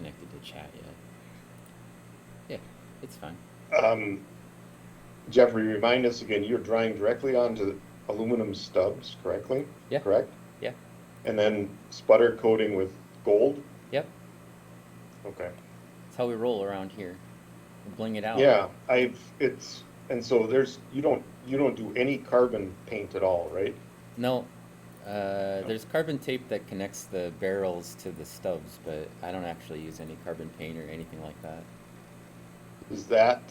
connected to chat yet. Yeah, it's fine. Um, Jeffrey, remind us again, you're drying directly onto aluminum stubs, correctly? Yeah, Correct? yeah, And then sputter coating with gold? yep. Okay. That's how we roll around here. We bling it out. Yeah, and so you don't do any carbon paint at all, right? No, No. there's carbon tape that connects the barrels to the stubs, but I don't actually use any carbon paint or anything like that. Is that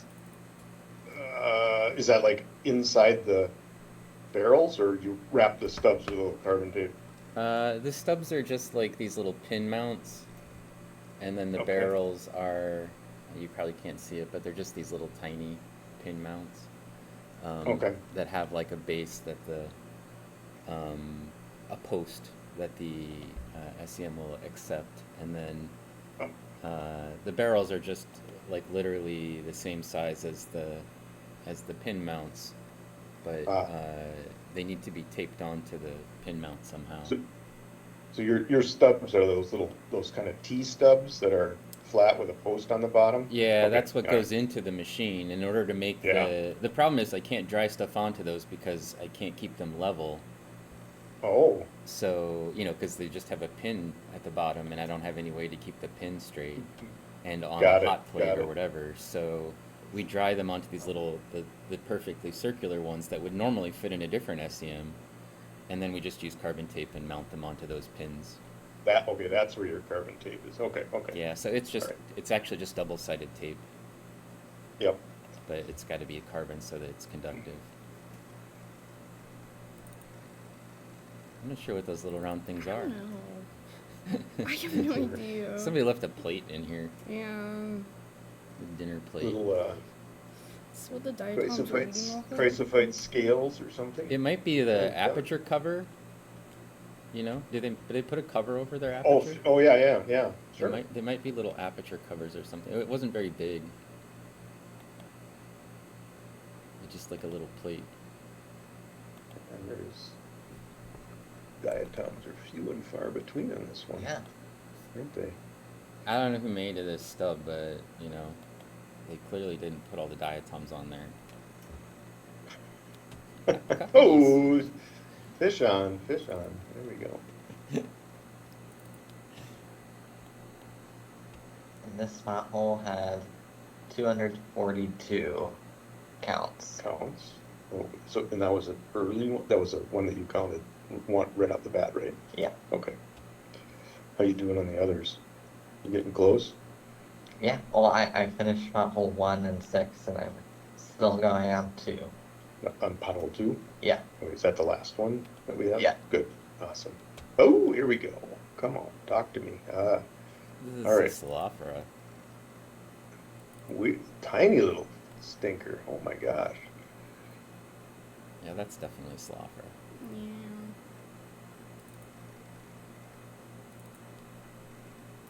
like inside the barrels, or you wrap the stubs with a little carbon tape? The stubs are just like these little pin mounts, and then the Okay. barrels are, you probably can't see it, but they're just these little tiny pin mounts Okay. that have like a base that um, a post that the SEM will accept, and then Oh, the barrels are just like literally the same size as the pin mounts, but ah. they need to be taped onto the pin mount somehow. So so your stubs are those kind of T stubs that are flat with a post on the bottom? Yeah, Okay. that's what Got it. goes into the machine in order to make Yeah. the problem is I can't dry stuff onto those because I can't keep them level. Oh, So, because they just have a pin at the bottom and I don't have any way to keep the pin straight and on a got it. hot plate Got or it. whatever. So we dry them onto these the perfectly circular ones that would normally fit in a different SEM, and then we just use carbon tape and mount them onto those pins. Okay, that's where your carbon tape is. Okay, okay. Yeah, so All right. it's actually just double-sided tape, Yep. but it's got to be a carbon so that it's conductive. I'm not sure what those little round things I are. don't know. I have no idea. Somebody left a plate in here, Yeah. a dinner plate. Little That's what the diatoms are eating off of. chrysophyte scales or something. It might be Right? the aperture cover. Did they put a cover over their Oh, aperture? oh yeah, yeah, yeah. Sure. They might be little aperture covers or something. It wasn't very big. It's just like a little plate. And there's diatoms are few and far between on this one, Yeah. aren't they? I don't know who made this stub, but they clearly didn't put all the diatoms on there. Got these. Oh, fish on, fish on. There we go. And this spot hole had 242 counts. Counts. Oh, so and that was an early one. That was a one that you counted one right off the bat, right? Yeah. Okay. How you doing on the others? You getting close? Yeah. Well, I finished spot hole 1 and 6, and I'm still going on 2. On pothole two? Yeah. Oh, is that the last one that we have? Yeah. Good. Awesome. Oh, here we go. Come on, talk to me. This All is a right. Slophra. Tiny little stinker. Oh my gosh. Yeah, that's definitely Slophra. Yeah.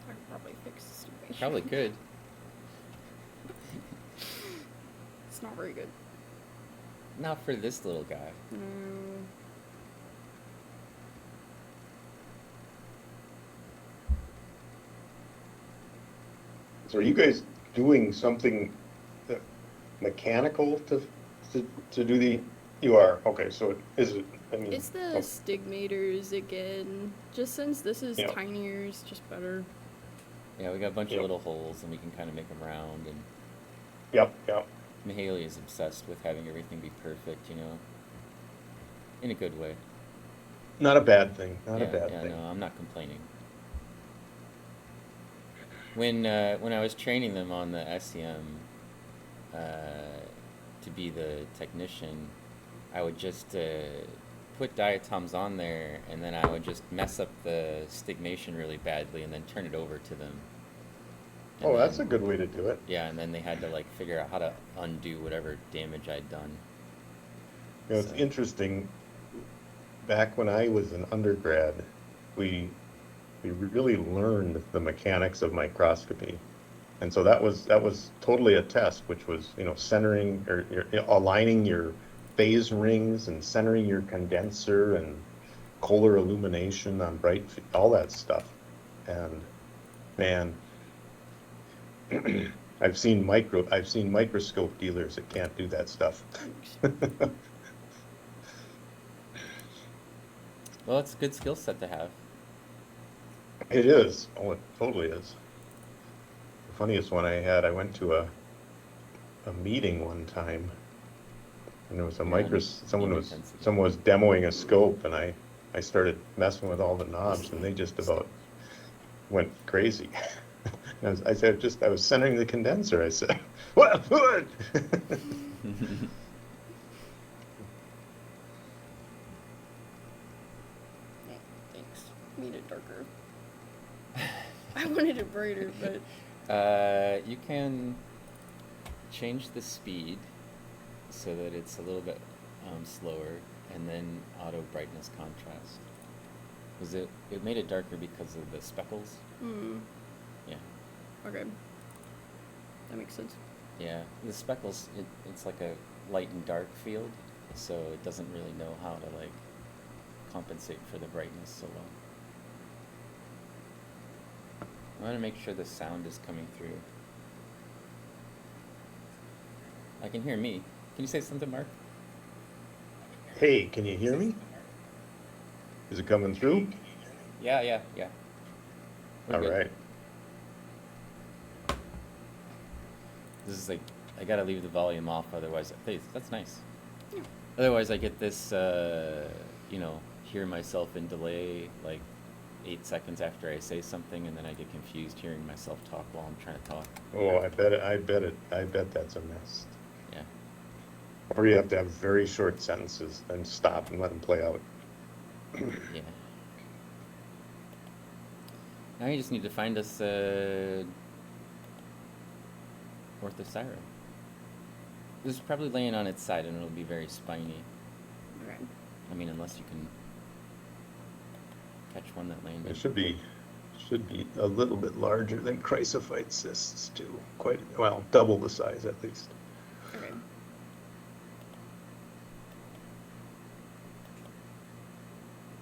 I could probably fix this stupid. Probably could. It's not very good. Not for this little guy. No. So are you guys doing something mechanical to do the? You are. Okay. So is it? I mean, It's the oh, stigmators again. Just since this is yeah, tinier, it's just better. Yeah, we got a bunch of yep, little holes, and we can kind of make them round. And yep, yep. Mahaley is obsessed with having everything be perfect, in a good way. Not a bad thing. Not a Yeah, bad yeah, no, thing. I'm not complaining. When I was training them on the SEM to be the technician, I would just put diatoms on there, and then I would just mess up the stigmation really badly, and then turn it over to them. And Oh, that's a then good way to do it. yeah, and then they had to like figure out how to undo whatever damage I'd done. It's So interesting. Back when I was an undergrad, we we really learned the mechanics of microscopy. And so that was totally a test, which was, centering or aligning your phase rings and centering your condenser and Kohler illumination on all that stuff. And man, I've seen microscope dealers that can't do that stuff. Well, it's a good skill set to have. It is. Oh, it totally is. The funniest one I had, I went to a meeting one time, and there was a someone was demoing a scope, and I started messing with all the knobs, and they just about went crazy. I said, I was centering the condenser. I said, what? Thanks. Made it darker. I wanted it brighter, but You can change the speed so that it's a little bit slower, and then auto brightness contrast. Was it made it darker because of the speckles? Yeah. okay. That makes sense. Yeah, the speckles, it's like a light and dark field, so it doesn't really know how to like compensate for the brightness so well. I want to make sure the sound is coming through. I can hear me. Can you say something, Mark? Hey, can you hear me? Is it coming through? Yeah. All right. This is like, I gotta leave the volume off, otherwise, please, that's nice. Yeah. Otherwise I get this, hear myself in delay, like 8 seconds after I say something, and then I get confused hearing myself talk while I'm trying to talk. Oh, I bet that's a mess. Yeah. Or you have to have very short sentences, then stop and let them play out. Yeah. Now you just need to find us orthostyro. This is probably laying on its side, and it'll be very spiny. Okay. I mean, unless you can catch one that landed. It should be a little bit larger than chrysophyte cysts too. Double the size at least. Okay.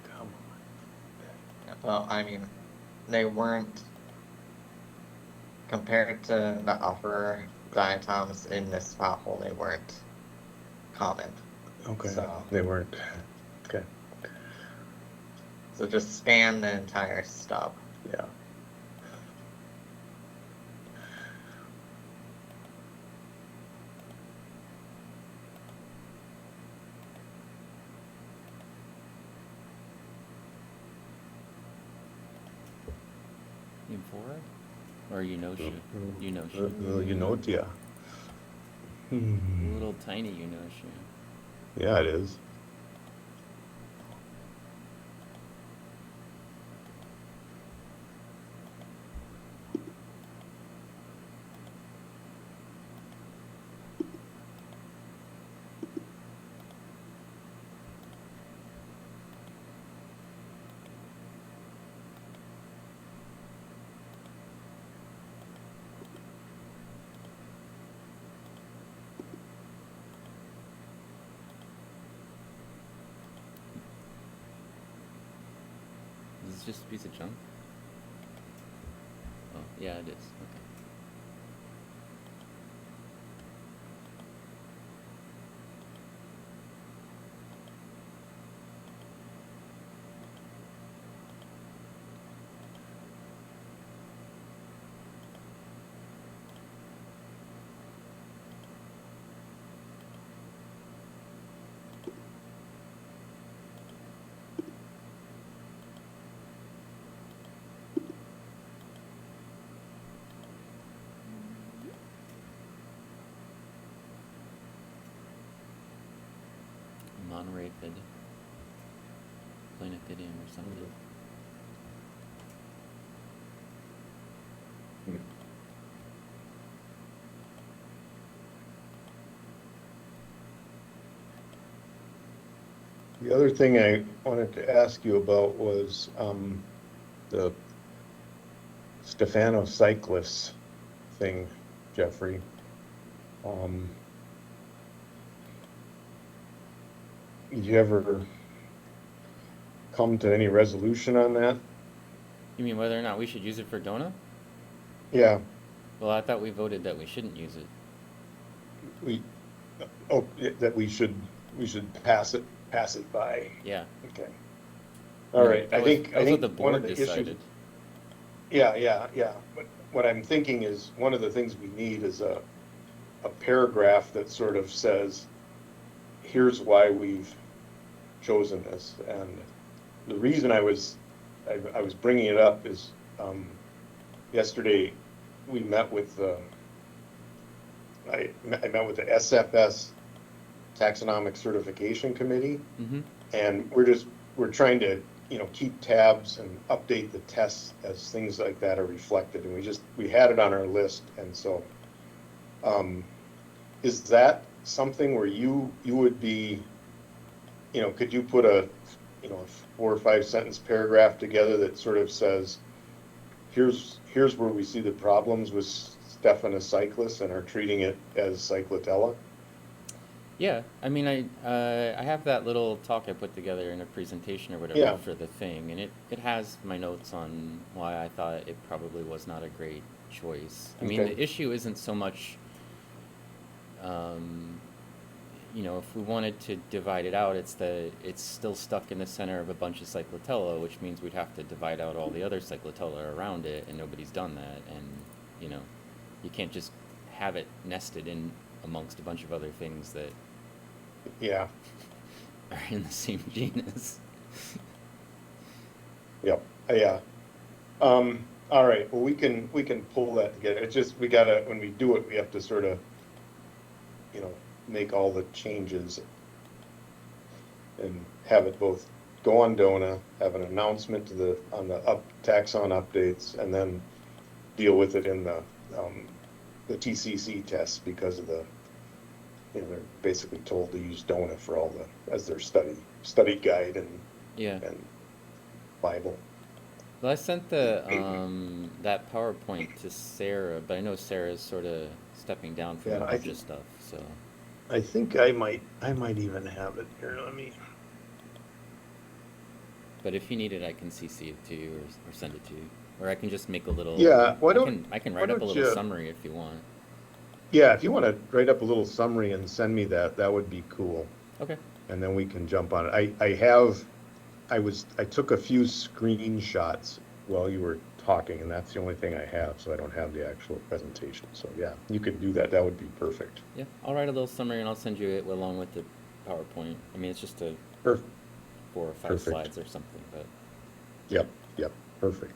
Come on. Well, I mean, they weren't, compared to the upper diatoms in this pothole, they weren't common. Okay. So They weren't. Okay. So just scan the entire stub. Yeah. Euphora? Or Eunotia? Eunotia. Little tiny Eunotia. Yeah, it is. Is this just a piece of junk? Oh, yeah, it is. Okay. Non-rapid planetidium or something. The other thing I wanted to ask you about was the Stephanocyclus thing, Jeffrey. Did you ever come to any resolution on that? You mean whether or not we should use it for Dona? Yeah. Well, I thought we voted that we shouldn't use it. We, oh, that we should pass it by. Yeah. Okay. I All mean, right. that I was think what the one of board the decided. issues. Yeah. But what I'm thinking is one of the things we need is a paragraph that sort of says, here's why we've chosen this. And the reason I was bringing it up is yesterday we met with I met with the SFS Taxonomic Certification Committee, Mm-hmm. and we're trying to keep tabs and update the tests as things like that are reflected. And we had it on our list, and so is that something where you would be, could you put a 4 or 5 sentence paragraph together that sort of says, here's where we see the problems with Stephanocyclus and are treating it as cyclotella? Yeah, I mean, I have that little talk I put together in a presentation or whatever Yeah. for the thing, and it has my notes on why I thought it probably was not a great choice. I mean, Okay. the issue isn't so much, if we wanted to divide it out, it's that it's still stuck in the center of a bunch of cyclotella, which means we'd have to divide out all the other cyclotella around it, and nobody's done that, and, you can't just have it nested in amongst a bunch of other things that Yeah. are in the same genus. Yep. Yeah. All right. Well, we can pull that together. It's just we gotta, when we do it, we have to sort of make all the changes and have it both go on DONA, have an announcement on the taxon updates, and then deal with it in the TCC tests, because of they're basically told to use DONA for all as their study guide and Yeah. Bible. Well, I sent that PowerPoint to Sarah, but I know Sarah's sort of stepping down from Yeah, a I bunch think- of stuff, so. I think I might even have it here. Let me. But if you need it, I can CC it to you or send it to you, or I can just make a little. Yeah, why I don't- can why write up a don't little you- summary if you want. Yeah, if you want to write up a little summary and send me that would be cool. Okay. And then we can jump on it. I took a few screenshots while you were talking, and that's the only thing I have, so I don't have the actual presentation. So yeah, you could do that. That would be perfect. Yeah, I'll write a little summary and I'll send you it along with the PowerPoint. I mean, it's just a Perfect. 4 or 5 Perfect. slides or something, but. Yep, perfect.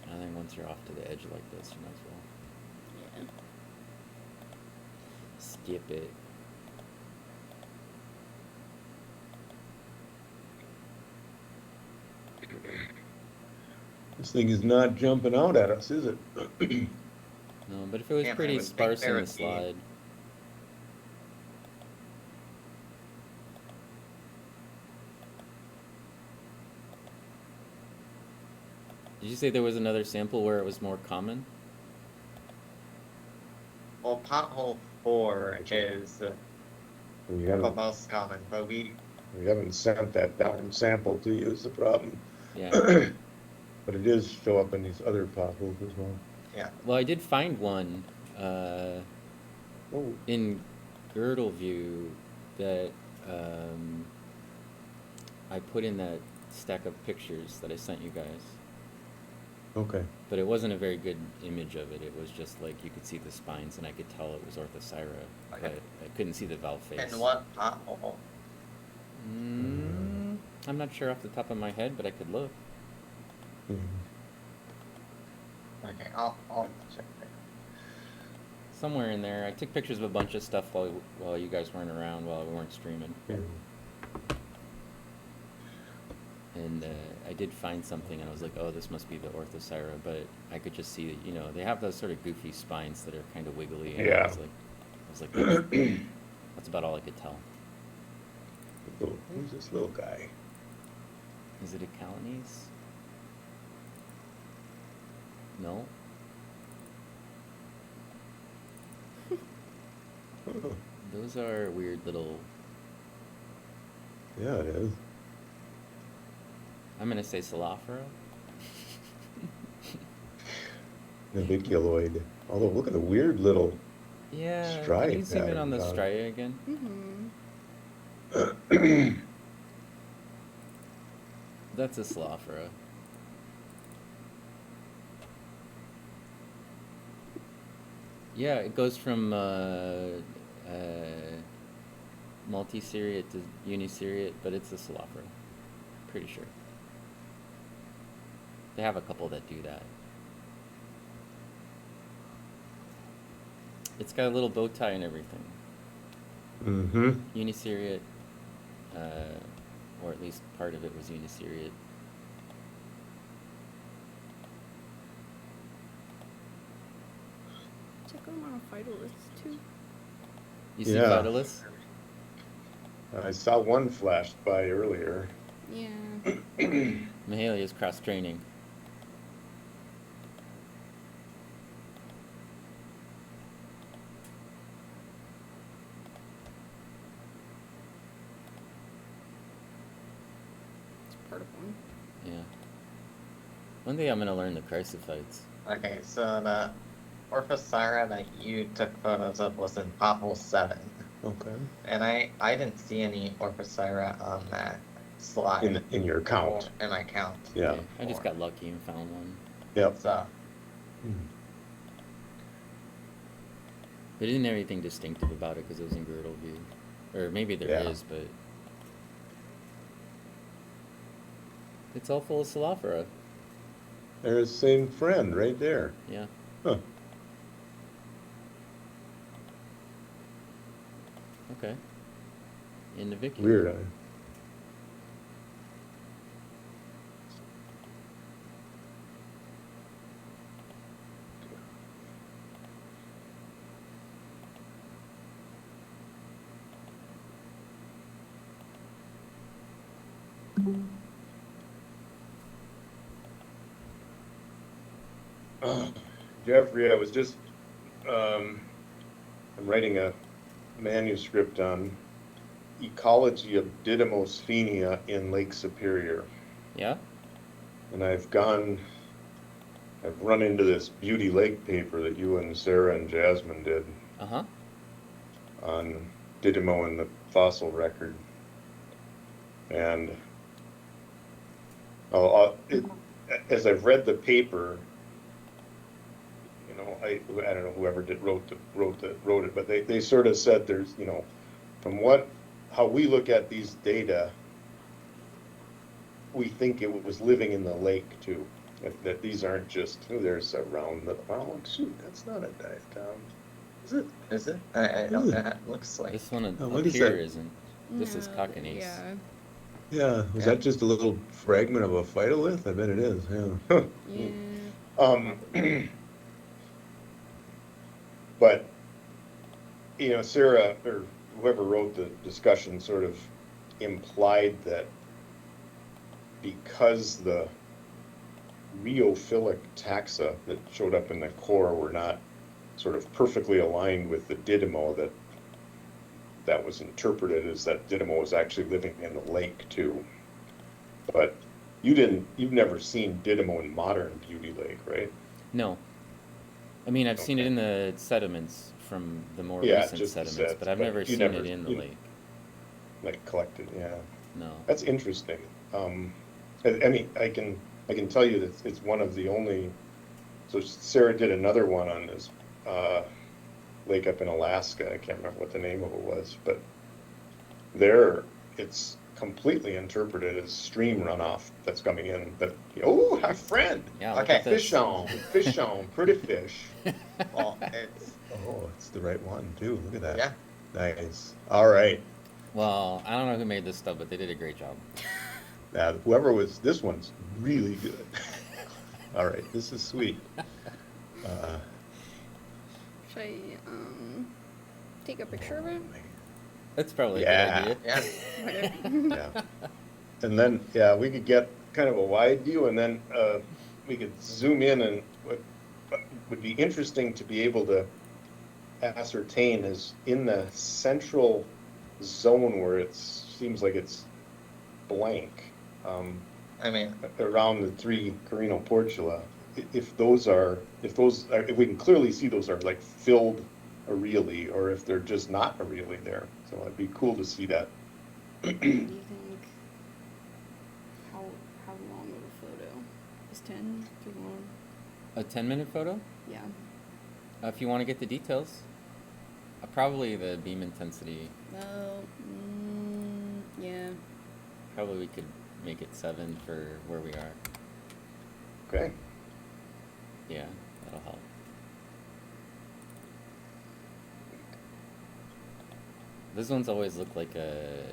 I think once you're off to the edge like this, you might as well Yeah. skip it. This thing is not jumping out at us, is it? No, but if it was Yeah, I pretty would think sparse there in the would be- slide. Did you say there was another sample where it was more common? Well, pothole 4 is We the haven't, most common, but we sent that down sample to you is the problem. Yeah. But it is show up in these other potholes as well. yeah. Well, I did find one Oh, in Girdle View that I put in that stack of pictures that I sent you guys. okay. But it wasn't a very good image of it. It was just like you could see the spines and I could tell it was Orthocyra, Okay. but I couldn't see the valve face. And what pothole? I'm not sure off the top of my head, but I could look. Mhm. Okay, I'll check there. Somewhere in there. I took pictures of a bunch of stuff while you guys weren't around, while we weren't streaming. Yeah. And I did find something, and I was like, oh, this must be the Orthocyra, but I could just see, they have those sort of goofy spines that are kind of wiggly. And Yeah. I was looks like that's about all I could tell. Who's this little guy? Is it a Calanese? No. Oh, Those are weird little. yeah, it is. I'm gonna say Salafra. Naviculoid. Although, look at the weird little Yeah. stripe Can you zoom in on the patterns on it. stria again? That's a Salafra. Yeah, it goes from multiseriate to uniseriate, but it's a Salafra. Pretty sure. They have a couple that do that. It's got a little bow tie and everything. Mm-hmm. Uniseriate, or at least part of it was uniseriate. Check them on a Phytolus too. You see Yeah. Vitalists? I saw one flashed by earlier. Yeah. Mahalia's cross training. It's part of one. Yeah. One day I'm gonna learn the chrysophytes. Okay, so the Orthocyra that you took photos of was in pothole 7. Okay. And I didn't see any Orthocyra on that slide. In your count. Or in my count. Yeah. Okay, I just got lucky and found one. Yep. So, They didn't have anything distinctive about it because it was in girdle view. Or maybe there Yeah. is, but... It's all full of Salafra. There's the same friend right there. Yeah. Huh. Okay. In the Vicky. Weird. Jeffrey, I was just I'm writing a manuscript on ecology of Didymosphenia in Lake Superior. Yeah? And I've run into this Beauty Lake paper that you and Sarah and Jasmine did Uh-huh. on Didymo and the fossil record. And as I've read the paper, you know, I don't know whoever wrote it, but they sort of said there's, you know, from how we look at these data, we think it was living in the lake too. That these aren't just, there's a round little, oh shoot, that's not a diatom. Is it? is it? I don't know. It looks like. This one Oh, up what is here that? isn't. This is No, Cockanace. Yeah. Yeah, was Yeah. that just a little fragment of a phytolith? I bet it is, yeah. Yeah. But, you know, Sarah, or whoever wrote the discussion sort of implied that because the rheophilic taxa that showed up in the core were not sort of perfectly aligned with the Didymo, that was interpreted as that Didymo was actually living in the lake too. But you've never seen Didymo in modern Beauty Lake, right? No. I mean, I've seen it Okay. in the sediments from the more Yeah, recent just the sediments, sets, but I've but never you seen never- it in the you- lake. Like collected, yeah. No. That's interesting. I mean, I can tell you that it's one of the only. So Sarah did another one on this lake up in Alaska. I can't remember what the name of it was, but there it's completely interpreted as stream runoff that's coming in. That oh, our friend. Yeah, look Okay. at this. Fish on, pretty fish. Well, it's. Oh, it's the right one too. Look at that. Yeah. Nice. All right. Well, I don't know who made this stuff, but they did a great job. This one's really good. All right, this is sweet. Should I take a picture of it? That's probably Yeah. a good idea. Yeah. Whatever. Yeah. And then, yeah, we could get kind of a wide view, and then we could zoom in, and what would be interesting to be able to ascertain is in the central zone where it seems like it's blank, I mean, around the three Carino Portula, if we can clearly see those are like filled areally, or if they're just not areally there. So it'd be cool to see that. What do you think? How long of a photo? Is 10 too long? A 10-minute photo? Yeah. If you want to get the details. Probably the beam intensity. Well, yeah. Probably we could make it 7 for where we are. Okay. Yeah, that'll help. Those ones always look like the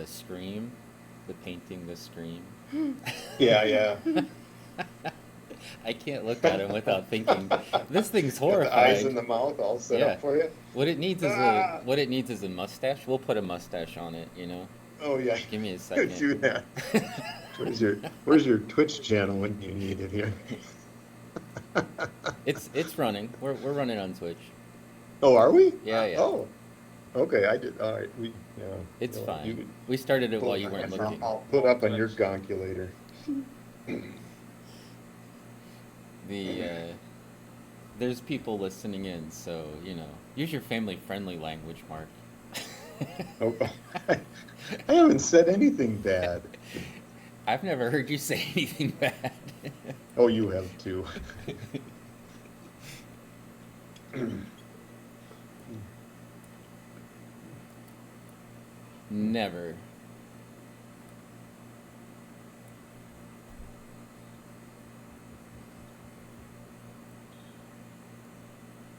Scream, the painting, the Scream. Yeah. I can't look at him without thinking, this thing's Got the eyes horrifying. in the mouth all set Yeah. up for you. What it needs Ah! is a mustache. We'll put a mustache on it, you know. Oh yeah. Give me a second. Do that. Where's your Twitch channel when you need it here? It's running. We're running on Twitch. Oh, are we? Yeah. Oh, okay. I did. All right. It's you fine. could We started it pull while it you up weren't on- looking. put up on your calculator. There's people listening in, so use your family-friendly language, Mark. Oh, I haven't said anything bad. I've never heard you say anything bad. Oh, you have too. Never.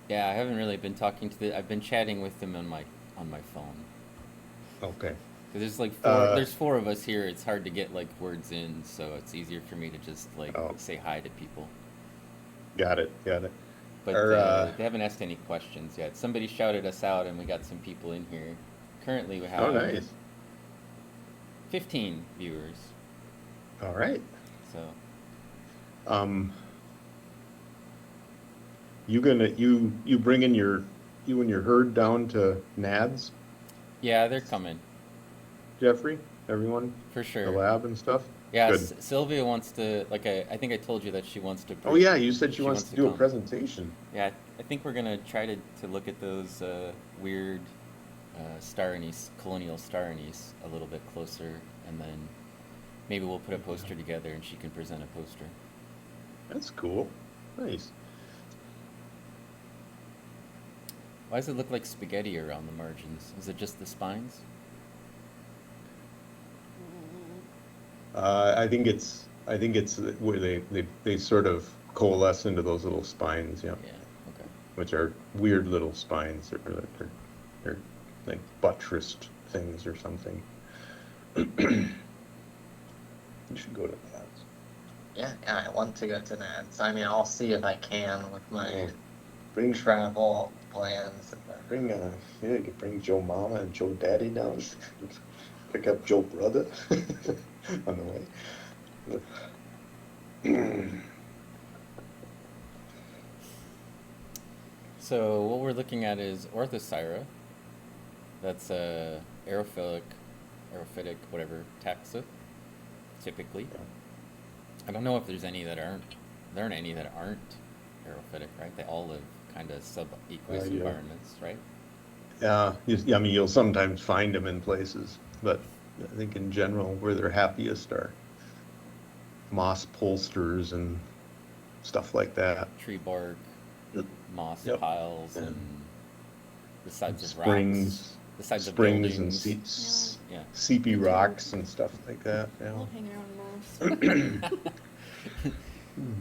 Yeah, I haven't really been talking to I've been chatting with them on my phone. Okay. 'Cause there's 4 of us here. It's hard to get like words in, so it's easier for me to just say hi to people. Got it. But Or, they haven't asked any questions yet. Somebody shouted us out, and we got some people in here. Currently, we have Oh, nice. 15 viewers. All right. So You bringing you and your herd down to Nads, yeah, they're coming Jeffrey? Everyone? for The sure. lab and stuff? Yeah, Good. Sylvia wants to I think I told you that she wants to. Oh yeah, you said she she wants wants to to do a come. presentation. Yeah, I think we're gonna try to look at those weird star anise, colonial star anise a little bit closer, and then maybe we'll put a poster together and she can present a poster. That's cool. Nice. Why does it look like spaghetti around the margins? Is it just the spines? I think it's where they sort of coalesce into those little spines, yeah, Yeah. Okay. which are weird little spines. They're like buttressed things or something. You should go to that. yeah, I want to go to Nads. I mean, I'll see if I can with my Yeah. Bring travel plans. Bring you could bring Joe Mama and Joe Daddy down. Pick up Joe Brother on the way. So what we're looking at is Orthocyra. That's a aerophytic, whatever, taxa, typically. I don't know if there's any that aren't. There aren't any that aren't aerophytic, right? They all live kind of subaqueous Yeah. environments, right? I mean, you'll sometimes find them in places, but I think in general, where they're happiest are moss polsters and stuff like that. Tree bark, moss Yep. piles, Yeah. and the sides of Springs, rocks, the sides of springs and buildings. Yeah. seepy rocks and stuff like that. I Yeah. love hanging out in moss.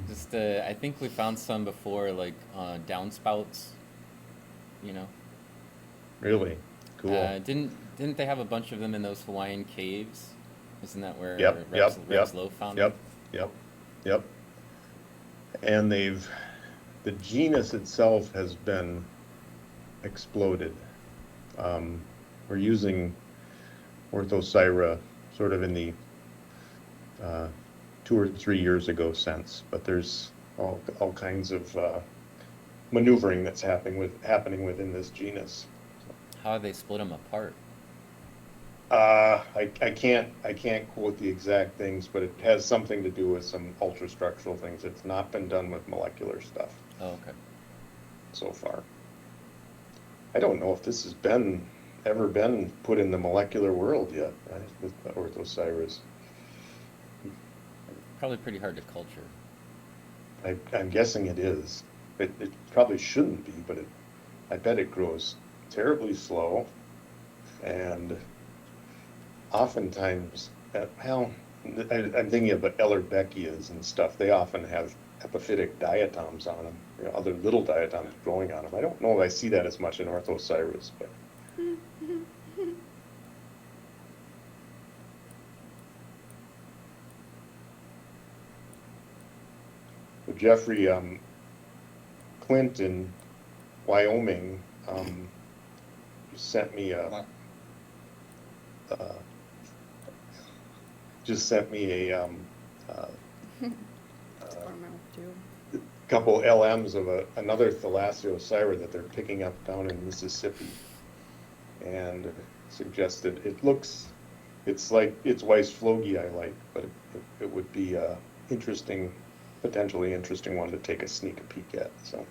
Just, I think we found some before, like downspouts. Really cool. Didn't they have a bunch of them in those Hawaiian caves? Isn't that where Yep, Rex Lowe found them? Yep. And the genus itself has been exploded. We're using Orthocyra sort of in the 2 or 3 years ago since, but there's all kinds of maneuvering that's happening within this genus. How have they split them apart? I can't quote the exact things, but it has something to do with some ultrastructural things. It's not been done with molecular stuff Oh, okay. so far. I don't know if this has ever been put in the molecular world yet, right? With the Orthoceras. Probably pretty hard to culture. I'm guessing it is. It probably shouldn't be, but I bet it grows terribly slow, and oftentimes, I'm thinking about Ellerbechias and stuff. They often have epiphytic diatoms on them, other little diatoms growing on them. I don't know if I see that as much in Orthoceras, but Jeffrey, Clint in Wyoming sent me a couple LMs of another Thalassiosira that they're picking up down in Mississippi, and suggested it's like it's Weissflogi I like, but it would be a potentially interesting one to take a sneak peek at. So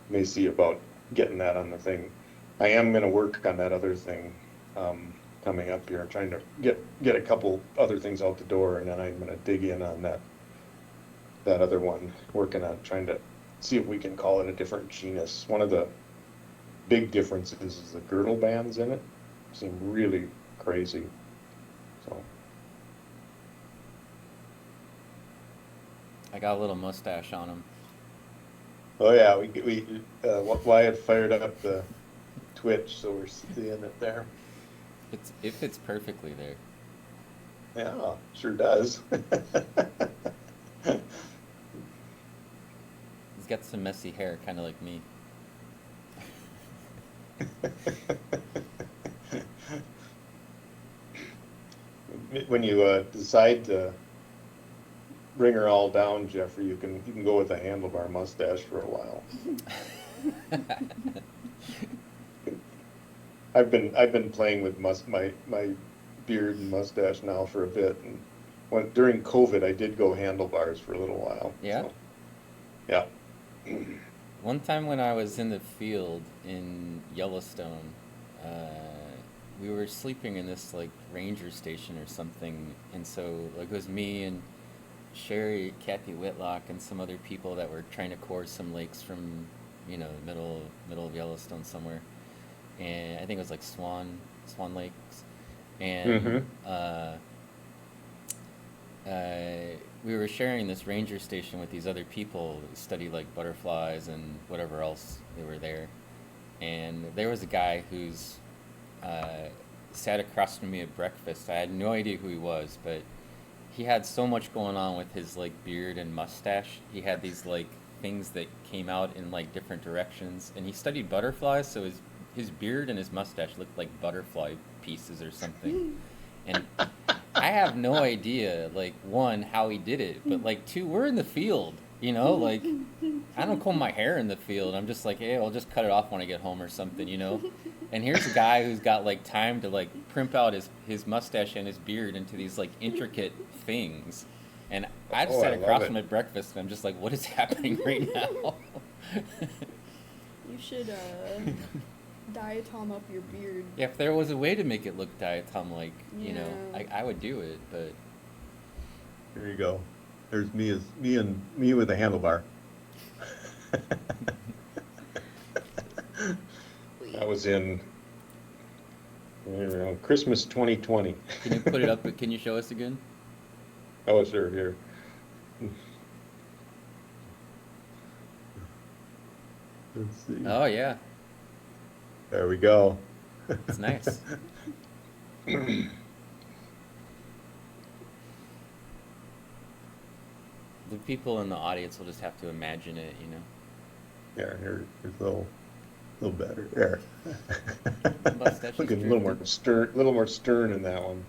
may see about getting that on the thing. I am going to work on that other thing coming up here. I'm trying to get a couple other things out the door, and then I'm going to dig in on that other one, working on trying to see if we can call it a different genus. One of the big differences is the girdle bands in it seem really crazy. So I got a little mustache on him. oh yeah, Wyatt fired up the Twitch, so we're seeing it there. It fits perfectly there. Yeah, sure does. He's got some messy hair, kind of like me. When you decide to bring her all down, Jeffrey, you can go with a handlebar mustache for a while. I've been playing with my beard and mustache now for a bit, and during COVID I did go handlebars for a little while. Yeah? So, yeah. One time when I was in the field in Yellowstone, we were sleeping in this like ranger station or something, and so like it was me and Sherry, Kathy Whitlock, and some other people that were trying to core some lakes from the middle of Yellowstone somewhere, and I think it was like Swan Lakes, and we were sharing this ranger station with these other people who study like butterflies and whatever else they were there, and there was a guy who's sat across from me at breakfast. I had no idea who he was, but he had so much going on with his like beard and mustache. He had these like things that came out in like different directions, and he studied butterflies, so his beard and his mustache looked like butterfly pieces or something. And I have no idea, like, one, how he did it, but like two, we're in the field, like I don't comb my hair in the field. I'm just like, hey, I'll just cut it off when I get home or something, And here's a guy who's got like time to like primp out his mustache and his beard into these like intricate things. And I just sat across from him at breakfast, and I'm just like, what is happening right now? You should diatom up your beard. Yeah, if there was a way to make it look diatom-like, Yeah. I would do it, but Here you go. There's me with a handlebar. That was in Christmas 2020. can you put it up? Can you show us again? Oh, sure, here. Let's see. Oh yeah, There we go. it's nice. The people in the audience will just have to imagine it, Yeah, here's a little A little better there. Mustache is Looking a little more drifting. stern, a little more stern in that one.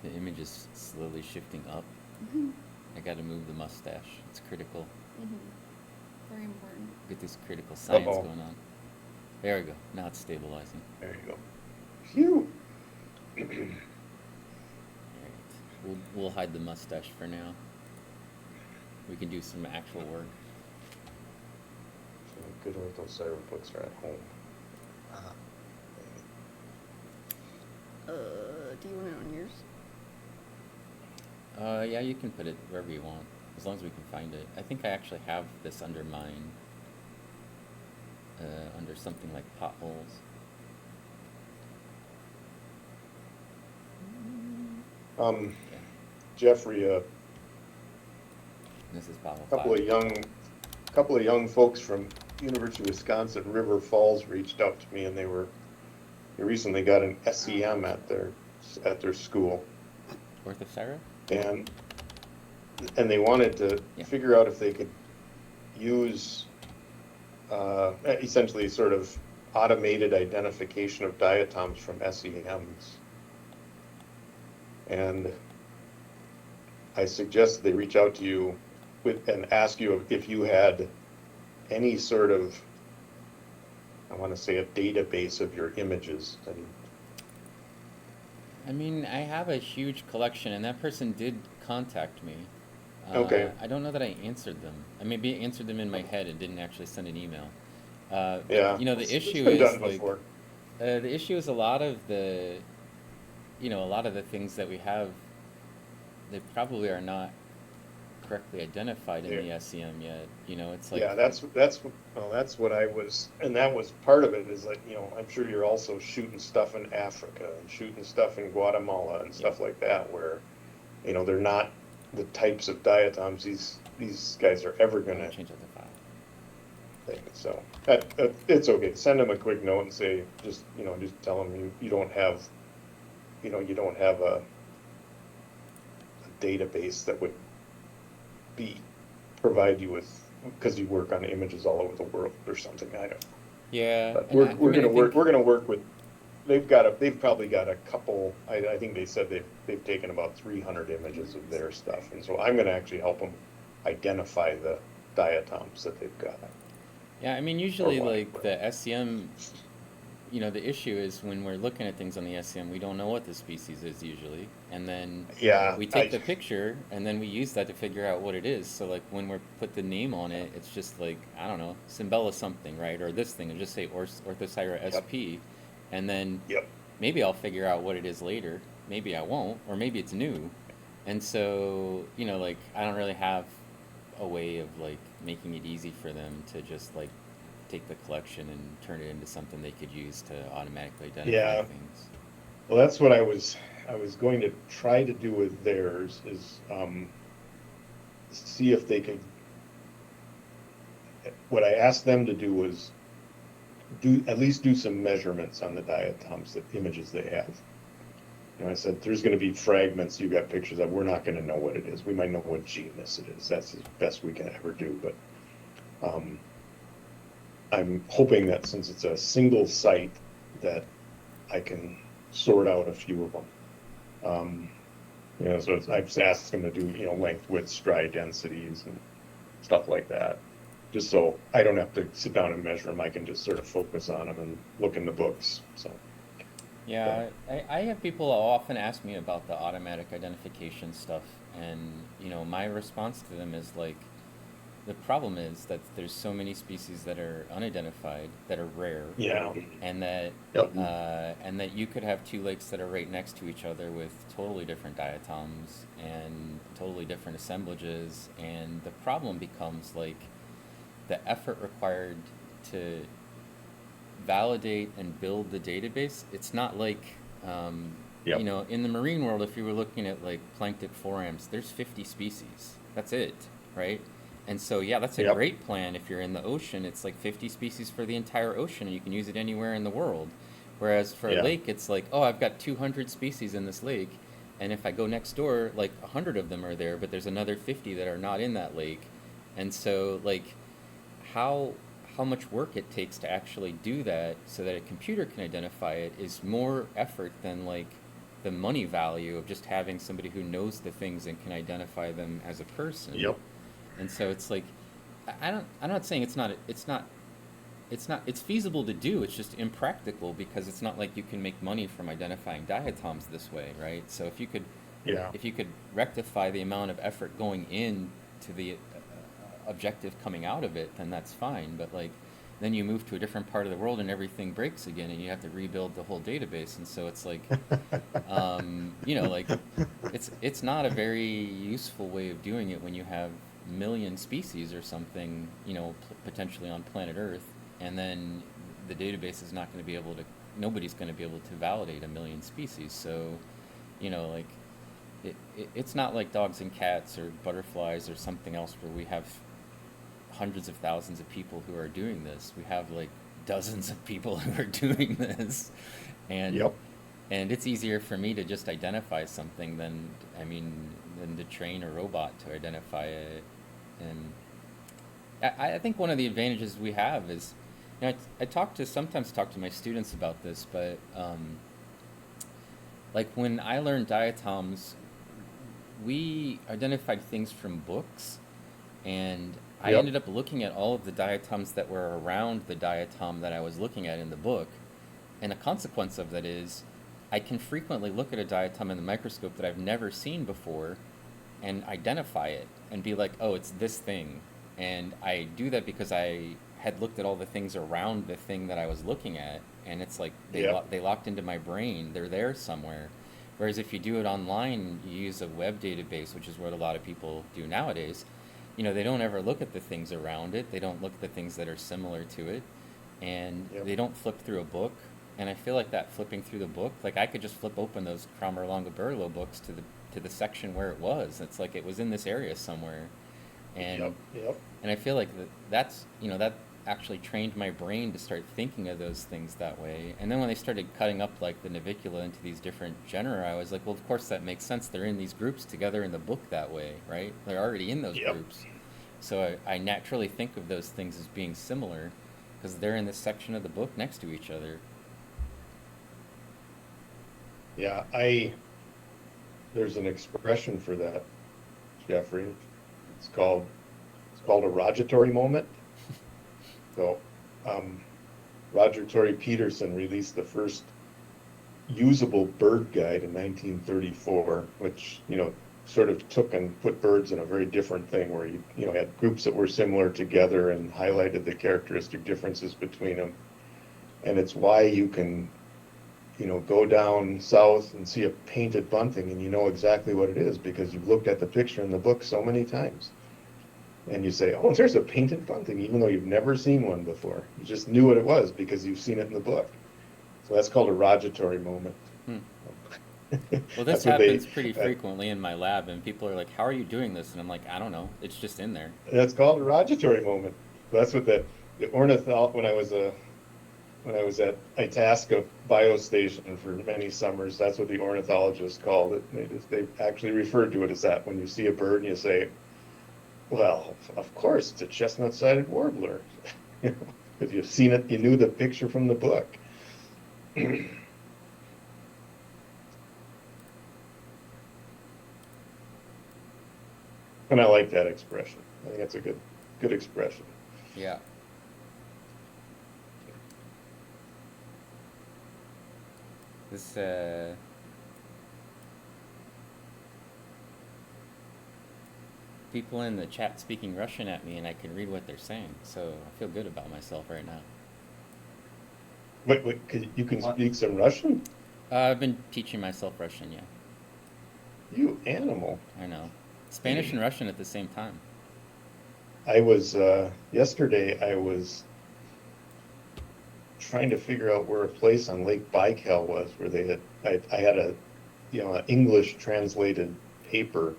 The image is slowly shifting up. Mm-hmm. I gotta move the mustache. It's critical. Mm-hmm. Very important. Get this critical science Uh-oh. going on. There we go. Now it's stabilizing. There you go. Phew. Alright. We'll hide the mustache for now. We can do some actual work. So good orthocyra books are at home. Do you want it on yours? Yeah, you can put it wherever you want, as long as we can find it. I think I actually have this under mine, under something like potholes. Um, Yeah, Jeffrey, this is pothole couple 5. of young folks from University of Wisconsin River Falls reached out to me, and they recently got an SEM at their school, Orthocera? and they wanted to Yeah. figure out if they could use essentially sort of automated identification of diatoms from SEMs. And I suggest they reach out to you and ask you if you had any sort of, I want to say, a database of your images. I mean, I have a huge collection, and that person did contact me. Okay. I don't know that I answered them. I maybe answered them in my head and didn't actually send an email. Yeah. You know, It's the issue been is done like, before. the issue is a lot of the, a lot of the things that we have, they probably are not correctly identified in the Yeah. SEM yet. You know, it's like, Yeah, that's what I was, and that was part of it. Is like, I'm sure you're also shooting stuff in Africa and shooting stuff in Guatemala and stuff like that, where they're not the types of diatoms these guys are ever I'm gonna gonna change out the file. think. So it's okay. Send them a quick note and say, just tell them you don't have a database that would provide you with, because you work on images all over the world or something. I don't know. Yeah, But and I mean, I think, we're gonna work with. They've probably got a couple. I think they said they've taken about 300 images of their stuff, and so I'm gonna actually help them identify the diatoms that they've got. yeah, I mean, Or usually what? like the SEM, the issue is when we're looking at things on the SEM, we don't know what the species is usually, and then Yeah, we take the picture and then we use that to figure out what it is. So like when we're put the name on it, it's just like, I don't know, Cimbella something, right? Or this thing, and just say Orthocera sp, and then Yep. maybe I'll figure out what it is later. Maybe I won't, or maybe it's new. And so, like I don't really have a way of like making it easy for them to just like take the collection and turn it into something they could use to automatically identify Yeah. things. Well, that's what I was going to try to do with theirs is see if they could. What I asked them to do was at least do some measurements on the diatoms, the images they have. I said, there's going to be fragments you got pictures of. We're not going to know what it is. We might know what genus it is. That's the best we can ever do. But I'm hoping that since it's a single site, that I can sort out a few of them. So I've asked them to do, length, width, stride densities and stuff like that. Just so I don't have to sit down and measure them. I can just sort of focus on them and look in the books. So. Yeah, I have people often ask me about the automatic identification stuff, and my response to them is like, the problem is that there's so many species that are unidentified, that are rare, Yeah. and that Yep. and that you could have two lakes that are right next to each other with totally different diatoms and totally different assemblages, and the problem becomes like the effort required to validate and build the database. It's not like Yep. in the marine world, if you were looking at like plankton forams, there's 50 species. That's it, right? And so yeah, that's a Yep. great plan. If you're in the ocean, it's like 50 species for the entire ocean, and you can use it anywhere in the world. Whereas for a Yeah. lake, it's like, oh, I've got 200 species in this lake, And if I go next door, like 100 of them are there, but there's another 50 that are not in that lake. And so like how how much work it takes to actually do that so that a computer can identify it is more effort than like the money value of just having somebody who knows the things and can identify them as a person. Yep. And so it's like I'm not saying it's feasible to do. It's just impractical because it's not like you can make money from identifying diatoms this way, right? So Yeah. if you could rectify the amount of effort going in to the objective coming out of it, then that's fine. But like then you move to a different part of the world and everything breaks again and you have to rebuild the whole database. And so it's like like it's not a very useful way of doing it when you have million species or something, potentially on planet Earth, and then the database is not going to be able to, nobody's going to be able to validate a million species. So, like it's not like dogs and cats or butterflies or something else where we have hundreds of thousands of people who are doing this. We have like dozens of people who are doing this, and Yep. and it's easier for me to just identify something than to train a robot to identify it. And I think one of the advantages we have is, I sometimes talk to my students about this, but like when I learned diatoms, we identified things from books, and I Yep. ended up looking at all of the diatoms that were around the diatom that I was looking at in the book. And a consequence of that is I can frequently look at a diatom in the microscope that I've never seen before and identify it and be like, oh, it's this thing. And I do that because I had looked at all the things around the thing that I was looking at, and it's like Yep. they locked into my brain. They're there somewhere. Whereas if you do it online, you use a web database, which is what a lot of people do nowadays. They don't ever look at the things around it. They don't look at the things that are similar to it, and Yep. they don't flip through a book. And I feel like that flipping through the book, like I could just flip open those Cromer Longoburlo books to the section where it was. It's like it was in this area somewhere, Yep. and Yep. I feel like that's that actually trained my brain to start thinking of those things that way. And then when they started cutting up like the Navicula into these different genera, I was like, well, of course that makes sense. They're in these groups together in the book that way, right? They're already in those Yep. groups. So I naturally think of those things as being similar because they're in this section of the book next to each other. Yeah. There's an expression for that, Jeffrey. It's called a rogatory moment. So, Roger Tory Peterson released the first usable bird guide in 1934, which, sort of took and put birds in a very different thing where you had groups that were similar together and highlighted the characteristic differences between them. And it's why you can, go down south and see a painted bunting and you know exactly what it is because you've looked at the picture in the book so many times. And you say, oh, there's a painted bunting, even though you've never seen one before. You just knew what it was because you've seen it in the book. So that's called a rogatory moment. Hmm. Well, this That's what they. happens pretty frequently in my lab, and people are like, "How are you doing this?" And I'm like, "I don't know. It's just in there." That's called a rogatory moment. That's what the when I was at Itasca Biostation for many summers, that's what the ornithologists called it. They actually referred to it as that. When you see a bird and you say, well, of course, it's a chestnut-sided warbler. Because you've seen it, you knew the picture from the book. And I like that expression. I think that's a good expression. Yeah. This people in the chat speaking Russian at me, and I can read what they're saying, so I feel good about myself right now. Wait, you can speak some Russian? I've been teaching myself Russian, yeah. You animal. I know. Spanish and Russian at the same time. I was, yesterday, I was trying to figure out where a place on Lake Baikal was where I had an English translated paper,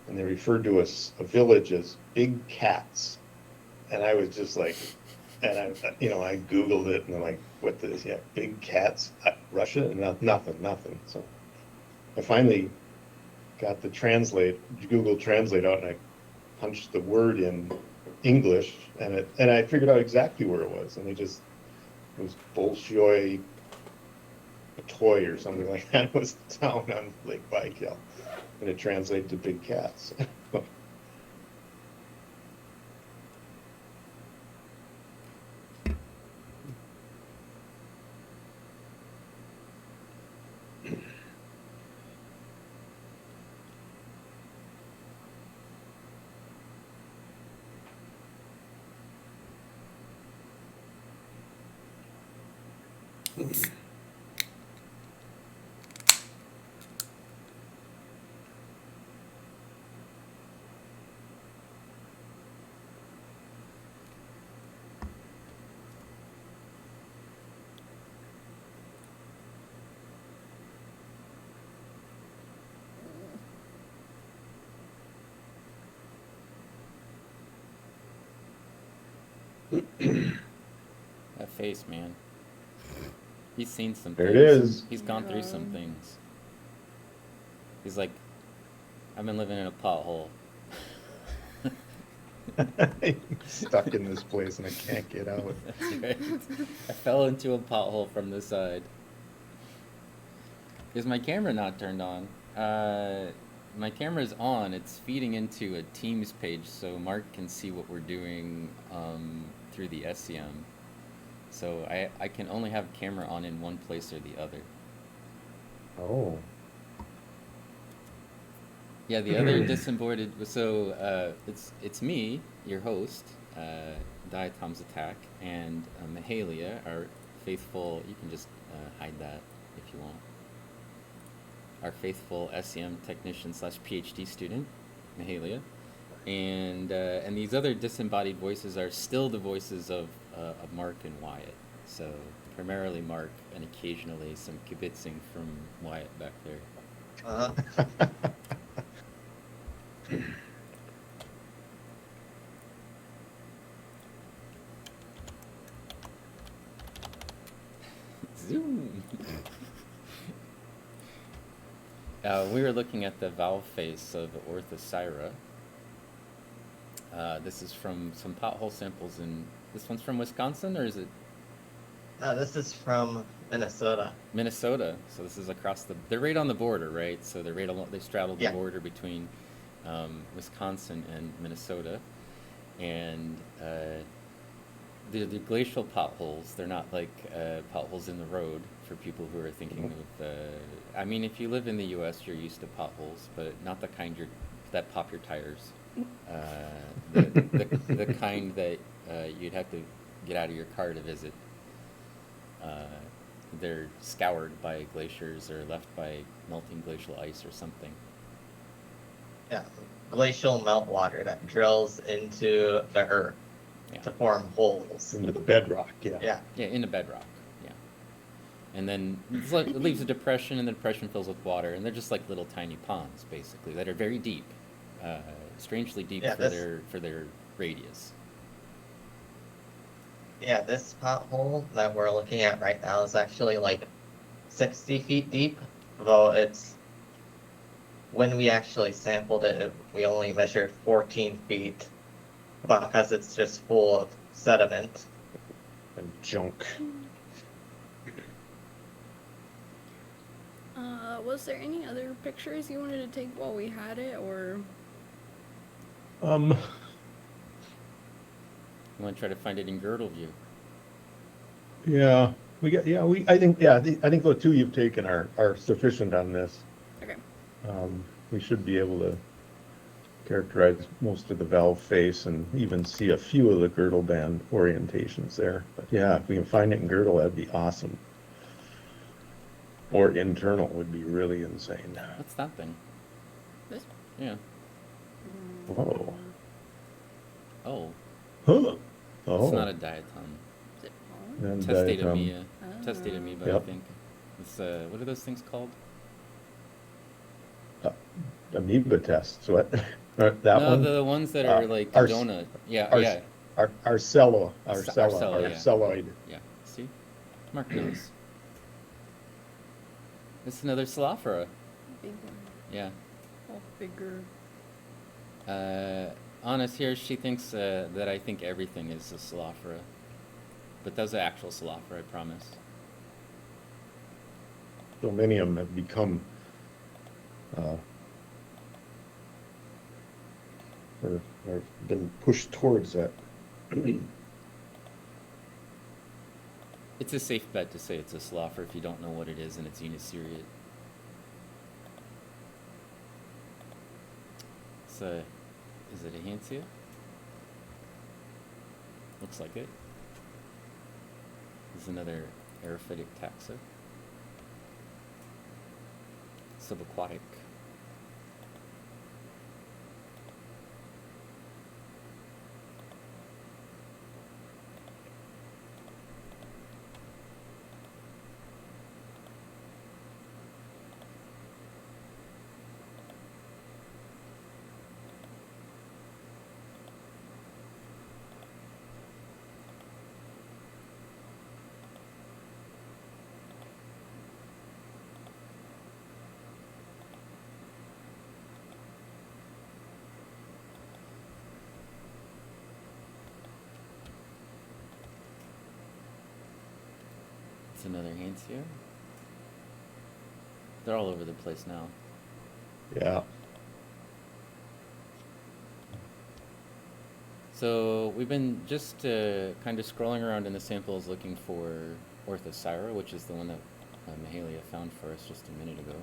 and they referred to a village as Big Cats. And I was just like, and I Googled it, and I'm like, what this? Yeah, Big Cats, Russia? And nothing. So I finally got the Google Translate out, and I punched the word in English, and I figured out exactly where it was, and it was Bolshoi Toy or something like that. It was a town on Lake Baikal, and it translated to big cats. That face, man. He's seen some There things. it is. He's gone through some things. He's like, I've been living in a pothole. I'm stuck in this place and I can't get out. That's right. I fell into a pothole from the side. Is my camera not turned on? My camera's on. It's feeding into a Teams page so Mark can see what we're doing through the SEM. So I can only have camera on in one place or the other. Oh. Yeah, the other disembodied. So it's me, your host, Diatoms Attack, and Mahalia, our faithful. You can just hide that if you want. Our faithful SEM technician / PhD student, Mahalia, and these other disembodied voices are still the voices of Mark and Wyatt. So primarily Mark, and occasionally some kibitzing from Wyatt back there. Zoom. We were looking at the valve face of Orthocyra. This is from some pothole samples in. This one's from Wisconsin, or is it? This is from Minnesota. Minnesota. So this is across the. They're right on the border, right? So they're right along. They straddle the border between Wisconsin and Minnesota, and the glacial potholes. They're not like potholes in the road for people who are thinking of. I mean, if you live in the U.S., you're used to potholes, but not the kind that pop your tires. The kind that you'd have to get out of your car to visit. They're scoured by glaciers or left by melting glacial ice or something. Yeah, glacial meltwater that drills into the earth to form holes. Into the bedrock, yeah. Yeah, into bedrock, yeah. And then it leaves a depression, and the depression fills with water, and they're just like little tiny ponds, basically, that are very deep, strangely deep for their radius. Yeah, this pothole that we're looking at right now is actually like 60 feet deep, though it's, when we actually sampled it, we only measured 14 feet because it's just full of sediment. And junk. Was there any other pictures you wanted to take while we had it, or? You want to try to find it in girdle view? Yeah, I think the two you've taken are sufficient on this. Okay. We should be able to characterize most of the valve face and even see a few of the girdle band orientations there. But yeah, if we can find it in girdle, that'd be awesome. Or internal would be really insane. What's that thing? This? Yeah. Whoa. Oh. Huh. Oh. It's not a diatom. Is it pollen? And Testata Oh. Testata amoeba, Yep. I think. It's what are those things called? Amoeba tests. What? That no, one? the ones that are like Our- donut. Yeah, our- yeah. Arcelloid. Arcella, yeah. Arcelloid. Yeah. See? Mark knows. It's another Salaphora. big one. Yeah. All bigger. Honest here, she thinks that I think everything is a Slophra. But those are actual Slophra, I promise. So many of them have become, or been pushed towards that. It's a safe bet to say it's a Slophra if you don't know what it is and it's uniseriate. It's a, is it a Hansia? Looks like it. This is another aerophytic taxa. Subaquatic. It's another Hansia. They're all over the place now. Yeah. So we've been just kind of scrolling around in the samples looking for Orthocyra, which is the one that Mahalia found for us just a minute ago.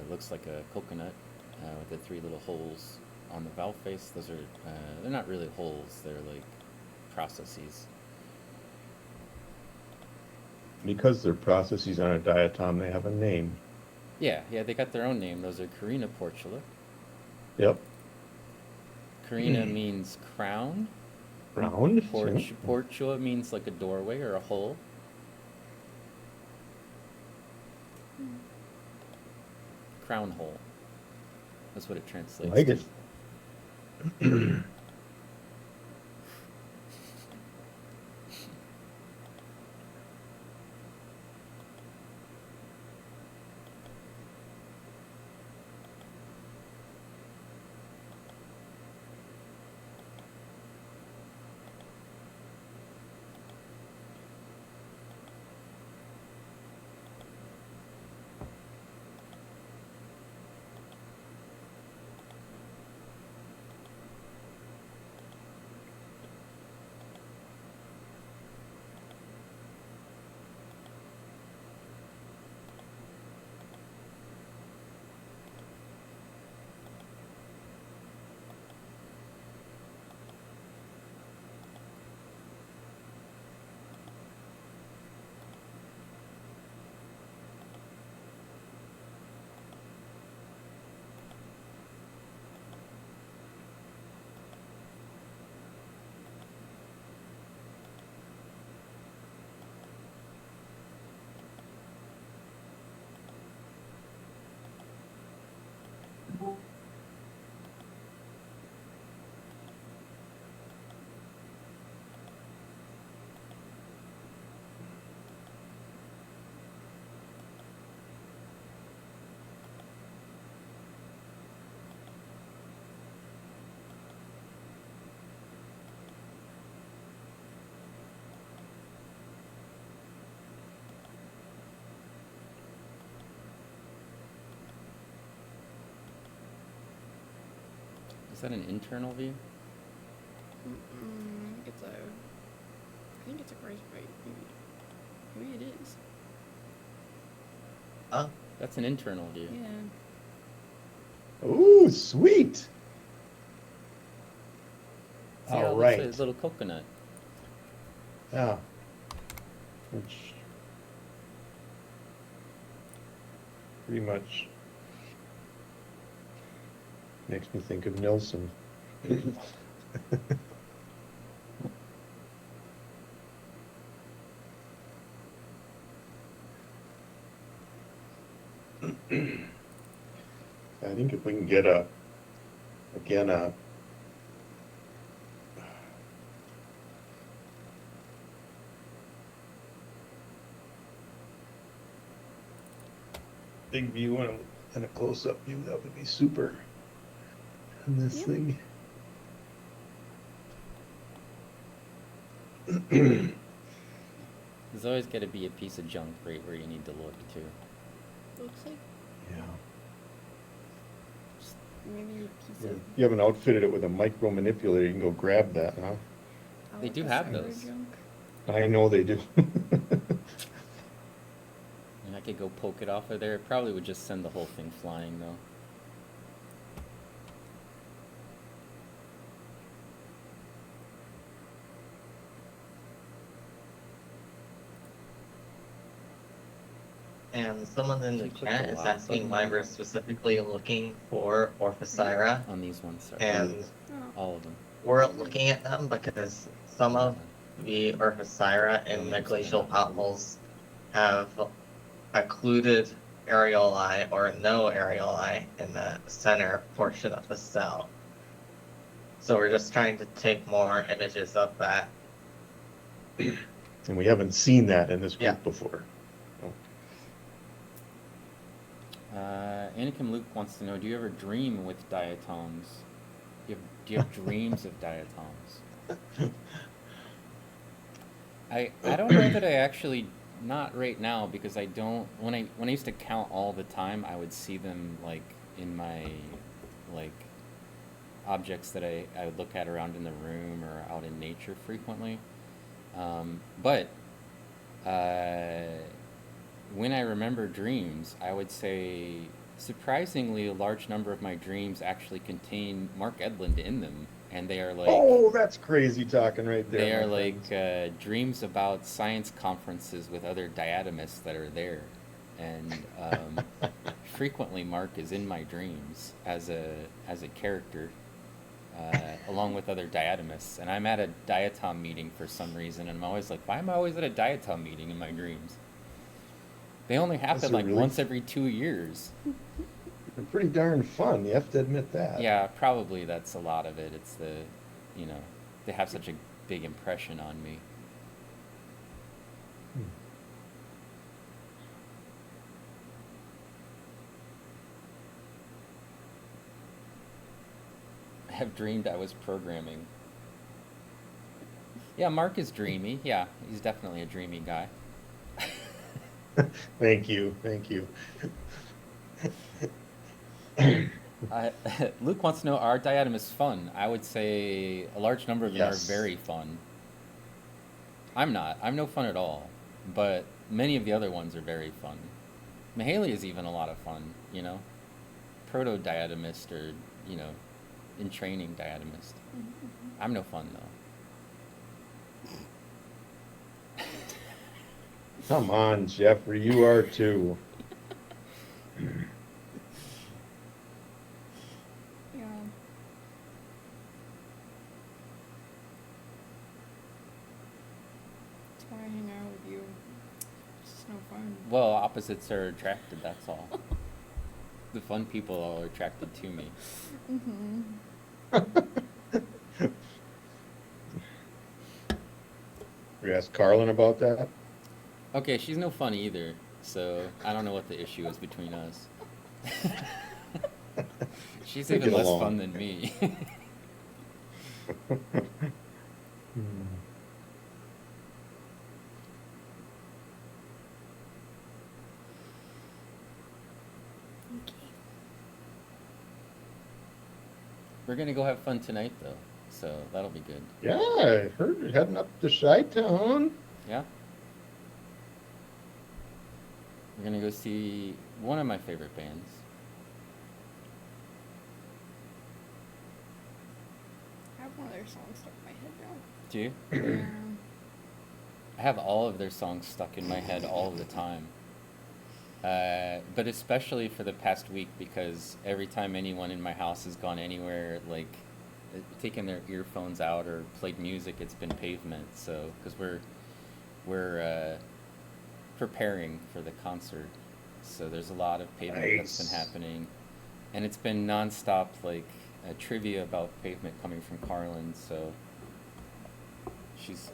It looks like a coconut with the 3 little holes on the valve face. Those are, they're not really holes, they're like processes. Because they're processes on a diatom, they have a name. Yeah, they got their own name. Those are Carina portula. Yep. Carina means crown. Round. Portula means like a doorway or a hole. Crown hole. That's what it translates Like to. it. Is that an internal view? I think it's a price bite. Maybe it is. Huh? That's an internal view. Yeah. Ooh, sweet. See how it All looks right. like a little coconut. Yeah. Which pretty much makes me think of Nelson. I think if we can get a big view and And a close-up view, that would be super. And this Yep. thing. There's always got to be a piece of junk right where you need to look too. Looks like Yeah. maybe a piece Yeah. of You haven't outfitted it with a micro manipulator, you can go grab that, huh? They do have Alka-Seltzer those. junk. I know they do. And I could go poke it off of there. It probably would just send the whole thing flying though. And someone in the If you click chat the is lock asking button why we're specifically looking for Orthocyra, On these ones, sorry. and Oh, All of them. we're looking at them because some of the Orthocyra in the glacial potholes have occluded areoli or no areoli in the center portion of the cell. So we're just trying to take more images of that. And we haven't seen that in this group Yeah. before. Anakin Luke wants to know, do you ever dream with diatoms? Do you have dreams of diatoms? I don't know that I actually, not right now, because I don't, when I used to count all the time, I would see them like in my like objects that I would look at around in the room or out in nature frequently. But when I remember dreams, I would say surprisingly a large number of my dreams actually contain Mark Edlund in them, and they are like Oh, that's crazy talking right there. they are my like friends. dreams about science conferences with other diatomists that are there, and frequently Mark is in my dreams as a character. Along with other diatomists, and I'm at a diatom meeting for some reason, and I'm always like, why am I always at a diatom meeting in my dreams? They only happen like really once every 2 years. They're pretty darn fun, you have to admit that. Yeah, probably that's a lot of it. It's the, you know, they have such a big impression on me. I have dreamed I was programming. Yeah, Mark is dreamy. Yeah, he's definitely a dreamy guy. Thank you, thank you. Luke wants to know, are diatoms fun? I would say a large number of them Yes. are very fun. I'm not. I'm no fun at all. But many of the other ones are very fun. Mahalia is even a lot of fun, you know? Proto-diatomist or, you know, in training diatomist. I'm no fun though. Come on, Jeffrey, you are too. yeah. That's why I hang out with you. It's just no fun. Well, opposites are attracted, that's all. The fun people are attracted to me. You asked Carlin about that? Okay, she's no fun either, so I don't know what the issue is between us. She's They even get less along. fun than me. Okay. We're gonna go have fun tonight though, so that'll be good. Yeah, I heard you're heading up to Chi-Town. Yeah? We're gonna go see one of my favorite bands. I have one of their songs stuck in my head now. Do you? Yeah. I have all of their songs stuck in my head all of the time. But especially for the past week, because every time anyone in my house has gone anywhere, like taken their earphones out or played music, it's been Pavement. So, because we're preparing for the concert, so there's a lot of Pavement that's been Nice. happening, and it's been nonstop like trivia about Pavement coming from Carlin. So she's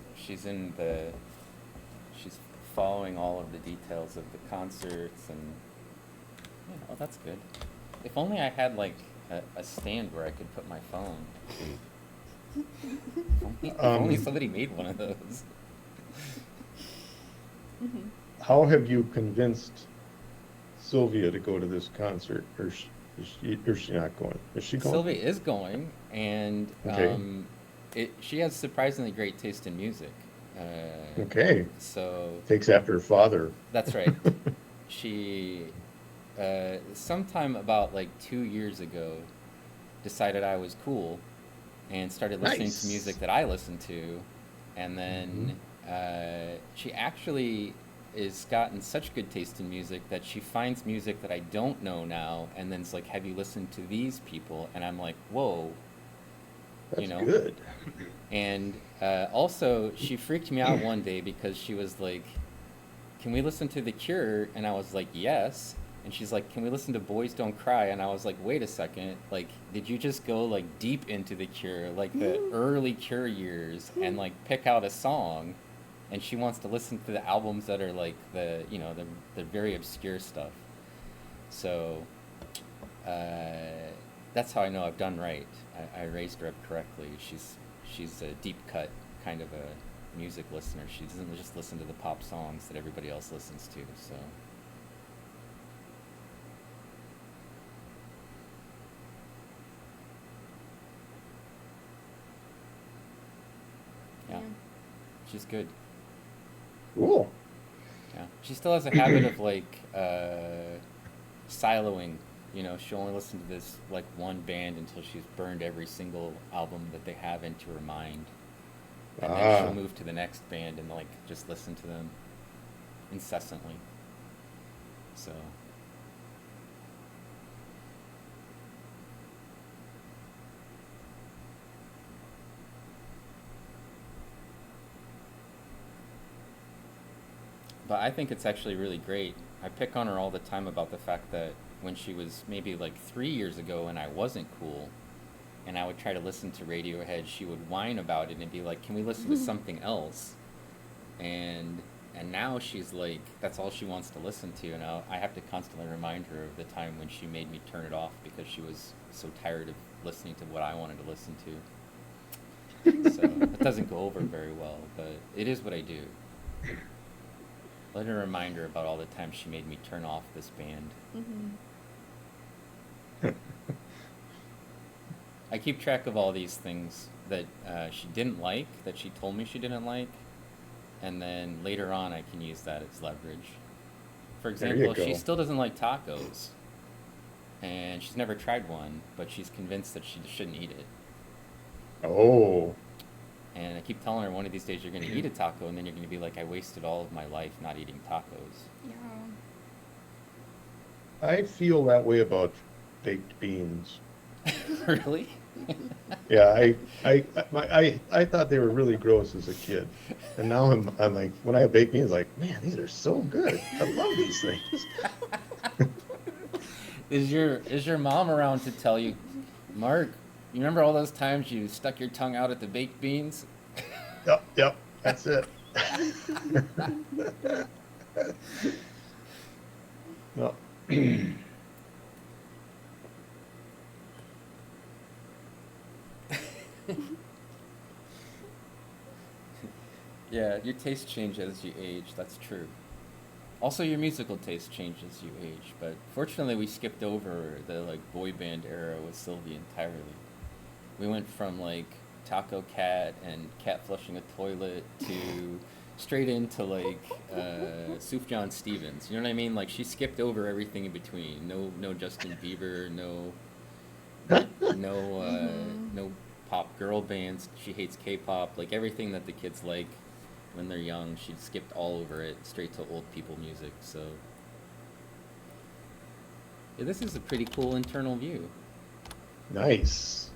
following all of the details of the concerts, and Yeah, well, that's good. If only I had like a stand where I could put my phone. If only somebody made one of those. Mhm. How have you convinced Sylvia to go to this concert, or is she not going? Is she going? Sylvia is going, and Okay. she has surprisingly great taste in music. Okay. So Takes after her father. that's right. She, sometime about like 2 years ago, decided I was cool and started listening to Nice. music that I listened to. And Hmm. then she actually is gotten such good taste in music that she finds music that I don't know now and then's like, have you listened to these people? And I'm like, whoa, you That's know? good. And also, she freaked me out one day because she was like, can we listen to The Cure? And I was like, yes. And she's like, can we listen to Boys Don't Cry? And I was like, wait a second. Like, did you just go like deep into The Cure, like the early Cure years, and like pick out a song? And she wants to listen to the albums that are like the very obscure stuff. So that's how I know I've done right. I raised her up correctly. She's a deep cut kind of a music listener. She doesn't just listen to the pop songs that everybody else listens to. So yeah, Yeah. she's good. Cool. Yeah, she still has a habit of like siloing. She'll only listen to this like one band until she's burned every single album that they have into her mind, and then she'll Ah, move to the next band and like just listen to them incessantly. So but I think it's actually really great. I pick on her all the time about the fact that when she was maybe like 3 years ago and I wasn't cool, and I would try to listen to Radiohead, she would whine about it and be like, "Can we listen to something else?" And and now she's like, that's all she wants to listen to, and I have to constantly remind her of the time when she made me turn it off because she was so tired of listening to what I wanted to listen to. So it doesn't go over very well, but it is what I do. Let her remind her about all the times she made me turn off this band. Mhm. I keep track of all these things that she didn't like, that she told me she didn't like, and then later on I can use that as leverage. For there you example, she go. still doesn't like tacos, and she's never tried one, but she's convinced that she shouldn't eat it. Oh, And I keep telling her one of these days you're going to eat a taco, and then you're going to be like, I wasted all of my life not eating tacos. Yeah. I feel that way about baked beans. Really? Yeah, I thought they were really gross as a kid, and now I'm like, when I have baked beans, like, man, these are so good. I love these things. Is your mom around to tell you, Mark? You remember all those times you stuck your tongue out at the baked beans? Yep, yep, that's it. No. Yeah, your taste changes as you age. That's true. Also, your musical taste changes as you age. But fortunately, we skipped over the like boy band era with Sylvie entirely. We went from like Taco Cat and Cat flushing a toilet to straight into like Sufjan Stevens. You know what I mean? Like she skipped over everything in between. No Justin Bieber. No pop girl bands. She hates K-pop. Like everything that the kids like when they're young, she skipped all over it straight to old people music. So yeah, this is a pretty cool internal view. Nice.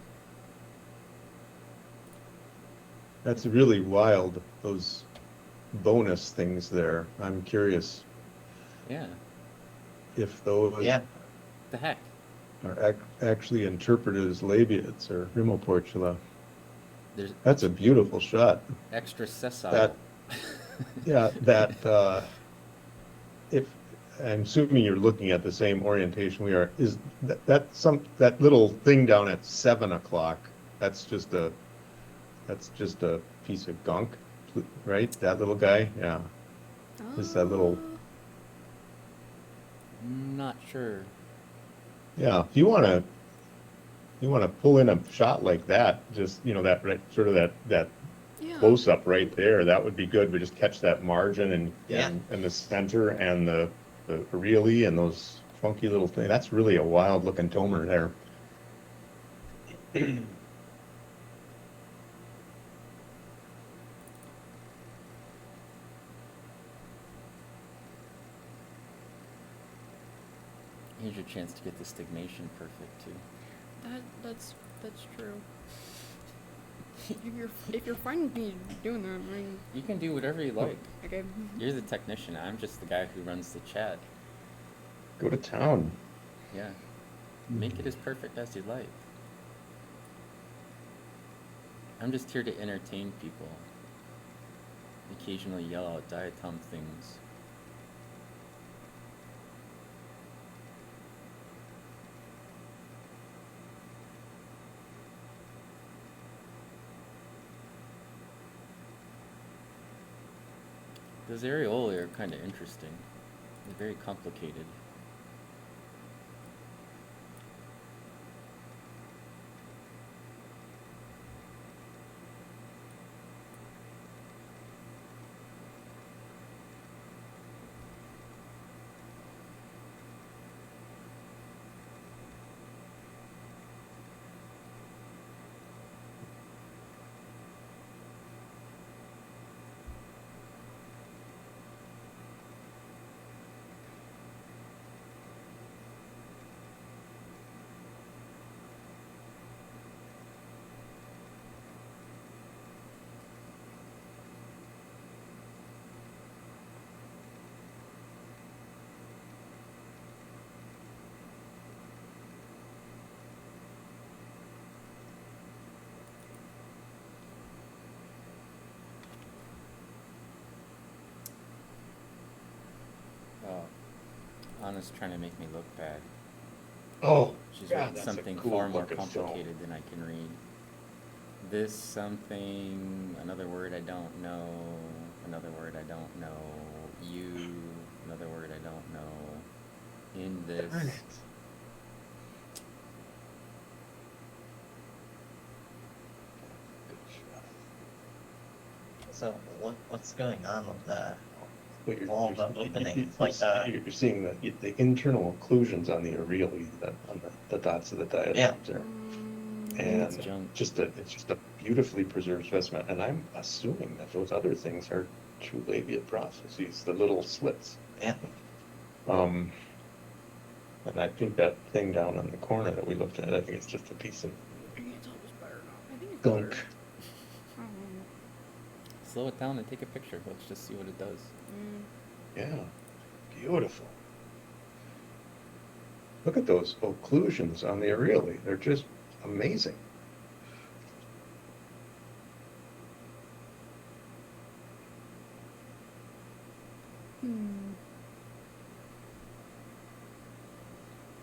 That's really wild, those bonus things there. I'm curious Yeah. if those Yeah. The heck. are actually interpreted as labiates or rimoportula. There's That's a beautiful shot. extra sessile. That, yeah, that if I'm assuming you're looking at the same orientation we are. Is that little thing down at 7 o'clock? That's just a piece of gunk, right? That little guy, yeah. Just that little, Not sure. yeah. If you wanna pull in a shot like that, just that right, sort of that Yeah. close up right there, that would be good. We just catch that margin and Yeah. and the center and the really and those funky little things. That's really a wild looking tomer there. Here's your chance to get the stigmation perfect too. That's true. If you're fine with me doing that, I mean, You can do whatever you like. okay. You're the technician. I'm just the guy who runs the chat. Go to town. Yeah. Make it as perfect as you like. I'm just here to entertain people. Occasionally yell out diatom things. Those areolae are kind of interesting. They're very complicated. Oh, Anna's trying to make me look bad. Oh, She's God, written that's something a cool far more looking film. complicated than I can read. This something, another word I don't know, another word I don't know, you, another word I don't know, in this. Darn it. So what's going on with that? But All the openings, like you're seeing the internal occlusions on the areolae, on the dots of the diatoms Yeah. there. It's And junk. it's just a beautifully preserved specimen. And I'm assuming that those other things are true labia processes, the little slits. Yeah. And I think that thing down on the corner that we looked at, I think it's just a piece of I can't tell if it's better or not. I think it's gunk. better. I don't know. Slow it down and take a picture. Let's just see what it does. Yeah, beautiful. Look at those occlusions on the areolae. They're just amazing.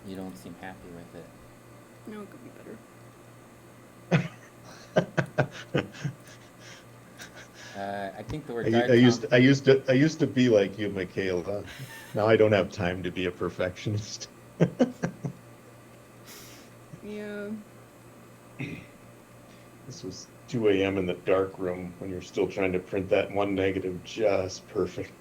You don't seem happy with it. No, it could be better. I think the word I used to be like you, Michaela. Now I don't have time to be a perfectionist. Yeah. This was 2 a.m. in the dark room when you're still trying to print that one negative just perfect.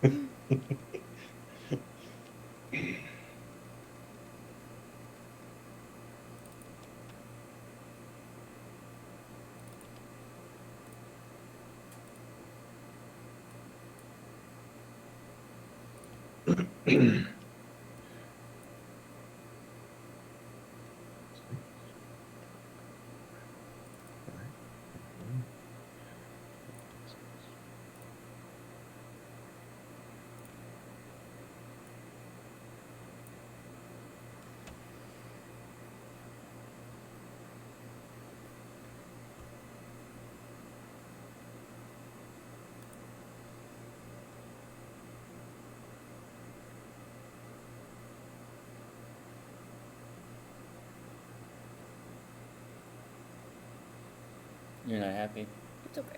You're not happy? It's okay.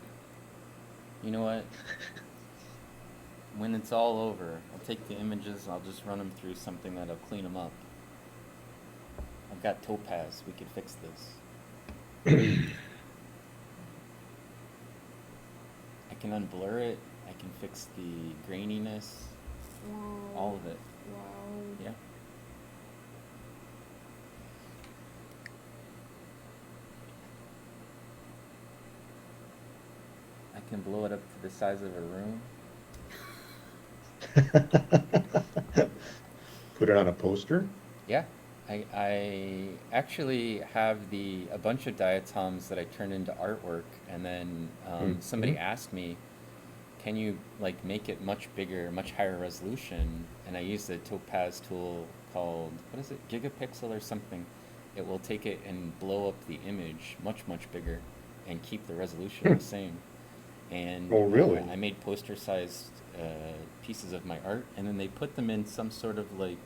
You know what? When it's all over, I'll take the images, I'll just run them through something that'll clean them up. I've got Topaz, we could fix this. I can unblur it, I can fix the graininess, Wow. all of it. Wow. Yeah. I can blow it up to the size of a room. Put it on a poster? Yeah. I actually have a bunch of diatoms that I turned into artwork, and then somebody asked me, can you like make it much bigger, much higher resolution? And I used a Topaz tool called, what is it, Gigapixel or something. It will take it and blow up the image much, much bigger and keep the resolution the same. And Oh, really? I made poster-sized pieces of my art, and then they put them in some sort of like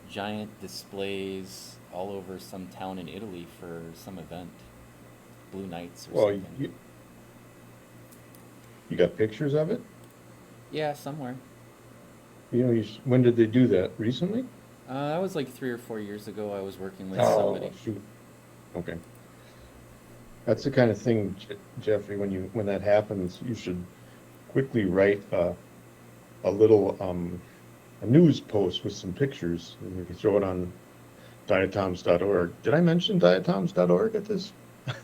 giant displays all over some town in Italy for some event, Blue Nights or Well, something. you got pictures of it? Yeah, somewhere. You know, when did they do that? Recently? That was like 3 or 4 years ago. I was working with Oh, somebody. shoot. Okay. That's the kind of thing, Jeffrey, when that happens, you should quickly write a little a news post with some pictures, and you can throw it on diatoms.org. Did I mention diatoms.org at this?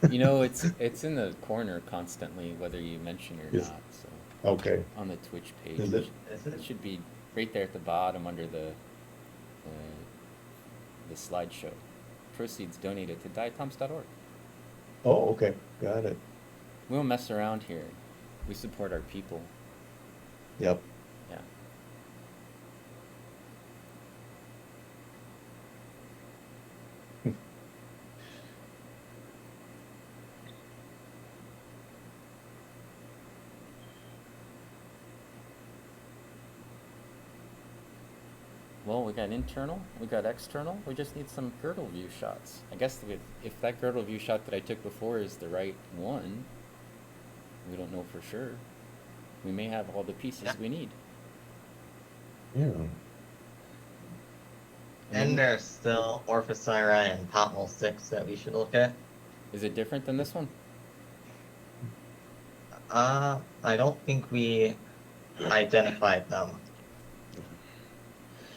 You know, it's in the corner constantly, whether you mention it or Yes. not. So Okay. on the Twitch page, Is it? it should be right there at the bottom under the slideshow. Proceeds donated to diatoms.org. Oh, okay. Got it. We don't mess around here. We support our people. Yep. Yeah. Well, we got internal, we got external, we just need some girdle view shots. I guess if that girdle view shot that I took before is the right one, we don't know for sure. We may have all the pieces we need. Yeah. And there's still Orphosyri and Pothole 6 that we should look at. Is it different than this one? I don't think we identified them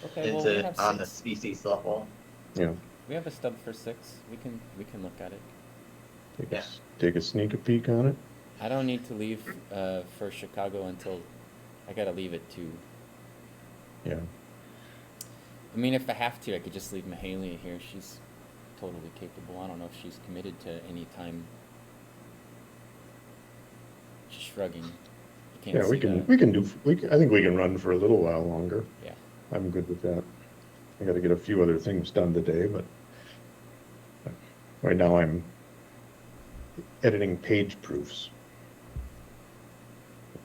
Okay, well we into have on the 6. species level. Yeah. We have a stub for 6. We can look at it. Take a sneak peek on it. I don't need to leave for Chicago until I gotta leave at 2. Yeah. I mean, if I have to, I could just leave Mahalia here. She's totally capable. I don't know if she's committed to any time. She's shrugging. You can't Yeah, see we can that. I think we can run for a little while longer. Yeah. I'm good with that. I got to get a few other things done today, but right now I'm editing page proofs.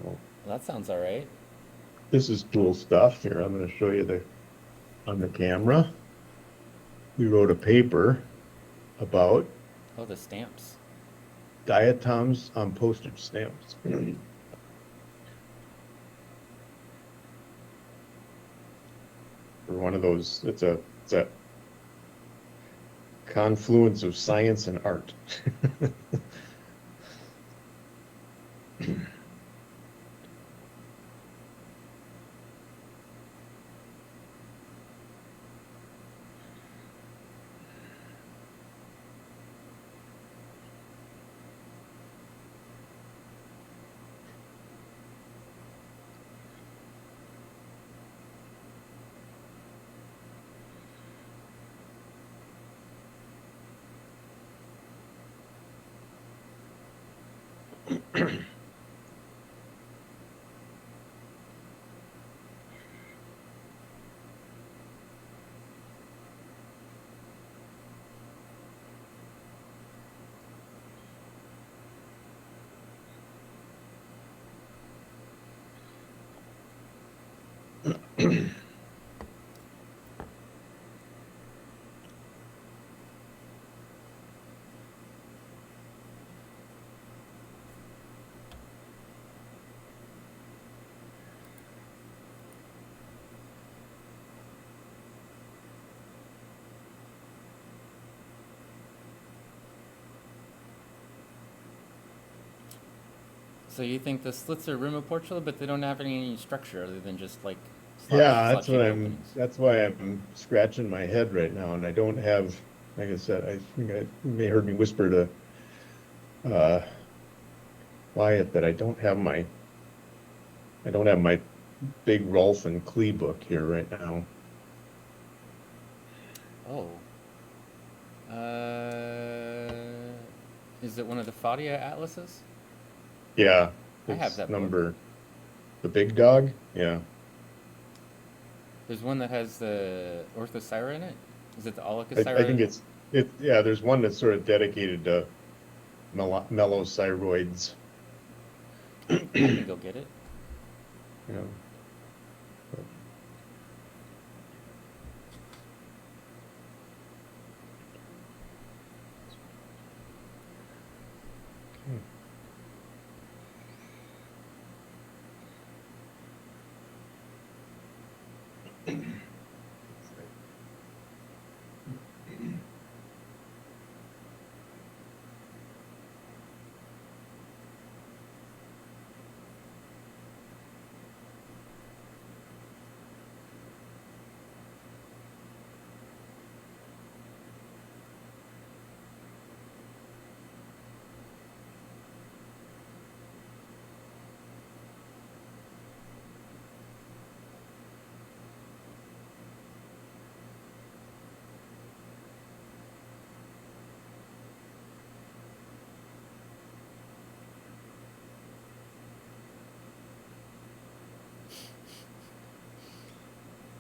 Well, that sounds all right. This is cool stuff. Here, I'm going to show you on the camera. We wrote a paper about Oh, the stamps. diatoms on postage stamps. For one of those, it's a confluence of science and art. So you think the slits are room of Portugal, but they don't have any structure other than just like Yeah, slot shaped openings. that's why I'm scratching my head right now, and I don't have, like I said, I think you may heard me whisper to uh, Wyatt that I don't have my big Rolf and Klee book here right now. Oh. Is it one of the Fadia atlases? Yeah, I have it's that book. number, the big dog, yeah. There's one that has the Orthocyra in it. Is it the I think Olicocyra? yeah, there's one that's sort of dedicated to mellocyroids. I can go get it. Yeah. Okay.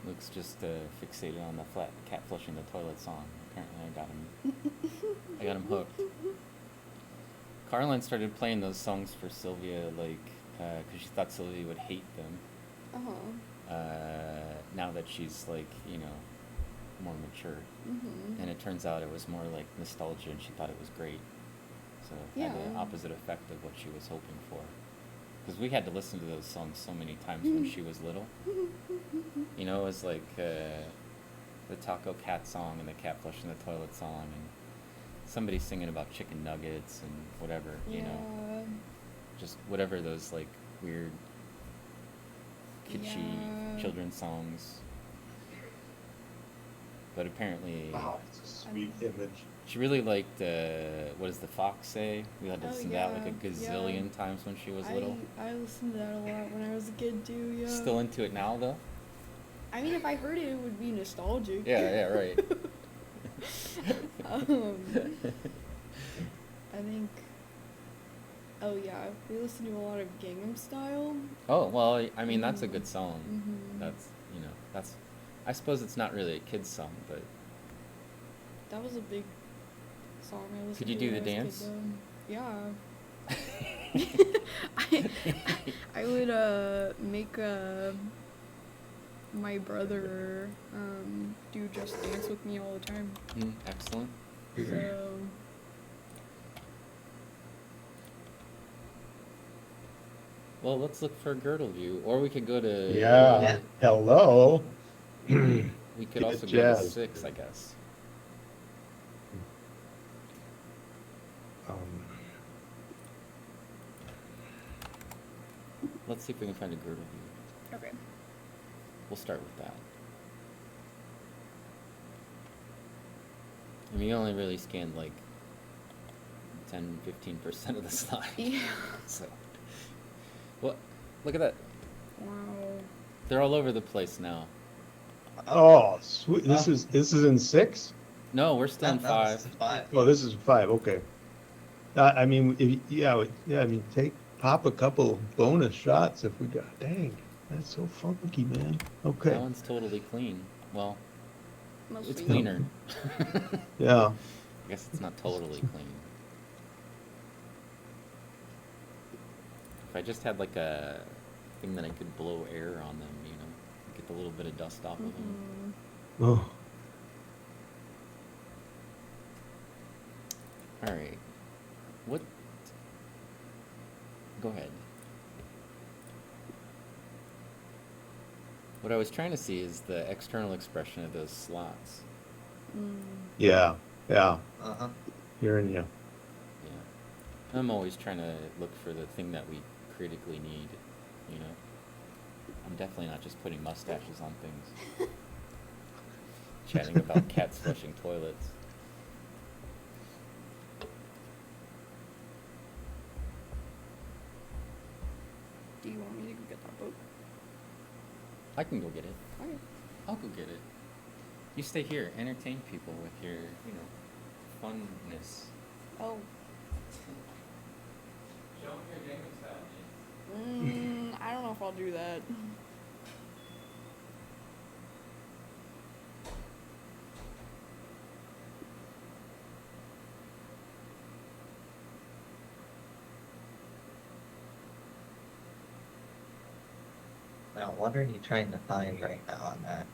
Luke's just fixated on the flat cat flushing the toilet song. Apparently, I got him hooked. Caroline started playing those songs for Sylvia, like, because she thought Sylvia would hate them. Now that she's like, more mature, and it turns out it was more like nostalgia, and she thought it was great. So it had the Yeah. opposite effect of what she was hoping for. Because we had to listen to those songs so many times when she was little. It was like the Taco Cat song and the cat flushing the toilet song, and somebody singing about chicken nuggets and whatever, Yeah. just whatever those like weird, kitschy Yeah. children's songs. But apparently, Wow, it's a sweet image. she really liked, what does the fox say? We had to Oh, listen to that like a yeah, gazillion times when she was little. I listened to that a lot when I was a kid too, yeah. Still into it now, though? I mean, if I heard it, it would be nostalgic. Yeah, right. I think. Oh yeah, we listen to a lot of Gangnam Style. Oh, well, I mean, that's a good song. Mhm. That's, I suppose it's not really a kid's song, but That was a big song I listened Could you to do when the I was a kid, dance? though. Yeah. I would make my brother do Just Dance with me all the time. Excellent. So Well, let's look for Girdleview, or we could go to. Yeah, Yeah. hello. We could Get also go to jazzed. 6, I guess. Um, Let's see if we can find a Girdleview. okay. We'll start with that. I mean, you only really scanned like 10-15% of the slide. Yeah. So, well, look at that. Wow. They're all over the place now. oh, sweet. Oh. This is in 6? No, we're still in No, 5. this is 5. Oh, this is 5. Okay. I mean, I mean, pop a couple bonus shots if we got. Dang, that's so funky, man. Okay. That one's totally clean. Well, Must it's be. cleaner. Yeah. I guess it's not totally clean. If I just had like a thing that I could blow air on them, get a little bit of dust off of them. Oh, All right. What? Go ahead. What I was trying to see is the external expression of those slots. yeah. Yeah. Uh-huh. Hearing you. Yeah. I'm always trying to look for the thing that we critically need, you know? I'm definitely not just putting mustaches on things. Chatting about cats flushing toilets. Do you want me to go get that book? I can go get it. Okay. I'll go get it. You stay here, entertain people with your, you know, funness. Oh. Show them your gaming style. I don't know if I'll do that. Now, what are you trying to find right now on that?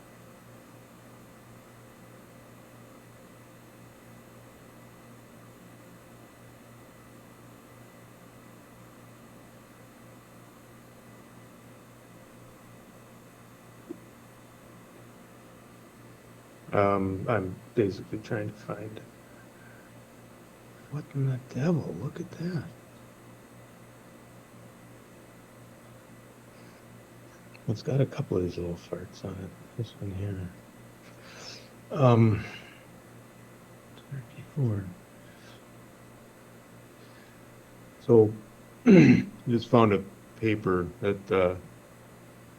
I'm basically trying to find. What in the devil? Look at that. It's got a couple of these little farts on it. This one here. 34. So, just found a paper that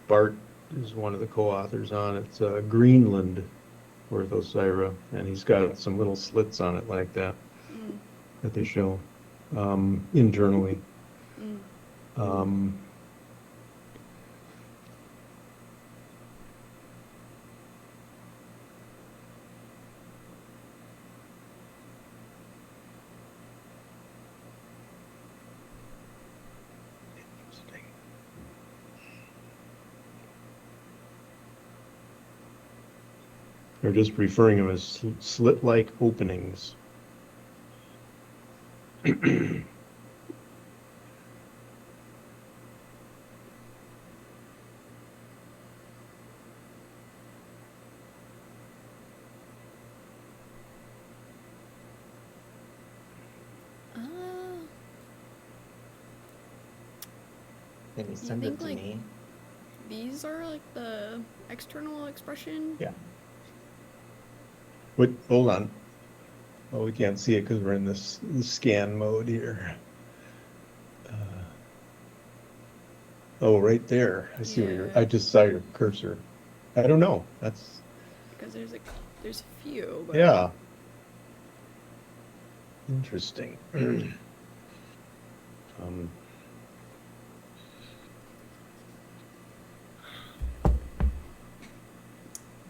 Bart is one of the co-authors on. It's Greenland Orthocyra, and he's got some little slits on it like that that they show internally. Interesting. They're just referring to them as slit-like openings. Can you send it think, to like, me? These are like the external expression. Yeah. Wait, hold on. Well, we can't see it because we're in this scan mode here. Oh, right there. I see where Yeah. I just saw your cursor. I don't know. That's, Because there's a few. But yeah. Interesting.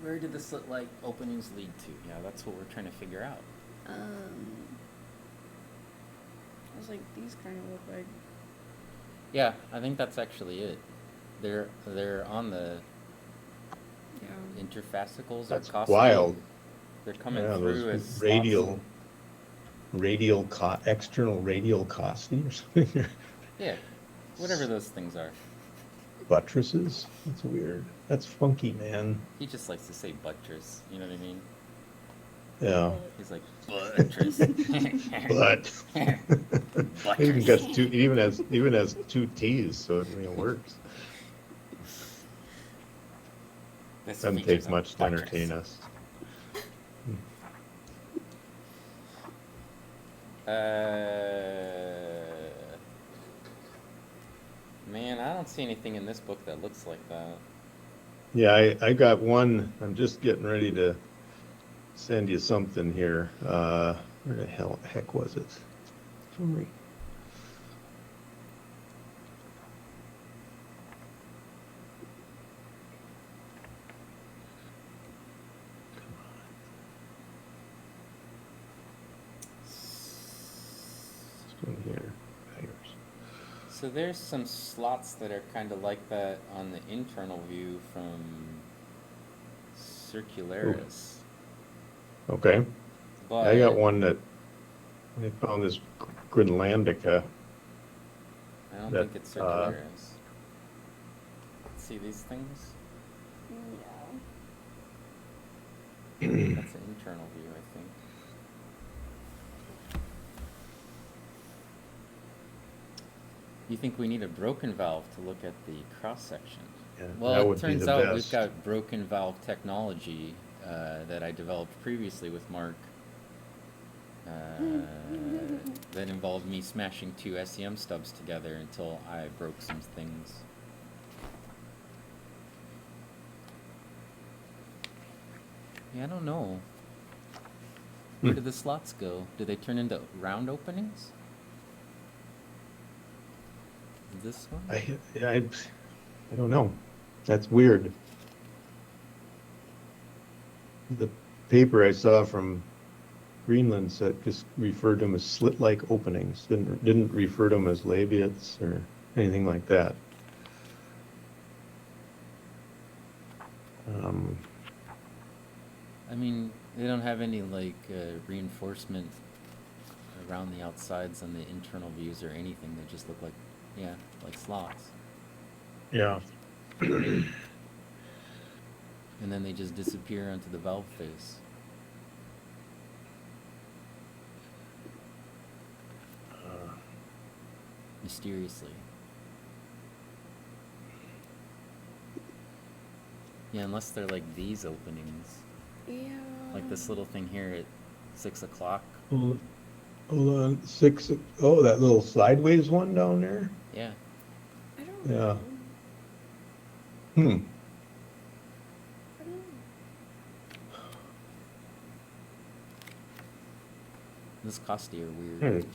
Where did the slit-like openings lead to? Yeah, that's what we're trying to figure out. I was like, these kind of look like. Yeah, I think that's actually it. They're on the Yeah. interfascicles That's or costae. wild. They're coming Yeah, through those as slots. external radial costae or something. Yeah, whatever those things are. Buttresses? That's weird. That's funky, man. He just likes to say buttress. You know what I mean? Yeah. He's like buttress. But it even has two T's, so it works. This Doesn't features take a much to buttress. entertain us. Man, I don't see anything in this book that looks like that. Yeah, I got one. I'm just getting ready to send you something here. Where the heck was it? Sorry. This one here. So there's some slots that are kind of like that on the internal view from Circularis. Okay. But I got one that I found this Grenlandica. I don't that, think it's Circularis. See these things? Yeah. That's an internal view, I think. You think we need a broken valve to look at the cross section? Yeah, Well, that it would be turns the out we've best. got broken valve technology that I developed previously with Mark. That involved me smashing two SEM stubs together until I broke some things. Yeah, I don't know. Where did the slots go? Did they turn into round openings? This one? I don't know. That's weird. The paper I saw from Greenland said just referred to them as slit-like openings. Didn't refer to them as labiates or anything like that. I mean, they don't have any like reinforcement around the outsides and the internal views or anything. They just look like, yeah, like slots. Yeah. And then they just disappear onto the valve face. Mysteriously. Yeah, unless they're like these openings. Yeah. Like this little thing here at 6 o'clock. Hold on, oh, that little sideways one down there? Yeah. I don't Yeah. know. Hmm. I don't know. This Costia are weird.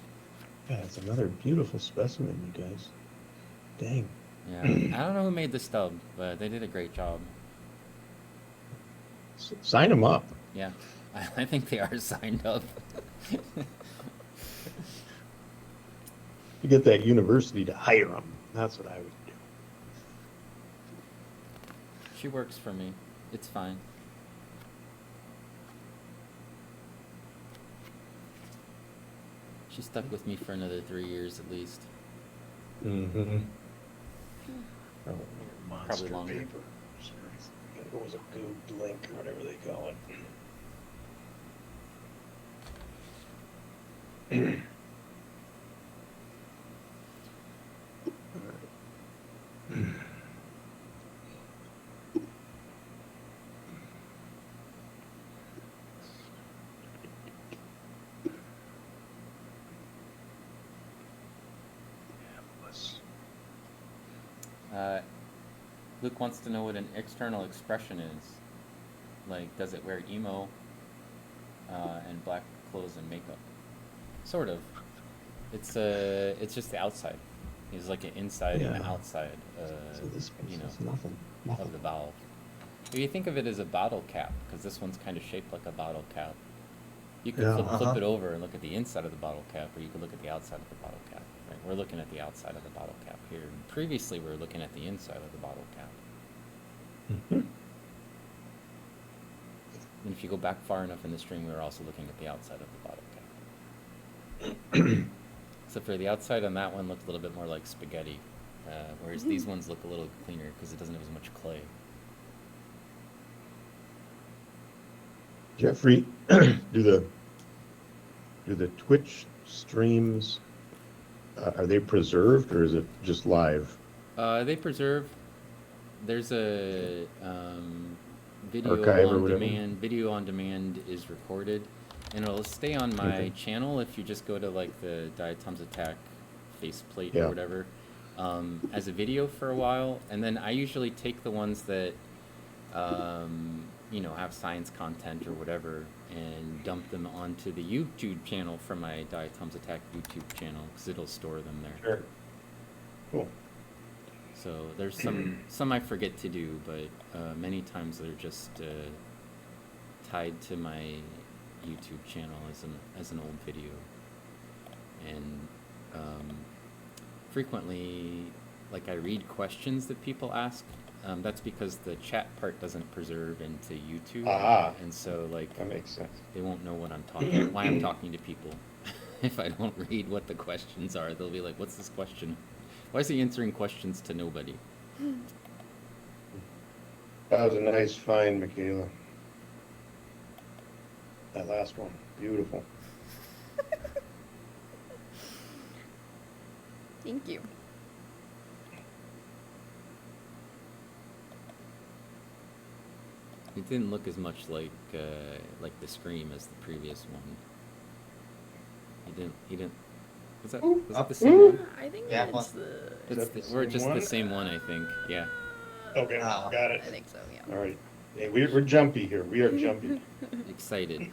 Yeah, it's another beautiful specimen, you guys. Dang. Yeah. I don't know who made the stub, but they did a great job. Sign them up. Yeah. I think they are signed up. You get that university to hire them. That's what I would do. She works for me. It's fine. She stuck with me for another 3 years at least. Mm-hmm. Oh, Probably longer. paper. It was a good link or whatever they call it. Luke wants to know what an external expression is. Like, does it wear emo and black clothes and makeup? Sort of. It's just the outside. It's like an inside and an Yeah. outside, So this you know, is nothing. of the valve. If you think of it as a bottle cap, because this one's kind of shaped like a bottle cap, you could Yeah. flip it over and look at the inside of the bottle cap, or you could look at the outside of the bottle cap. Right? We're looking at the outside of the bottle cap here. Previously, we were looking at the inside of the bottle cap. Mm-hmm. And if you go back far enough in the stream, we were also looking at the outside of the bottle cap. Except for the outside on that one looked a little bit more like spaghetti, whereas these ones look a little cleaner because it doesn't have as much clay. Jeffrey, do the Twitch streams, are they preserved or is it just live? They preserve. There's a video Archive or on whatever? demand. Video on demand is recorded, and it'll stay on my Okay. channel if you just go to like the Diatoms Attack faceplate Yeah. or whatever, as a video for a while, and then I usually take the ones that you know, have science content or whatever, and dump them onto the YouTube channel from my Diatoms Attack YouTube channel because it'll store them there. Sure. Cool. So there's some I forget to do, but many times they're just tied to my YouTube channel as an old video, and frequently, like I read questions that people ask. That's because the chat part doesn't preserve into YouTube, and so like That makes sense. they won't know what I'm talking, why I'm talking to people. If I don't read what the questions are, they'll be like, "What's this question? Why is he answering questions to nobody?" That was a nice find, Michaela. That last one, beautiful. Thank you. It didn't look as much like the Scream as the previous one. He didn't. Was that the same one? I think Yeah, it's well, the. Is that the We're same just one? the same one, I think. Yeah. Okay, Oh. got it. I think so. Yeah. All right. Hey, we're jumpy here. We are jumpy. Excited.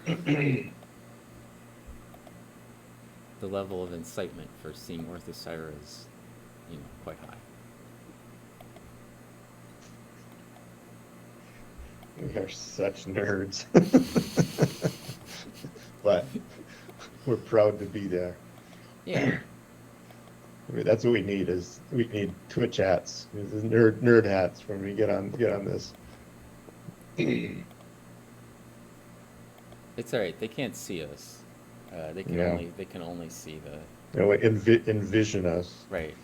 The level of incitement for seeing Orthocyra is, quite high. We are such nerds. But we're proud to be there. Yeah. I mean, that's what we need we need Twitch hats. This is nerd hats when we get on this. It's all right. They can't see us. They can Yeah. only see the Envision us. right.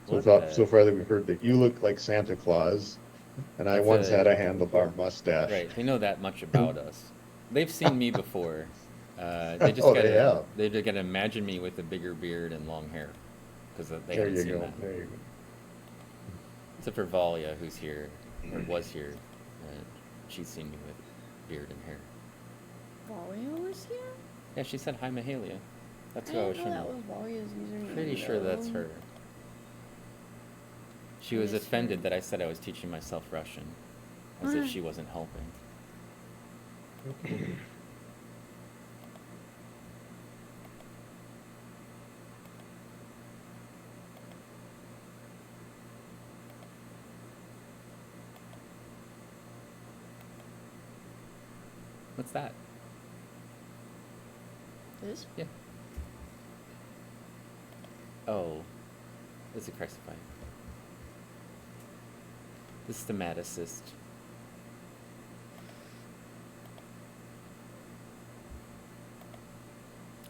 So What so far that we've heard that you look like Santa Claus, and I That's once a- had a handlebar mustache. Right. They know that much about us. They've seen me before. They just Oh, gotta they have. they just gotta imagine me with a bigger beard and long hair, because they There haven't you seen go. that. There you go. Except for Valia, who's here or was here. She's seen me with beard and hair. Valia was here? Yeah, she said hi, Mahalia. That's I who I was didn't know showing. that was Valia's username. Pretty sure that's her. She was Yes, her. offended that I said I was teaching myself Russian, as if she wasn't helping. What's that? This? Yeah. Oh, it's a crucifix. The stomatocyst.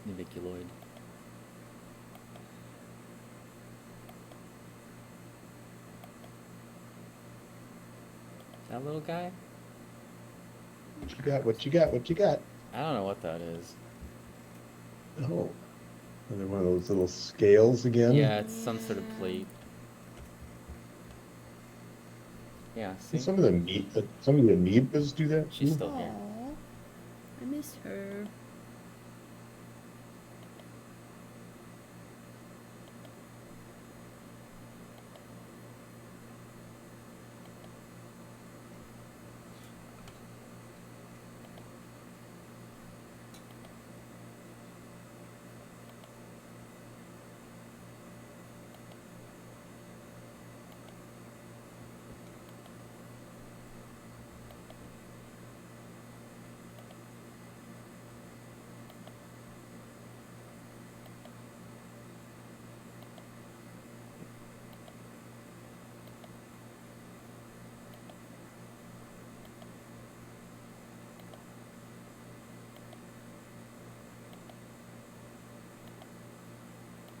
Naviculoid. That little guy? What you got? What you got? What you got? I don't know what that is. Oh, another one of those little scales again. Yeah, it's some sort of plate. Yeah, see? Some of the amoebas do that. She's too? still here. Aw, I miss her.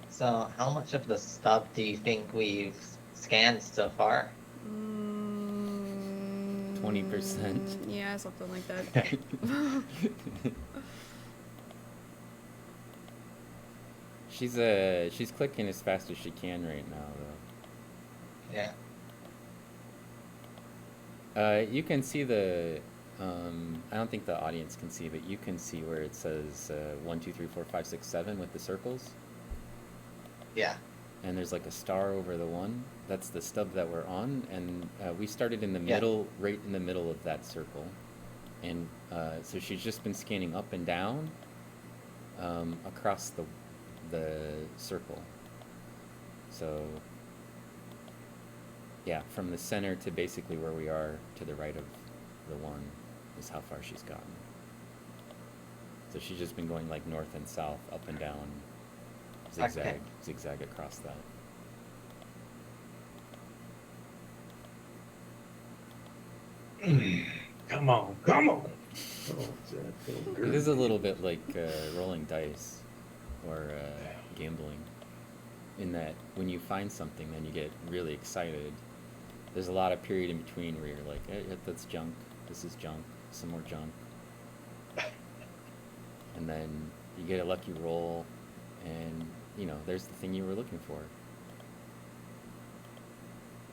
So, how much of the stuff do you think we've scanned so far? 20%. Yeah, something like that. She's clicking as fast as she can right now, though. Yeah. You can see the. I don't think the audience can see, but you can see where it says 1, 2, 3, 4, 5, 6, 7 with the circles. Yeah. And there's like a star over the one. That's the stub that we're on, and we started in the Yeah. middle, right in the middle of that circle. And so she's just been scanning up and down across the circle. So yeah, from the center to basically where we are to the right of the one is how far she's gotten. So she's just been going like north and south, up and down, Okay. zigzag across that. Come on, come on. Oh, It is a little bit like rolling dice or gambling, in that when you find something, then you get really excited. There's a lot of period in between where you're like, that's junk, this is junk, some more junk. And then you get a lucky roll, and there's the thing you were looking for.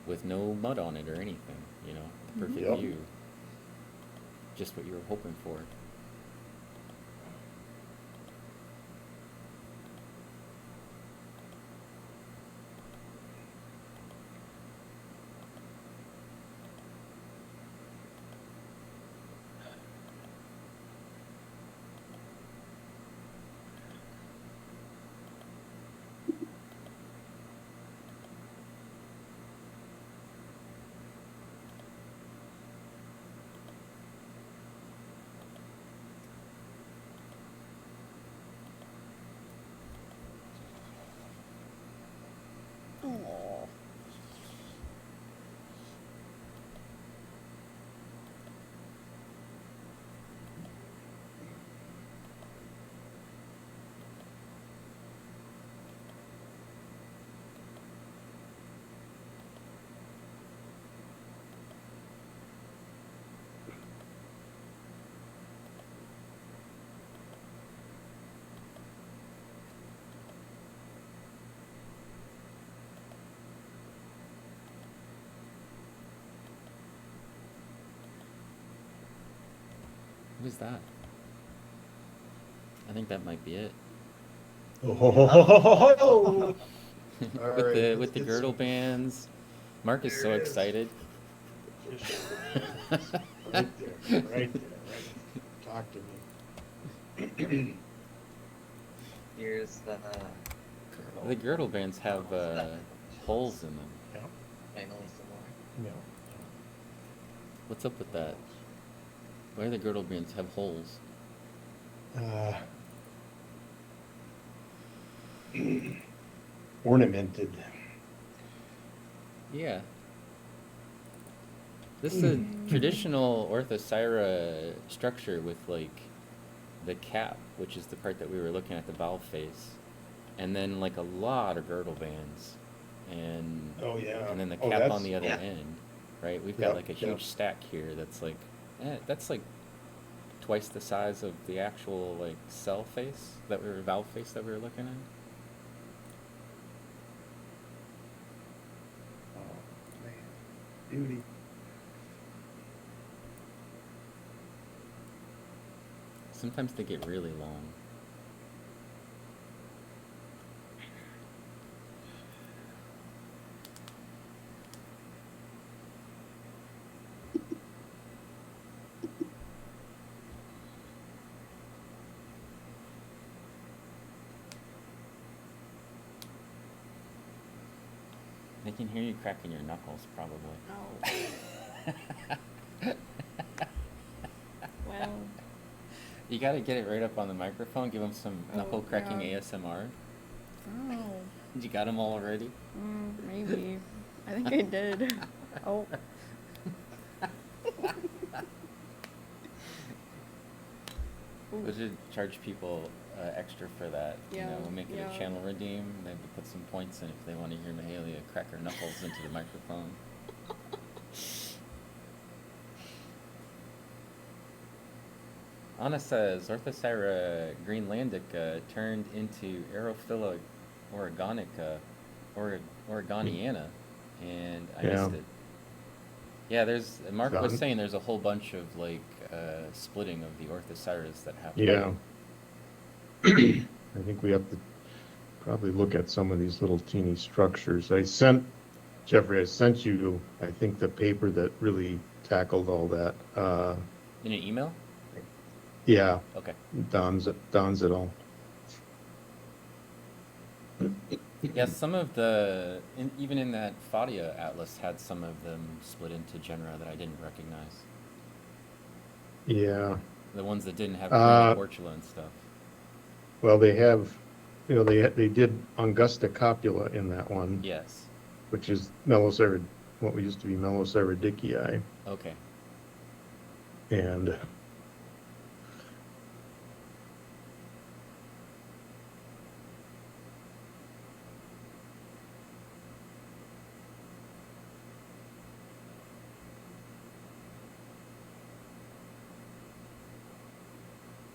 with no mud on it or anything, you know, perfect Yep. view. Just what you were hoping for. Oh. What is that? I think that might be it. Oh, with All the right, let's with the get girdle some- bands. Mark is so There it is. excited. right there, right. Talk to me. Here's the The girdle bands have holes in them. Yeah, finally some more. yeah. What's up with that? Why do the girdle bands have holes? Ornamented. Yeah. This is a traditional Orthocyra structure with like the cap, which is the part that we were looking at, the valve face, and then like a lot of girdle bands, and Oh yeah. and then the Oh, cap that's- on the other Yeah. end, right? We've got Yep, like a yep. huge stack here that's like twice the size of the actual like cell face valve face that we were looking at. Oh man, beauty. Sometimes they get really long. They can hear you cracking your knuckles, probably. Oh. Well. You gotta get it right up on the microphone. Give them some knuckle cracking yeah. ASMR. Oh. You got them all already? Maybe. I think I did. Oh. We should charge people extra for that. You know, Yeah, we'll make it yeah. a channel redeem. Maybe put some points in if they want to hear Mahalia crack her knuckles into the microphone. Anna says Orthocyra greenlandica turned into Aerophila oregonica, oregoniana, and I Yeah. missed it. Yeah, Mark was Done. saying there's a whole bunch of like splitting of the Orthocyras that happen. Yeah. I think we have to probably look at some of these little teeny structures. Jeffrey, I sent you, I think, the paper that really tackled all that. In an email? Yeah, Okay. Don's it all. Yeah, some of even in that Fadia atlas had some of them split into genera that I didn't recognize. Yeah. The ones that didn't have portula and stuff. Well, they have, they did Angusta copula in that one, Yes. which is what used to be Melocyrodicae, Okay. and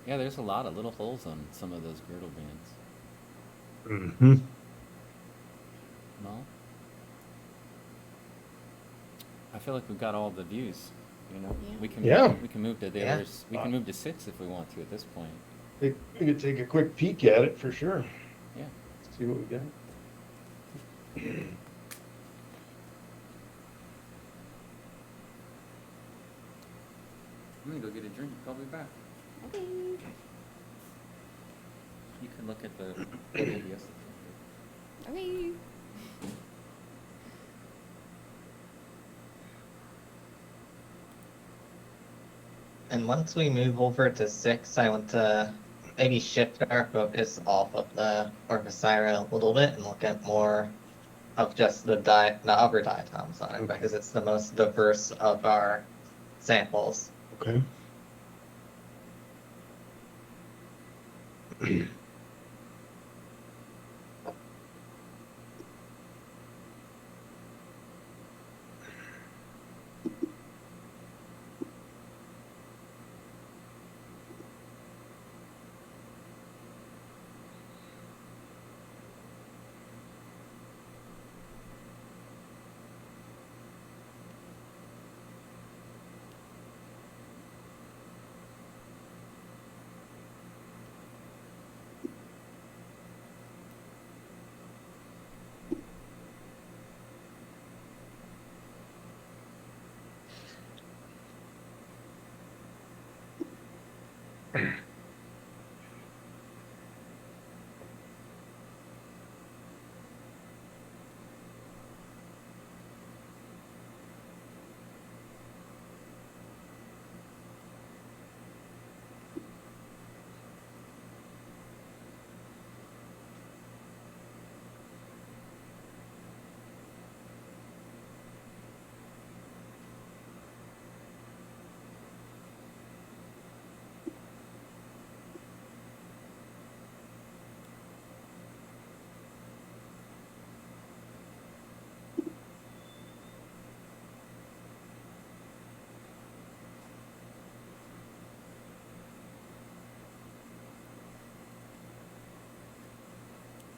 Yeah, there's a lot of little holes on some of those girdle bands. mhm. No? I feel like we've got all the views. You know, Yeah. we can Yeah. we can move to the Yeah. others. We can move to 6 if we want to at this point. We could take a quick peek at it for sure. Yeah. See what we got. I'm gonna go get a drink. I'll be back. Okay. You can look at the OBS. Okay. And once we move over to 6, I want to maybe shift our focus off of the Orchesira a little bit and look at more of just the upper diatoms on it, Okay. because it's the most diverse of our samples. Okay.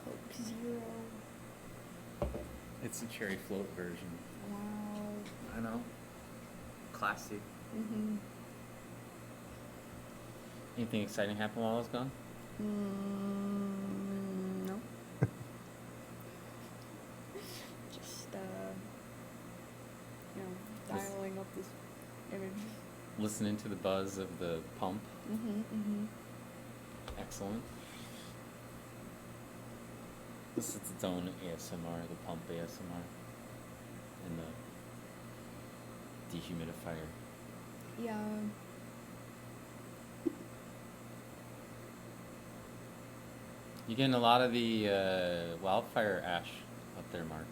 Coke Zero. It's a cherry float version. Wow. I know. Classy. Mhm. Anything exciting happen while I was gone? No. Just dialing up this image. Listening to the buzz of the pump. Mhm. Excellent. This is its own ASMR, the pump ASMR. And the dehumidifier. Yeah. You getting a lot of the wildfire ash up there, Mark?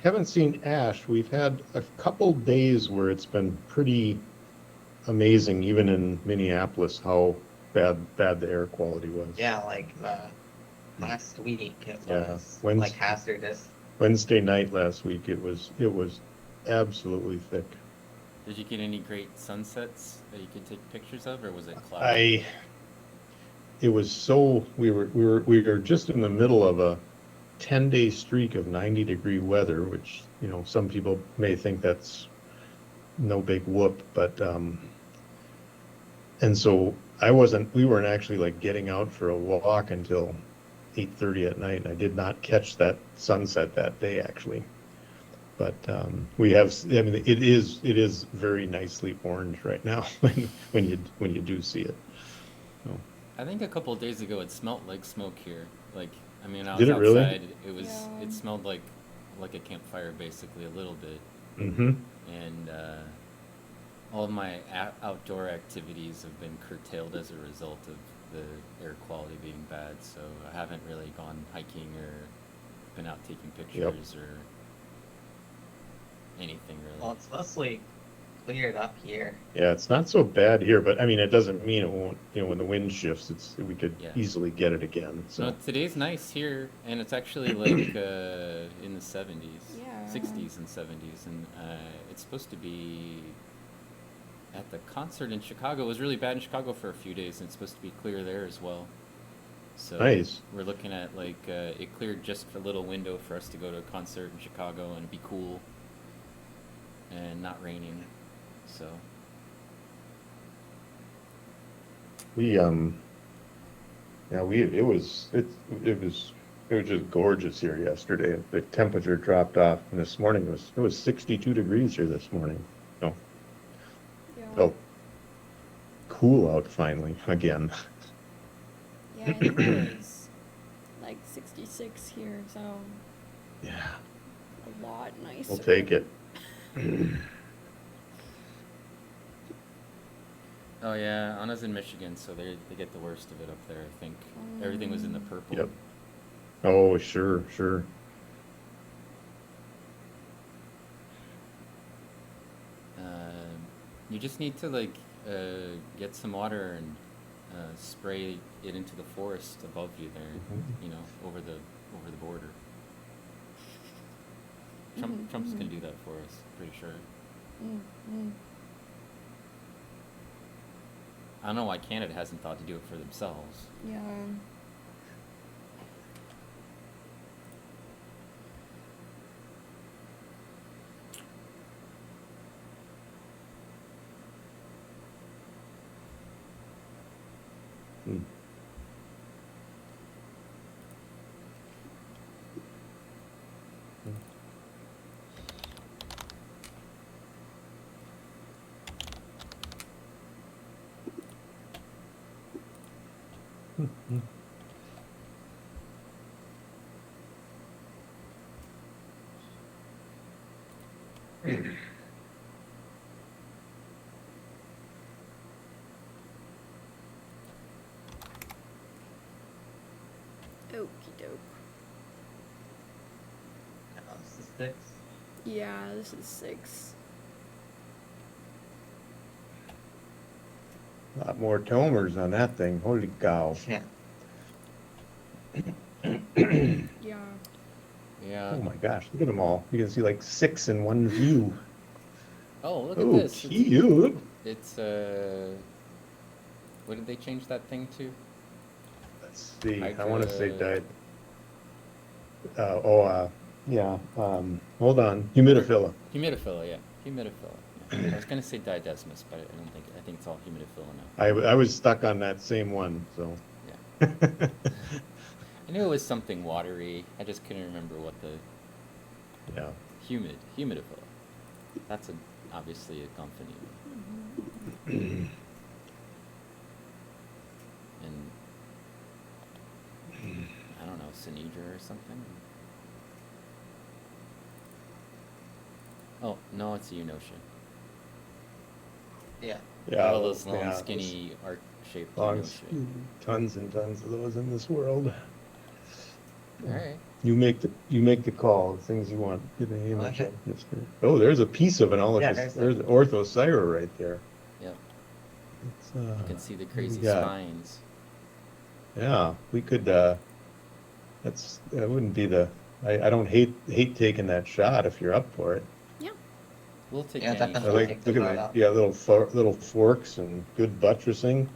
Haven't seen ash. We've had a couple days where it's been pretty amazing, even in Minneapolis, how bad the air quality was. Yeah, like last week it Yeah, was Wednesday. like hazardous. Wednesday night last week, it was absolutely thick. Did you get any great sunsets that you could take pictures of, or was it cloudy? It was so we were just in the middle of a 10-day streak of 90-degree weather, which, you know, some people may think that's no big whoop, but and so we weren't actually like getting out for a walk until 8:30 at night, and I did not catch that sunset that day actually. But I mean, it is very nicely orange right now when you do see it. So, I think a couple of days ago it smelled like smoke here. Like, I mean, I was Did it really? outside. Yeah. It smelled like a campfire basically a little bit. mm-hmm. And all of my outdoor activities have been curtailed as a result of the air quality being bad. So I haven't really gone hiking or been out taking pictures or anything really. Well, it's mostly cleared up here. Yeah, it's not so bad here, but I mean, it doesn't mean it won't. You know, when the wind shifts, we could Yeah. easily get it again. So No, today's nice here, and it's actually like in the 70s, Yeah. 60s and 70s, and it's supposed to be at the concert in Chicago. It was really bad in Chicago for a few days, and it's supposed to be clear there as well. So Nice. we're looking at like it cleared just for a little window for us to go to a concert in Chicago and be cool. and not raining. So it was just gorgeous here yesterday. The temperature dropped off, and this morning it was 62 degrees here this morning. So Yeah. felt cool out finally again. Yeah, I think it was like 66 here, so Yeah, a lot nicer. we'll take it. oh yeah, Anna's in Michigan, so they get the worst of it up there. I think everything was in the purple. Yep. Oh, sure, sure. You just need to like get some water and spray it into the forest above you there. Mhm. You know, over the border. Trump's gonna do that for us, pretty sure. I don't know why Canada hasn't thought to do it for themselves. Yeah. Hmm. Okie doke. This is 6. Yeah, this is 6. A lot more tomers on that thing. Holy cow. Yeah. Yeah. Yeah. Oh my gosh, look at them all. You can see like 6 in one view. Oh, look at Oh, this. cute. It's what did they change that thing to? Let's see. I Hydra- want to say yeah. Hold on. Humidiphila. Humidiphila, yeah. Humidiphila. Yeah. I was gonna say Diatms, but I think it's all humidiphila now. I was stuck on that same one, so. Yeah. I knew it was something watery. I just couldn't remember what the Yeah. humidiphila. That's obviously a company. And I don't know, Sinedra or something. Oh no, it's a Eunotia. Yeah. Yeah. All those long, yeah, skinny, arc-shaped long, Eunotia. tons and tons of those in this world. All right. You make the call. The things you want. Get the name of Okay. it. Oh, there's a piece of an Yeah, there's there's Orthocyra right there. Yep. It's, You can see the crazy yeah. spines. Yeah, we could. That wouldn't be the. I don't hate taking that shot if you're up for it. Yeah. We'll take Yeah, any I definitely. shot. look at that. Yeah, little forks and good buttressing.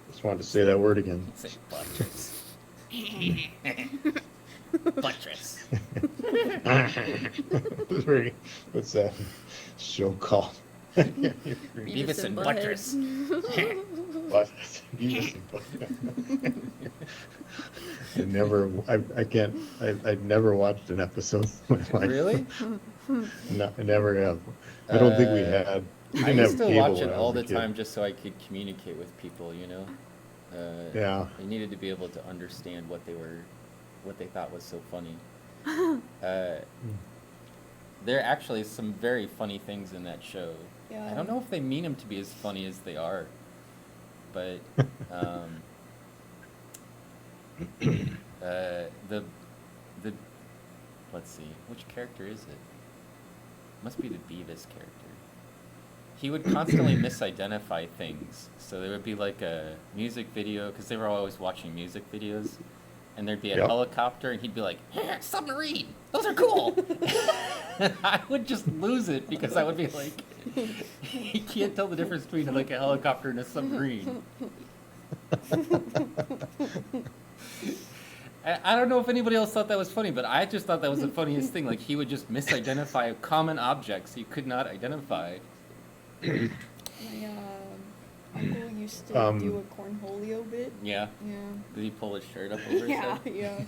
Just wanted to say that word again. Say buttress. Buttress. What's that show called? Beavis and Buttress. Buttress. Beavis and Buttress. I've never watched an episode of my life. Really? No, I never have. I don't think we had. We I didn't used have to cable watch when it I all was the a kid. time just so I could communicate with people, you know? Yeah. You needed to be able to understand what they thought was so funny. There are actually some very funny things in that show. Yeah. I don't know if they mean them to be as funny as they are, but the let's see, which character is it? Must be the Beavis character. He would constantly misidentify things. So there would be like a music video, because they were always watching music videos, and there'd be a Yep. helicopter, and he'd be like, "Hey, submarine! Those are cool!" And I would just lose it, because I would be like, he can't tell the difference between like a helicopter and a submarine. I don't know if anybody else thought that was funny, but I just thought that was the funniest thing. Like, he would just misidentify common objects he could not identify. My uncle used to do a cornholio bit. Yeah. Yeah. Did he pull his shirt up over his Yeah, head? yeah.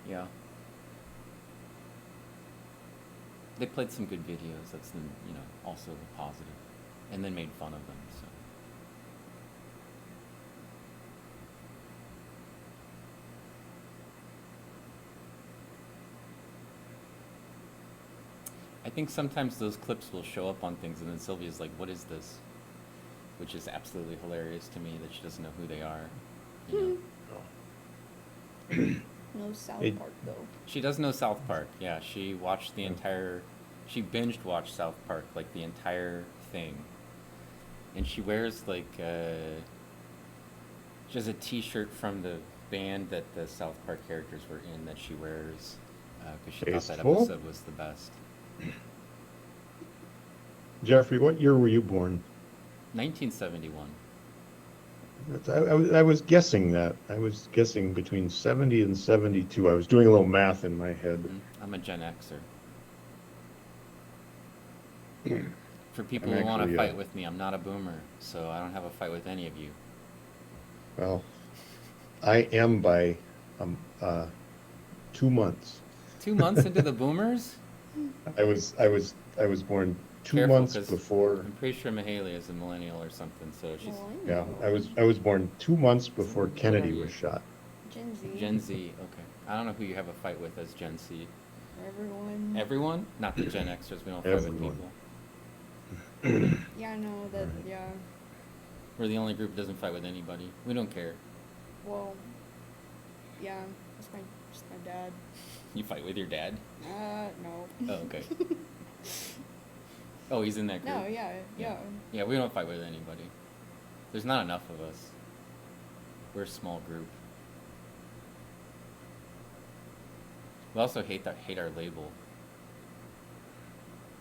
Yeah. They played some good videos. That's the, also the positive, and then made fun of them. So. I think sometimes those clips will show up on things, and then Sylvia's like, "What is this?" Which is absolutely hilarious to me that she doesn't know who they are. You know? No South It- Park though. She does know South Park. Yeah, she watched the entire. She binged watched South Park, like the entire thing. And she wears like. She has a T-shirt from the band that the South Park characters were in that she wears because she thought that Tasteful. episode was the best. Jeffrey, what year were you born? 1971. I was guessing that. I was guessing between 70 and 72. I was doing a little math in my head. I'm a Gen Xer. For people I'm who want to actually, fight with me, I'm not a boomer, so I don't have a fight with any of you. Well, I am by 2 months. 2 months into the boomers? I was born 2 Careful, months 'cause before. I'm pretty sure Mahalia is a millennial or something, so she's Yeah, I was born 2 months before What are Kennedy you? was shot. Gen Z. Gen Z. Okay. I don't know who you have a fight with as Gen Z. Everyone. Everyone? Not the Gen Xers. We don't fight with Everyone. people. Yeah, I know that. Right. Yeah. We're the only group that doesn't fight with anybody. We don't care. Well. Yeah. Just my dad. You fight with your dad? No. Oh, okay. Oh, he's in that group? No, yeah. Yeah, we don't fight with anybody. There's not enough of us. We're a small group. We also hate our label.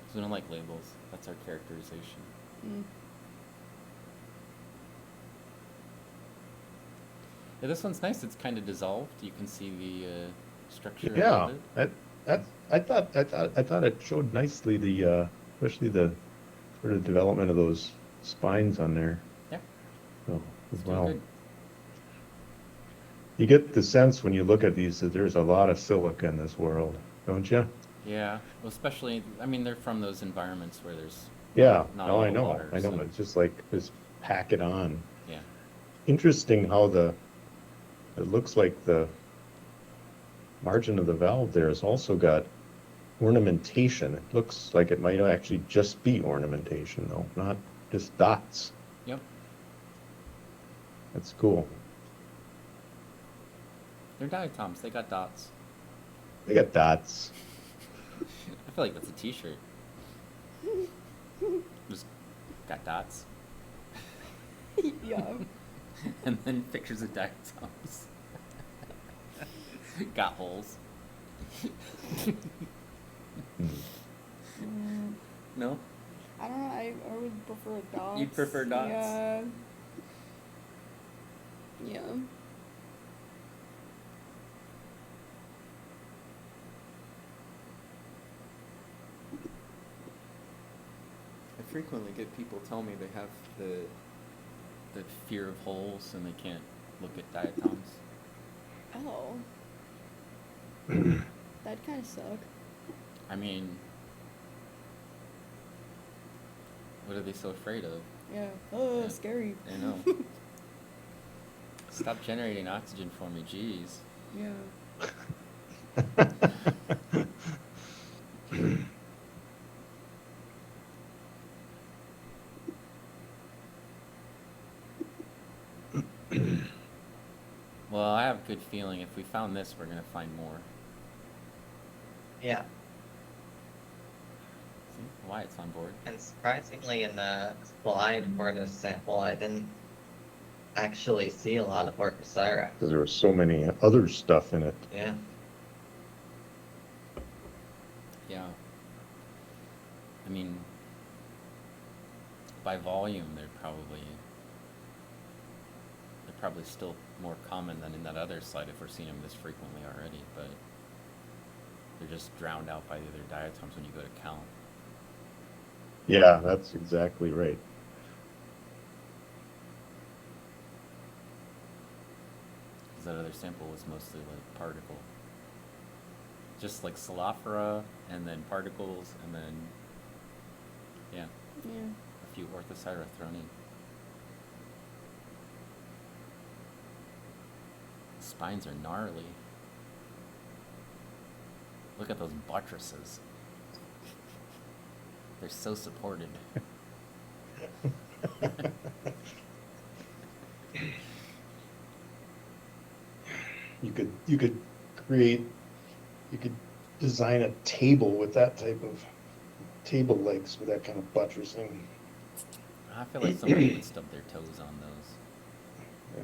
'Cause we don't like labels. That's our characterization. Mm. Yeah, this one's nice. It's kind of dissolved. You can see the structure Yeah, of it. I thought it showed nicely the especially the sort of development of those spines on there. Yeah. So It's as doing well. good. You get the sense when you look at these that there's a lot of silica in this world, don't you? Yeah. Well, especially, I mean, they're from those environments where there's Yeah, not a no, lot I of know, water, I know. so- It's just like just pack it on. Yeah. Interesting how it looks like the margin of the valve there has also got ornamentation. It looks like it might actually just be ornamentation though, not just dots. Yep. That's cool. They're diatoms. They got dots. They got dots. I feel like that's a T-shirt. Just got dots, Yeah. and then pictures of diatoms. Got holes. Mm, No. I don't know. I would prefer dots. You'd prefer dots? Yeah. Yeah. I frequently get people tell me they have the fear of holes and they can't look at diatoms. Oh. That'd kind of suck. I mean, what are they so afraid of? Yeah. Oh, Yeah. scary. I know. Stop generating oxygen for me, jeez. Yeah. Well, I have a good feeling if we found this, we're gonna find more. Yeah, See, Wyatt's on board. and surprisingly in the slide for this sample, I didn't actually see a lot of Orchisiris. Because there was so many other stuff in it. Yeah, Yeah. I mean, by volume, they're probably still more common than in that other slide if we're seeing them this frequently already, but they're just drowned out by the other diatoms when you go to count. Yeah, that's exactly right. Because that other sample was mostly like particle. Just like Salophora, and then particles, and then, yeah, Yeah. a few Orthocyra thrown in. The spines are gnarly. Look at those buttresses. They're so supported. You could design a table with that type of table legs with that kind of buttressing. I feel like somebody would stub their toes on those. Yeah.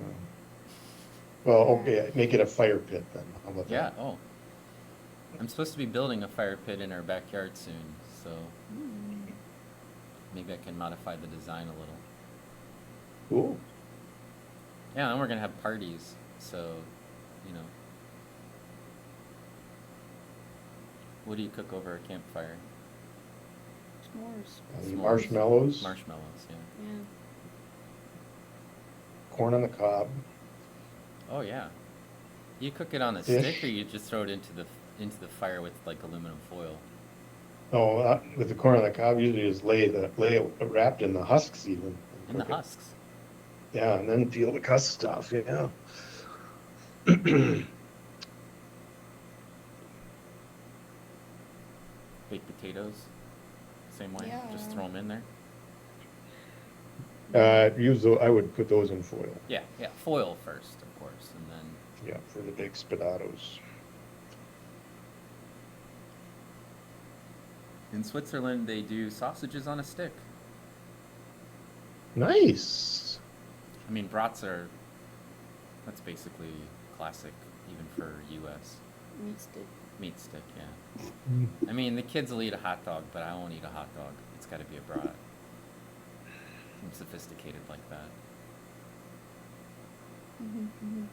Well, okay, make it a fire pit then. How about Yeah, that? oh. I'm supposed to be building a fire pit in our backyard soon, so maybe I can modify the design a little. Cool. Yeah, and we're gonna have parties, so, you know. What do you cook over a campfire? S'mores. S'mores. Marshmallows, Marshmallows, yeah. Yeah. corn on the cob. Oh yeah. You cook it on a Fish. stick, or you just throw it into the fire with like aluminum foil? Oh, with the corn on the cob, usually just lay it wrapped in the husks even. and In the cook it. husks. Yeah, and then peel the husk off. Yeah. Baked potatoes, same way. Just Yeah. throw them in there. I would put those in foil. Yeah, yeah. Foil first, of course, and then Yeah, for the big spadatos. in Switzerland they do sausages on a stick. Nice. I mean, that's basically classic, even for U.S. Meat stick. meat stick. Yeah. I mean, the kids will eat a hot dog, but I won't eat a hot dog. It's got to be a brat. I'm sophisticated like that. Mm-hmm.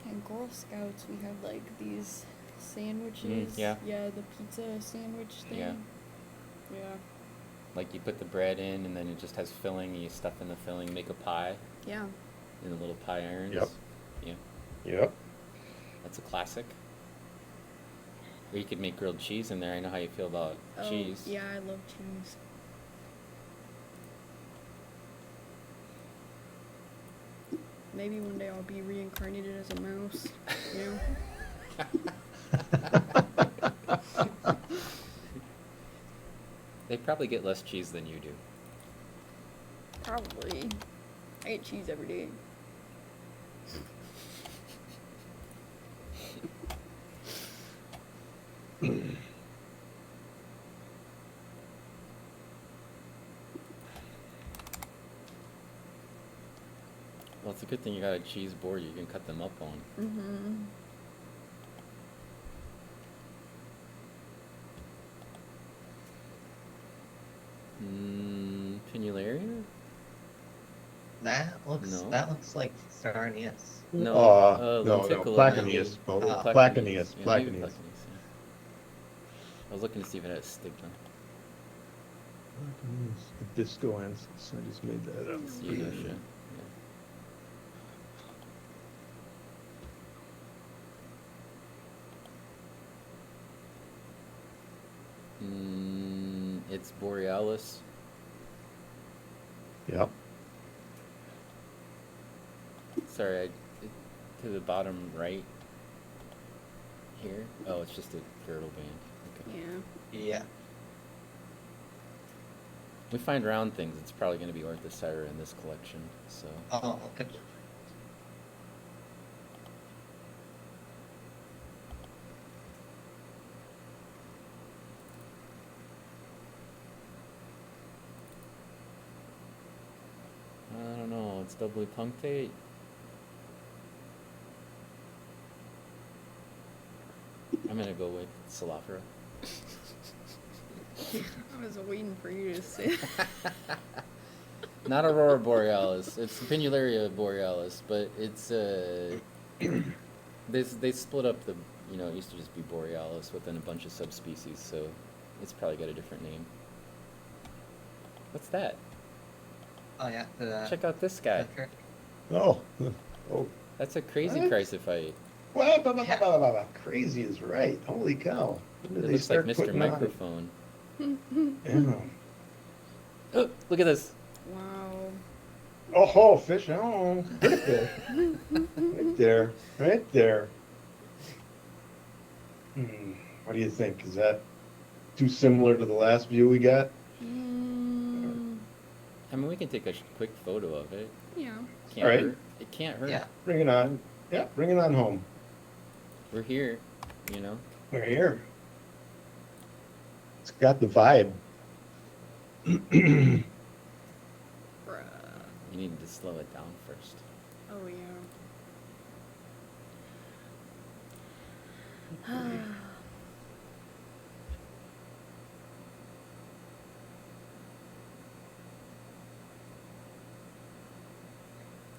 And Girl Scouts, we have like these sandwiches. yeah. Yeah, the pizza sandwich thing. Yeah. Yeah. Like you put the bread in, and then it just has filling. And you stuff in the filling, make a pie Yeah. in the little pie irons. Yep. Yeah, Yep. that's a classic. Or you could make grilled cheese in there. I know how you feel about Oh, cheese. yeah, I love cheese. Maybe one day I'll be reincarnated as a mouse. You know? They probably get less cheese than you do. Probably. I eat cheese every day. Well, it's a good thing you got a cheese board you can cut them up on. Mm-hmm. Pinnularia? That looks like Starnius. No, No, lenticular. Placoneus. Placoneus. Yeah, maybe Placoneus. yeah. I was looking to see if it had a stigma. The disco answers. I just made that up. Pseudoscia, yeah. It's Borealis. Yep. Sorry, to the bottom right here. Oh, it's just a girdle band. Okay. Yeah. Yeah. We find round things. It's probably going to be Orthocyra in this collection. So Oh, okay. I don't know. It's doubly punctate. I'm gonna go with Salafra. I was waiting for you to say. Not Aurora Borealis. It's Pinularia Borealis, but it's they split up the, you know, it used to just be Borealis within a bunch of subspecies, so it's probably got a different name. What's that? Oh yeah. Check out this guy. picture. Oh, oh, That's a crazy What? Chrysophyte. Crazy is right. Holy cow. When did It they looks like start Mr. putting on? Microphone. Yeah. Oh, look at this. Wow. Oh, fish. Oh, pretty fish. Right there. Right there. What do you think? Is that too similar to the last view we got? Mm, I mean, we can take a quick photo of it. yeah. Can't All right. hurt. It can't hurt. Yeah. Bring it on. Yeah, bring it on home. We're here, you know. We're here. It's got the vibe. Bruh. You need to slow it down first. Oh yeah.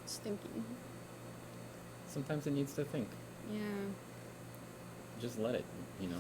Stinking. Sometimes it needs to think. Yeah. Just let it, you know.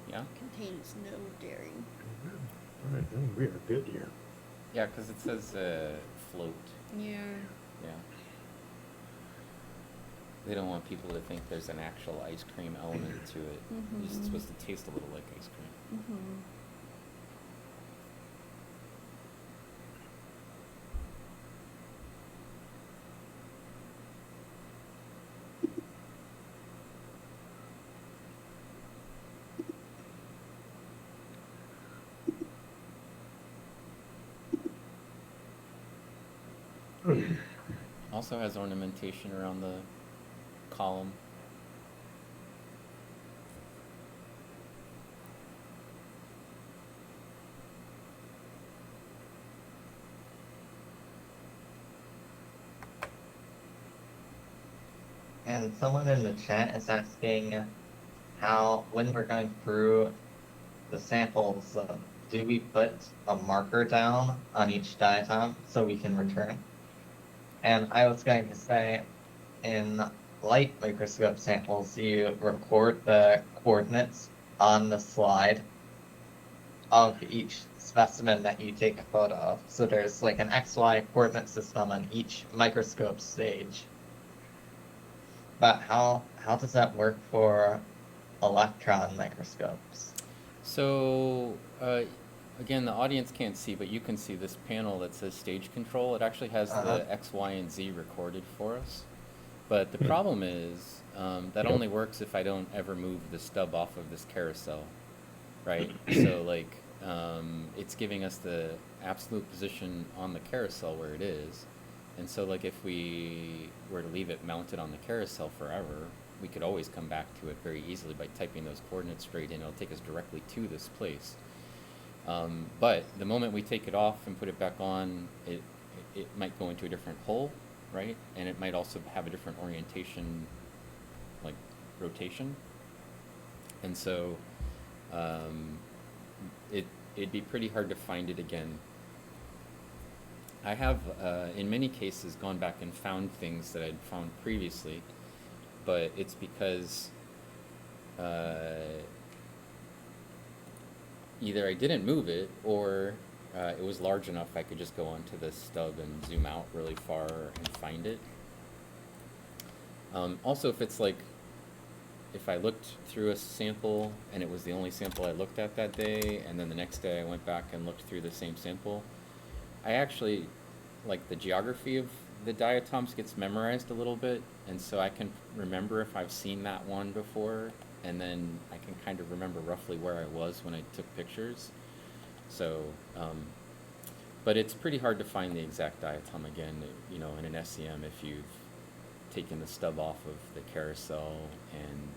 Yeah? Contains no dairy. All right, then we are good here. Yeah, because it says float. Yeah. Yeah. They don't want people to think there's an actual ice cream element to it. It's just supposed to taste a little like ice cream. Mm-hmm. Also has ornamentation around the column. And someone in the chat is asking how, when we're going through the samples, do we put a marker down on each diatom so we can return? And I was going to say, in light microscope samples, you record the coordinates on the slide of each specimen that you take a photo of. So there's like an XY coordinate system on each microscope stage. But how does that work for electron microscopes? So, again, the audience can't see, but you can see this panel that says stage control. It actually has the X, Y, and Z recorded for us. But the problem is that only works if I don't ever move the stub off of this carousel, right? So, like, it's giving us the absolute position on the carousel where it is. And so, like, if we were to leave it mounted on the carousel forever, we could always come back to it very easily by typing those coordinates straight in. It'll take us directly to this place. But the moment we take it off and put it back on, it might go into a different hole, right? And it might also have a different orientation, like rotation. And so it'd be pretty hard to find it again. I have, in many cases, gone back and found things that I'd found previously, but it's because either I didn't move it or it was large enough I could just go onto the stub and zoom out really far and find it. Also, if it's like, if I looked through a sample and it was the only sample I looked at that day, and then the next day I went back and looked through the same sample, I actually, like, the geography of the diatoms gets memorized a little bit, and so I can remember if I've seen that one before, and then I can kind of remember roughly where I was when I took pictures. So, but it's pretty hard to find the exact diatom again, you know, in an SEM if you've taken the stub off of the carousel and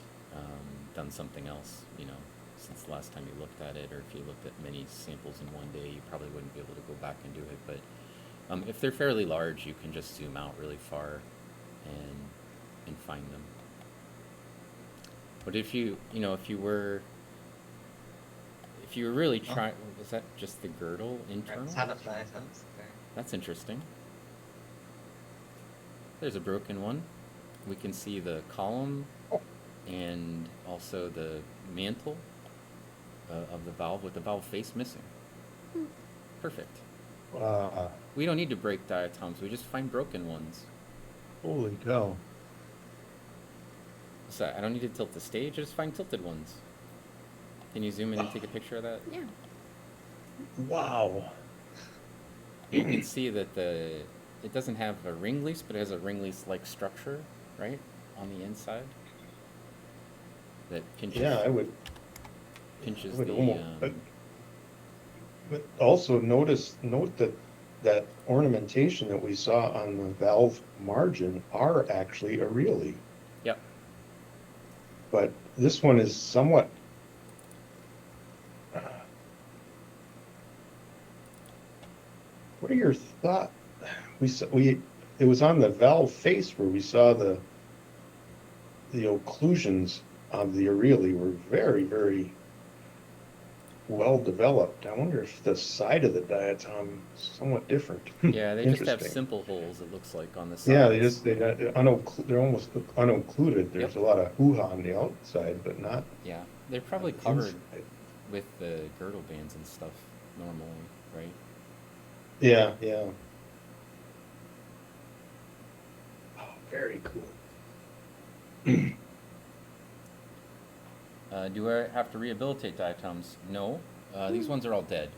done something else, you know, since the last time you looked at it, or if you looked at many samples in one day, you probably wouldn't be able to go back and do it. But if they're fairly large, you can just zoom out really far and find them. But if you know, if you were really trying, was that just the girdle internal? Ton of diatoms. That's interesting. There's a broken one. We can see the column and also the mantle of the valve with the valve face missing. Perfect. We don't need to break diatoms. We just find broken ones. Holy cow. So I don't need to tilt the stage. I just find tilted ones. Can you zoom in and take a picture of that? Yeah. Wow. You can see that it doesn't have a ring lease, but it has a ring lease-like structure, right, on the inside. That pinches. Yeah, I would pinches would the. almost, but also note that ornamentation that we saw on the valve margin are actually Aurelie. Yep. But this one is somewhat what are your thoughts? It was on the valve face where we saw the occlusions of the Aurelie were very, very well developed. I wonder if the side of the diatom is somewhat different. Yeah, they just have Interesting. simple holes, it looks like, on the sides. Yeah, they're almost unoccluded. There's a lot of hoo-ha on the outside, but not. Yeah, they're probably on the covered inside. with the girdle bands and stuff normally, right? Yeah, yeah. Oh, very cool. Do I have to rehabilitate diatoms? No. These ones are all dead.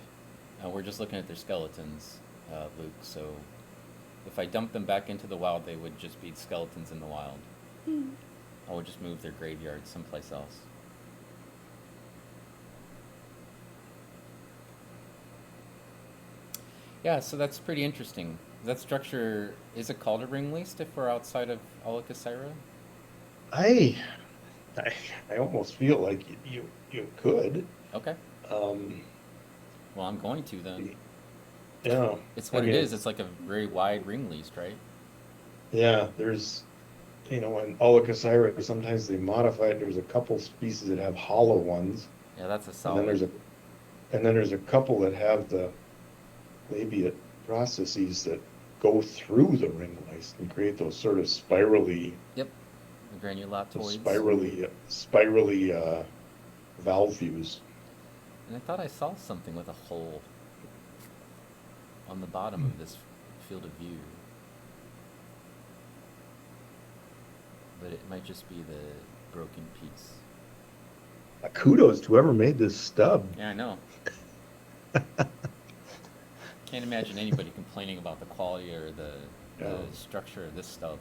We're just looking at their skeletons, Luke. So if I dump them back into the wild, they would just be skeletons in the wild. I would just move their graveyard someplace else. Yeah, so that's pretty interesting. That structure, is it called a ring least if we're outside of Alicosira? I almost feel like you could. Okay. Um, Well, I'm going to then. yeah. It's what I it mean, is. It's like a very wide ring least, right? Yeah, there's, in Alicosira, sometimes they modify it. There's a couple species that have hollow ones, Yeah, that's a and solid. then there's a couple that have the labiate processes that go through the ring lice and create those sort of spirally Yep. The granulatoids. spirally valve views. And I thought I saw something with a hole on the bottom of this field of view. But it might just be the broken piece. Kudos to whoever made this stub. Yeah, I know. Can't imagine anybody complaining about the quality or the structure of this stub.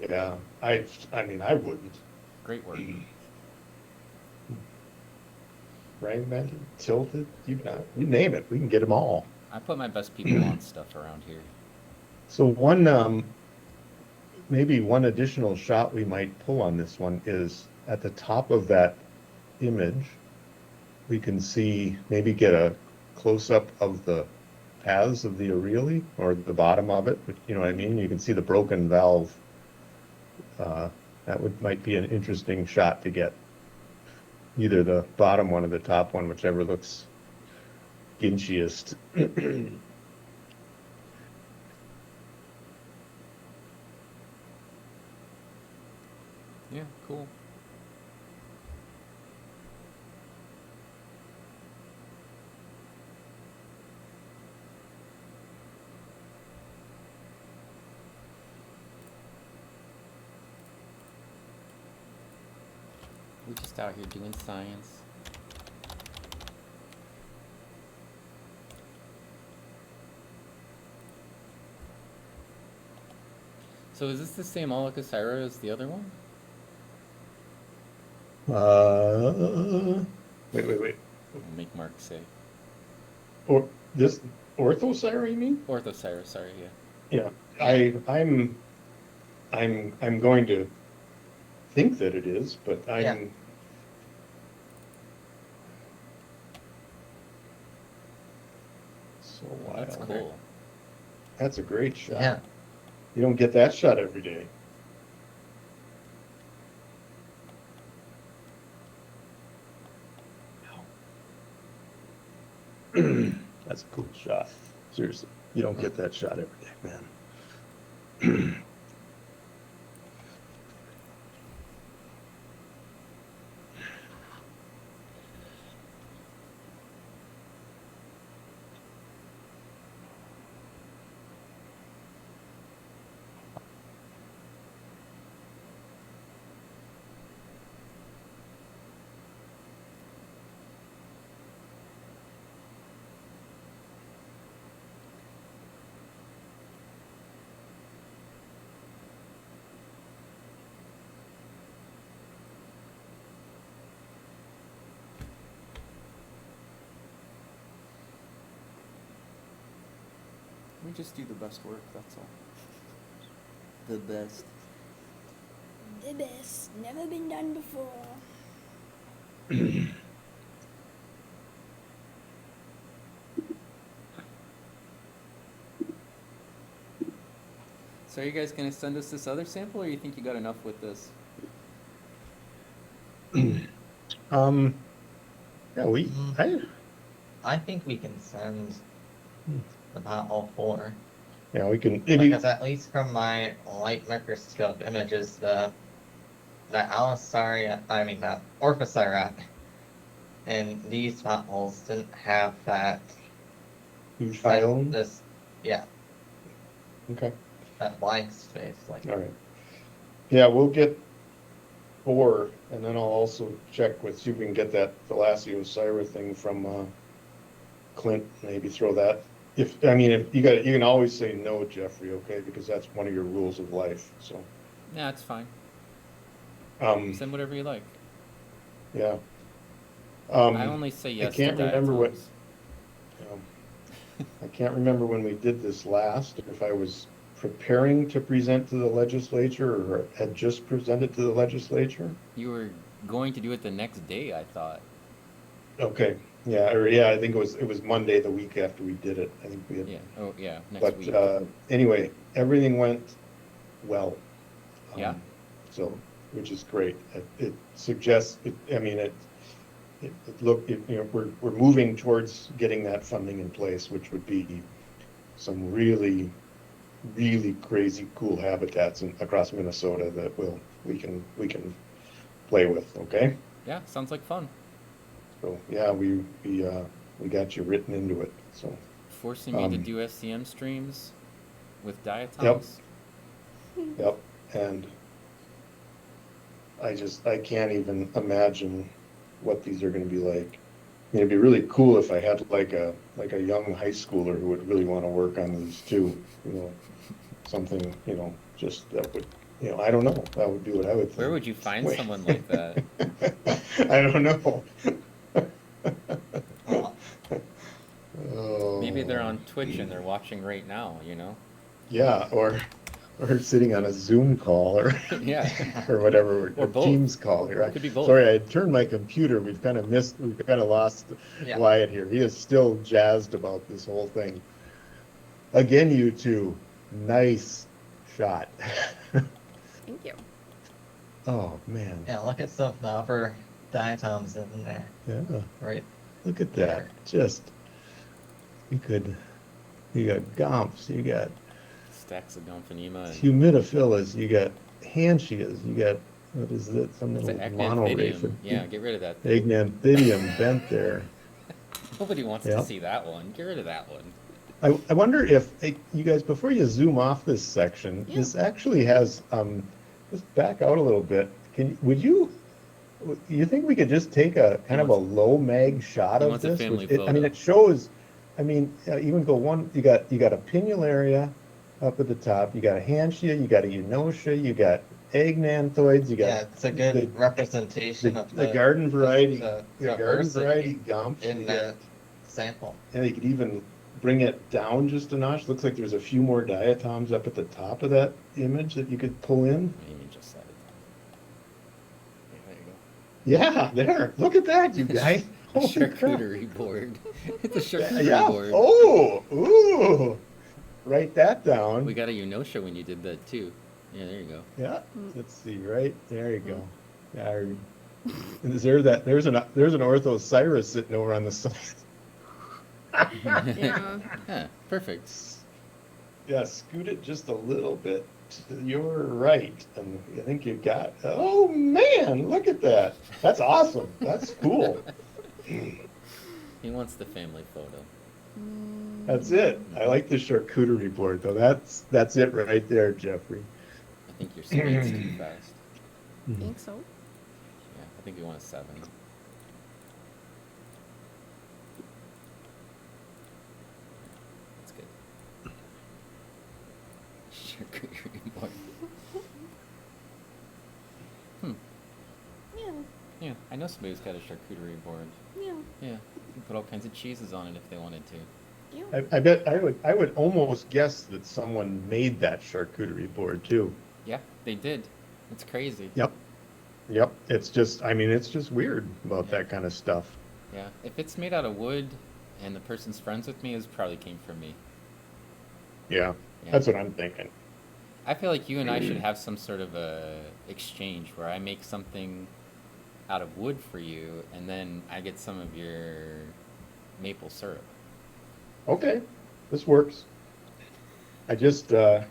Yeah, I mean, I wouldn't. Great work. Fragmented, tilted, you name it, we can get them all. I put my best people on stuff around here. So maybe one additional shot we might pull on this one is at the top of that image, we can see, maybe get a close-up of the paths of the Aurelie, or the bottom of it, but you know what I mean? You can see the broken valve. That might be an interesting shot to get. Either the bottom one or the top one, whichever looks ginchiest. Yeah, cool. We're just out here doing science. So is this the same Aulacosira as the other one? Wait. I'll make Mark say. Or this orthocera, you mean? Orthocira, sorry, Yeah. yeah. I'm going to think that it is, but Yeah. So Well, that's wild. cool. That's a great shot. Yeah. You don't get that shot every day. That's a cool shot. Seriously, you don't get that shot every day, man. We just do the best work, that's all. The best. The best. Never been done before. So are you guys gonna send us this other sample, or you think you got enough with this? Yeah, I think we can send Hmm. about all four. yeah, we can maybe. Because at least from my light microscope images, the Allosaria, I mean the Orthocera, and these potholes didn't have that. Huge ion. Yeah, Okay. that blank space. Like, All right. Yeah, we'll get 4, and then I'll also check with, see if we can get that Thalassiosira thing from Clint. Maybe throw that. If you can always say no, Jeffrey. Okay, because that's one of your rules of life. So. Yeah, it's fine. Send whatever you like. Yeah. I only say yes I can't to remember what. diatoms. I can't remember when we did this last, if I was preparing to present to the legislature or had just presented to the legislature. You were going to do it the next day, I thought. Okay, yeah, I think it was Monday, the week after we did it. I think we had. Yeah. Oh, yeah. Next But week. anyway, everything went well. Yeah. So, which is great. It suggests. We're moving towards getting that funding in place, which would be some really, really crazy cool habitats across Minnesota that we can play with. Okay. Yeah. Sounds like fun. So yeah, we got you written into it. So Forcing me to do SCM streams with diatoms. Yep. And I can't even imagine what these are going to be like. I mean, it'd be really cool if I had like a young high schooler who would really want to work on these too. Something, just that would, I don't know. That would be what I would think. Where would you find someone like that? I don't know. Maybe they're on Twitch and they're watching right now, Yeah, or sitting on a Zoom call or Yeah. or whatever, Or or both. Teams call here. Could be both. Sorry, I had turned my computer. We've kind of lost Yeah. Wyatt here. He is still jazzed about this whole thing. Again, you two, nice shot. Thank you. Oh man. yeah, look at some of the upper diatoms in there. Yeah. Right. Look at that. Just you got gomps, you got Stacks of Gomphanema and humidiphilus, you got hanchias, you got, what is that? Some it's little an monoraphid. Acanthidium. Yeah, get rid of that. Agnanthidium bent there. Nobody wants Yeah. to see that one. Get rid of that one. I wonder if you guys, before you zoom off this section, Yeah. this actually has just back out a little bit. Would you you think we could just take a kind of a wants- low mag shot he of wants a this? family I mean, photo. it shows, I mean, even go one, you got a pinularia up at the top, you got a hantia, you got a eunotia, you got agnanthoids, you Yeah, got it's a the, good representation of the garden variety, the the garden variety diversity gumps. in You that got, sample. and you could even bring it down just a notch. Looks like there's a few more diatoms up at the top of that image that you could pull in. Maybe just set it. There you go. Yeah, there. Look at that, you guys. A Holy crap. charcuterie board. It's a charcuterie Yeah. board. Oh, ooh. Write that down. We got a Eunocia when you did that too. Yeah, there you go. Yeah. Let's see. Right there you go. Yeah. Is there that? There's an Orthocyrus sitting over on the side. Yeah. Yeah, perfect. Yeah. Scoot it just a little bit to your right, and I think you got. Oh man, look at that. That's awesome. That's cool. He wants the family photo. That's it. I like the charcuterie board though. That's it right there, Jeffrey. I think your speed's too fast. Think so? Yeah, I think you want a 7. That's good. Charcuterie board. Yeah. Yeah, I know somebody who's got a charcuterie board. Yeah. Yeah, you can put all kinds of cheeses on it if they wanted to. Yeah. I bet I would almost guess that someone made that charcuterie board too. Yeah, they did. It's crazy. Yep. Yep. It's just, I mean, it's just weird about Yeah. that kind of stuff. Yeah, if it's made out of wood and the person's friends with me, it probably came from me. Yeah. Yeah. That's what I'm thinking. I feel like you and I should have some sort of a exchange where I make something out of wood for you, and then I get some of your maple syrup. Okay. This works. I just was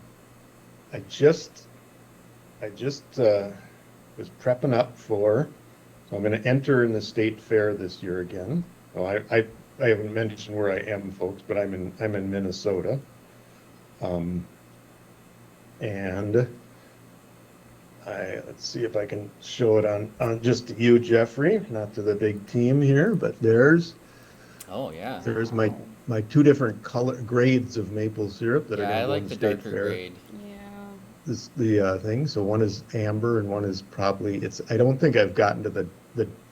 prepping up for, so I'm going to enter in the state fair this year again. Well, I haven't mentioned where I am, folks, but I'm in Minnesota. And let's see if I can show it on just to you, Jeffrey, not to the big team here, but there's Oh yeah. my two different color grades of maple syrup that are Yeah, going I to go like in the the state darker fair. grade. Yeah. The thing. So one is amber and one is probably I don't think I've gotten to the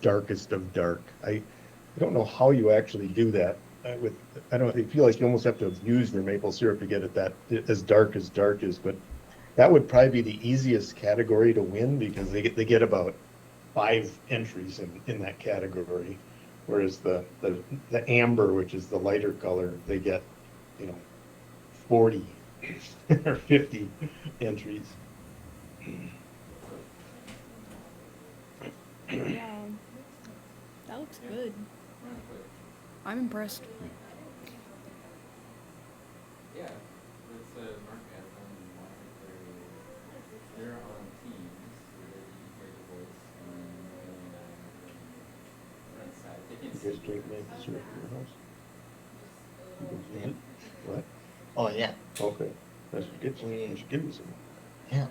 darkest of dark. I don't know how you actually do that. I feel like you almost have to have used your maple syrup to get it that as dark is, but that would probably be the easiest category to win because they get about 5 entries in that category. Whereas the amber, which is the lighter color, they get, 40 or 50 entries. Yeah. That looks good. I'm impressed. Yeah, it's Mark and Wyatt. They're on teams. They hear the voice and inside. They can You see. guys drink maple syrup in your house? You can do it? What? Oh yeah, Okay. I should give you some. yeah.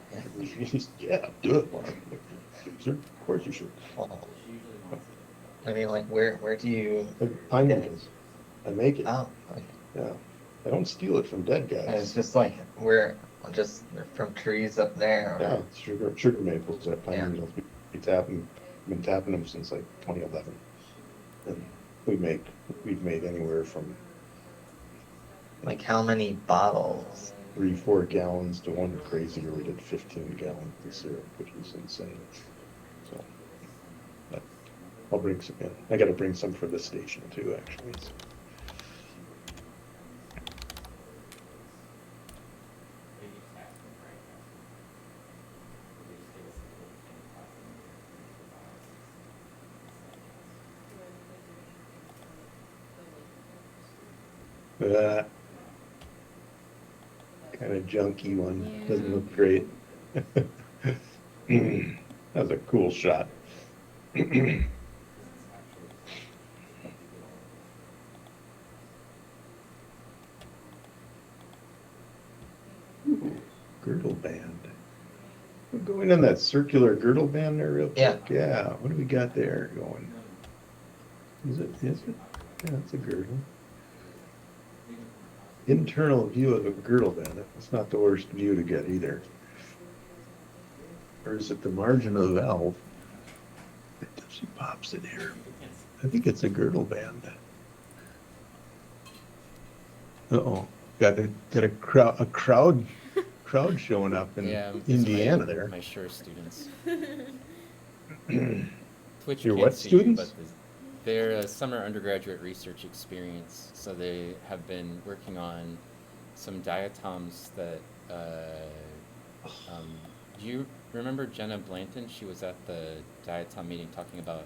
Yeah, do it, Mark. Sure, of course you should. Well, I mean, like, where do you? Pine needles. I make it. Oh, okay. Yeah. I don't steal it from dead And guys. it's just like we're just from trees up there. Or, Yeah, it's sugar maples at Pine Yeah. Needles. We've been tapping them since like 2011. And we've made anywhere from Like how many bottles? 3-4 gallons to one crazy year we did 15 gallons of syrup, which was insane. So, but I'll bring some in. I got to bring some for the station too, actually. So. Kind of junky one. Yeah. Doesn't look great. That was a cool shot. Ooh, girdle band. We'll Going on that circular girdle band there real Yeah. quick. Yeah. What do we got there going? Is it? Yeah, it's a girdle. Internal view of a girdle band. That's not the worst view to get either. Or is it the margin of the valve? She pops in here. I think it's a girdle band. Uh-oh. Got a crowd showing up in Yeah, it's Indiana my, there. My sure students. Twitch Your can't what see students? you, but they're a summer undergraduate research experience. So they have been working on some diatoms that. Do you remember Jenna Blanton? She was at the diatom meeting talking about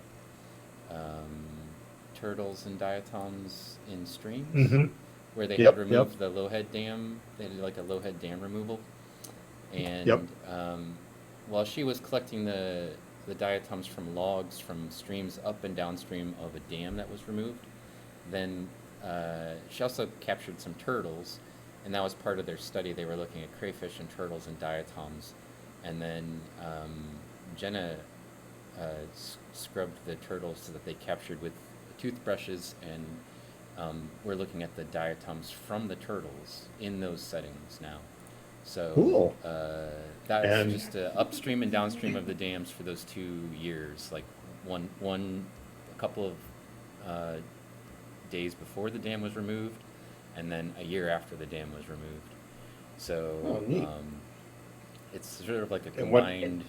turtles and diatoms in streams, Mm-hmm. where they Yep, had removed the Lowhead Dam. They did like a Lowhead Dam removal, and Yep. while she was collecting the diatoms from logs from streams up and downstream of a dam that was removed, then she also captured some turtles, and that was part of their study. They were looking at crayfish and turtles and diatoms, and then Jenna scrubbed the turtles that they captured with toothbrushes, and we're looking at the diatoms from the turtles in those settings now. So Cool. that's And- just upstream and downstream of the dams for those 2 years, like a couple of days before the dam was removed, and then a year after the dam was removed. So Oh, neat. it's sort of like a And what- combined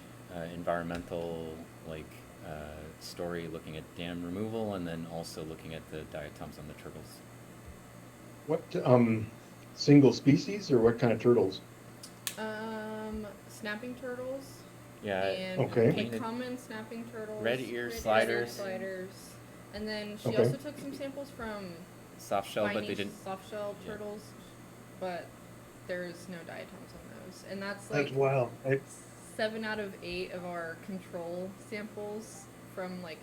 environmental story, looking at dam removal and then also looking at the diatoms on the turtles. What single species or what kind of turtles? Snapping turtles. Yeah, And Okay. painted- common snapping turtles. Red ear red sliders. sliders. And then she Okay. also took some samples from soft shell, but spiny they didn't. soft shell Yeah. turtles, but there's no diatoms on those. And that's like That's wild. 7 out of 8 of our control samples from like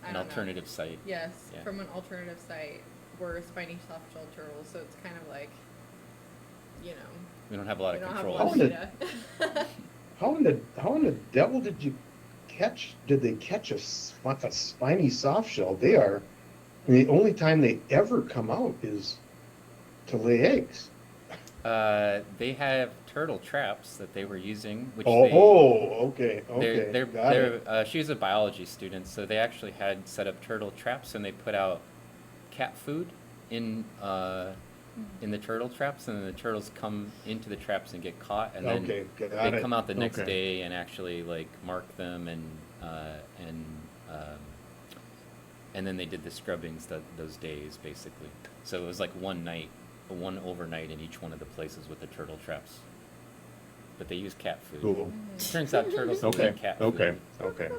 I An don't know. alternative site. Yes, Yeah. from an alternative site were spiny soft shell turtles, so it's kind of like, you know, We don't have a lot we of don't have a control. lot of data. How in the devil did they catch a spiny soft shell? They are, the only time they ever come out is to lay eggs. They have turtle traps that they were using, which Okay, she's a biology student, so they actually had set up turtle traps, and they put out cat food in the turtle traps, and then the turtles come into the traps and get caught, and then Okay, got they it. come out the next Okay. day and actually like mark them, and then they did the scrubbings those days basically. So it was like one overnight in each one of the places with the turtle traps. But they use cat food. Cool. Turns out turtles don't Okay, eat cat food. okay.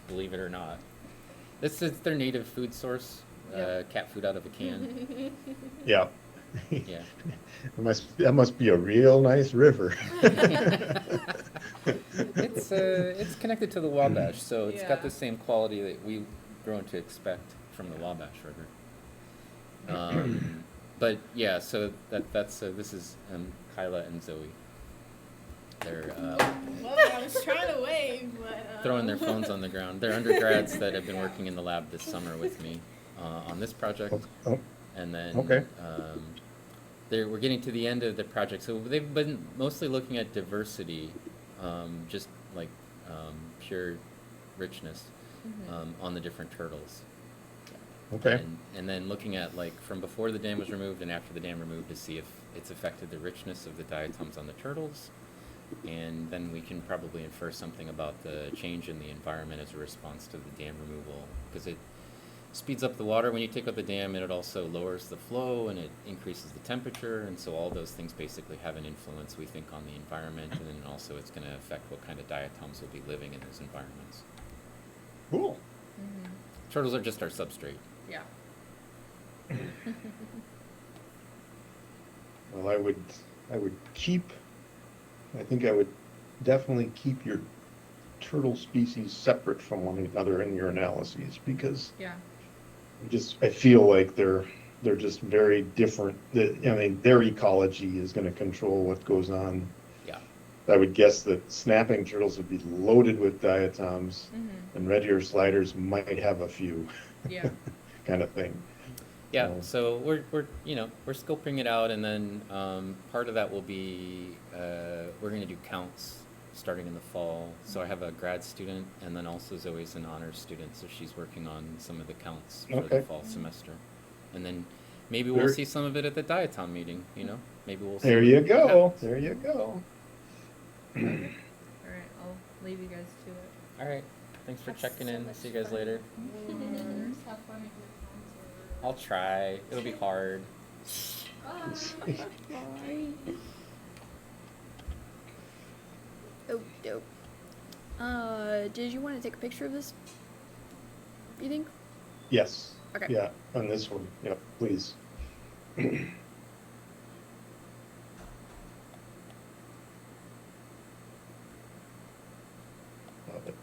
Believe it or not. This is their native food source. Yeah. Cat food out of a can. Yeah. Yeah. That must be a real nice river. It's connected to the Wabash, so it's got Yeah. the same quality that we've grown to expect from the Wabash River. But yeah, so this is Kyla and Zoe. They're Well, I was trying to wave, but throwing their phones on the ground. They're undergrads that have been working in the lab this summer with me on this project, Oh, and then Okay. we're getting to the end of the project. So they've been mostly looking at diversity, just like pure richness on the different turtles. okay. And then looking at like from before the dam was removed and after the dam removed to see if it's affected the richness of the diatoms on the turtles. And then we can probably infer something about the change in the environment as a response to the dam removal, because it speeds up the water when you take out the dam, and it also lowers the flow and it increases the temperature, and so all those things basically have an influence, we think, on the environment, and then also it's going to affect what kind of diatoms will be living in those environments. Cool. Turtles are just our substrate. yeah. Well, I would definitely keep your turtle species separate from one another in your analyses, because Yeah. I feel like they're just very different. Their ecology is going to control what goes on. Yeah. I would guess that snapping turtles would be loaded with diatoms, Mm-hmm. and red ear sliders might have a few, Yeah. kind of thing. Yeah, Oh. so we're we're scoping it out, and then part of that will be we're going to do counts starting in the fall. So I have a grad student, and then also Zoe's an honors student, so she's working on some of the counts for the Okay. fall semester, and then maybe we'll Very- see some of it at the Diatom meeting. Maybe we'll see. There what you go. happens. There you go. All right, I'll leave you guys to it. All right, thanks for Have checking so in. much See you guys fun. later. Have fun at your concert. I'll try. It'll be hard. Bye. Bye. Oh, dope. Did you want to take a picture of this? You think? Yes. Okay. Yeah, on this one. Yeah, please. Love it.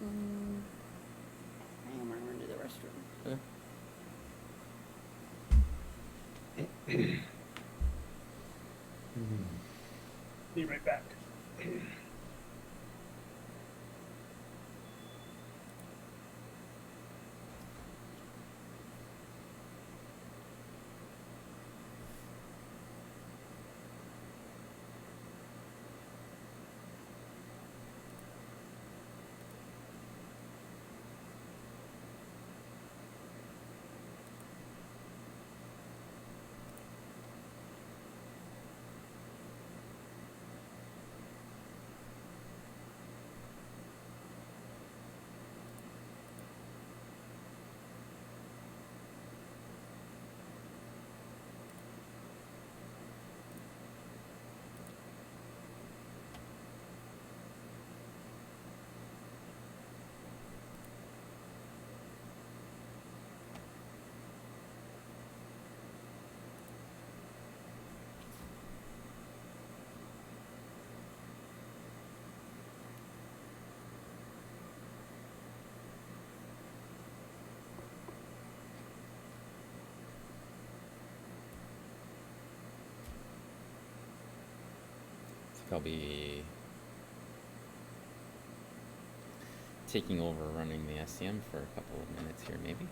I am running to the restroom. Be right back. I'll be taking over running the SCM for a couple of minutes here, maybe.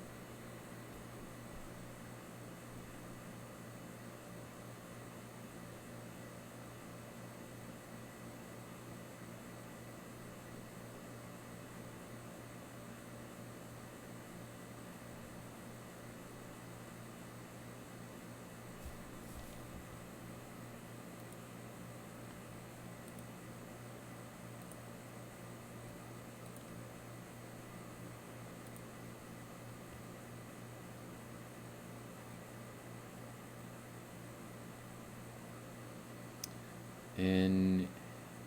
And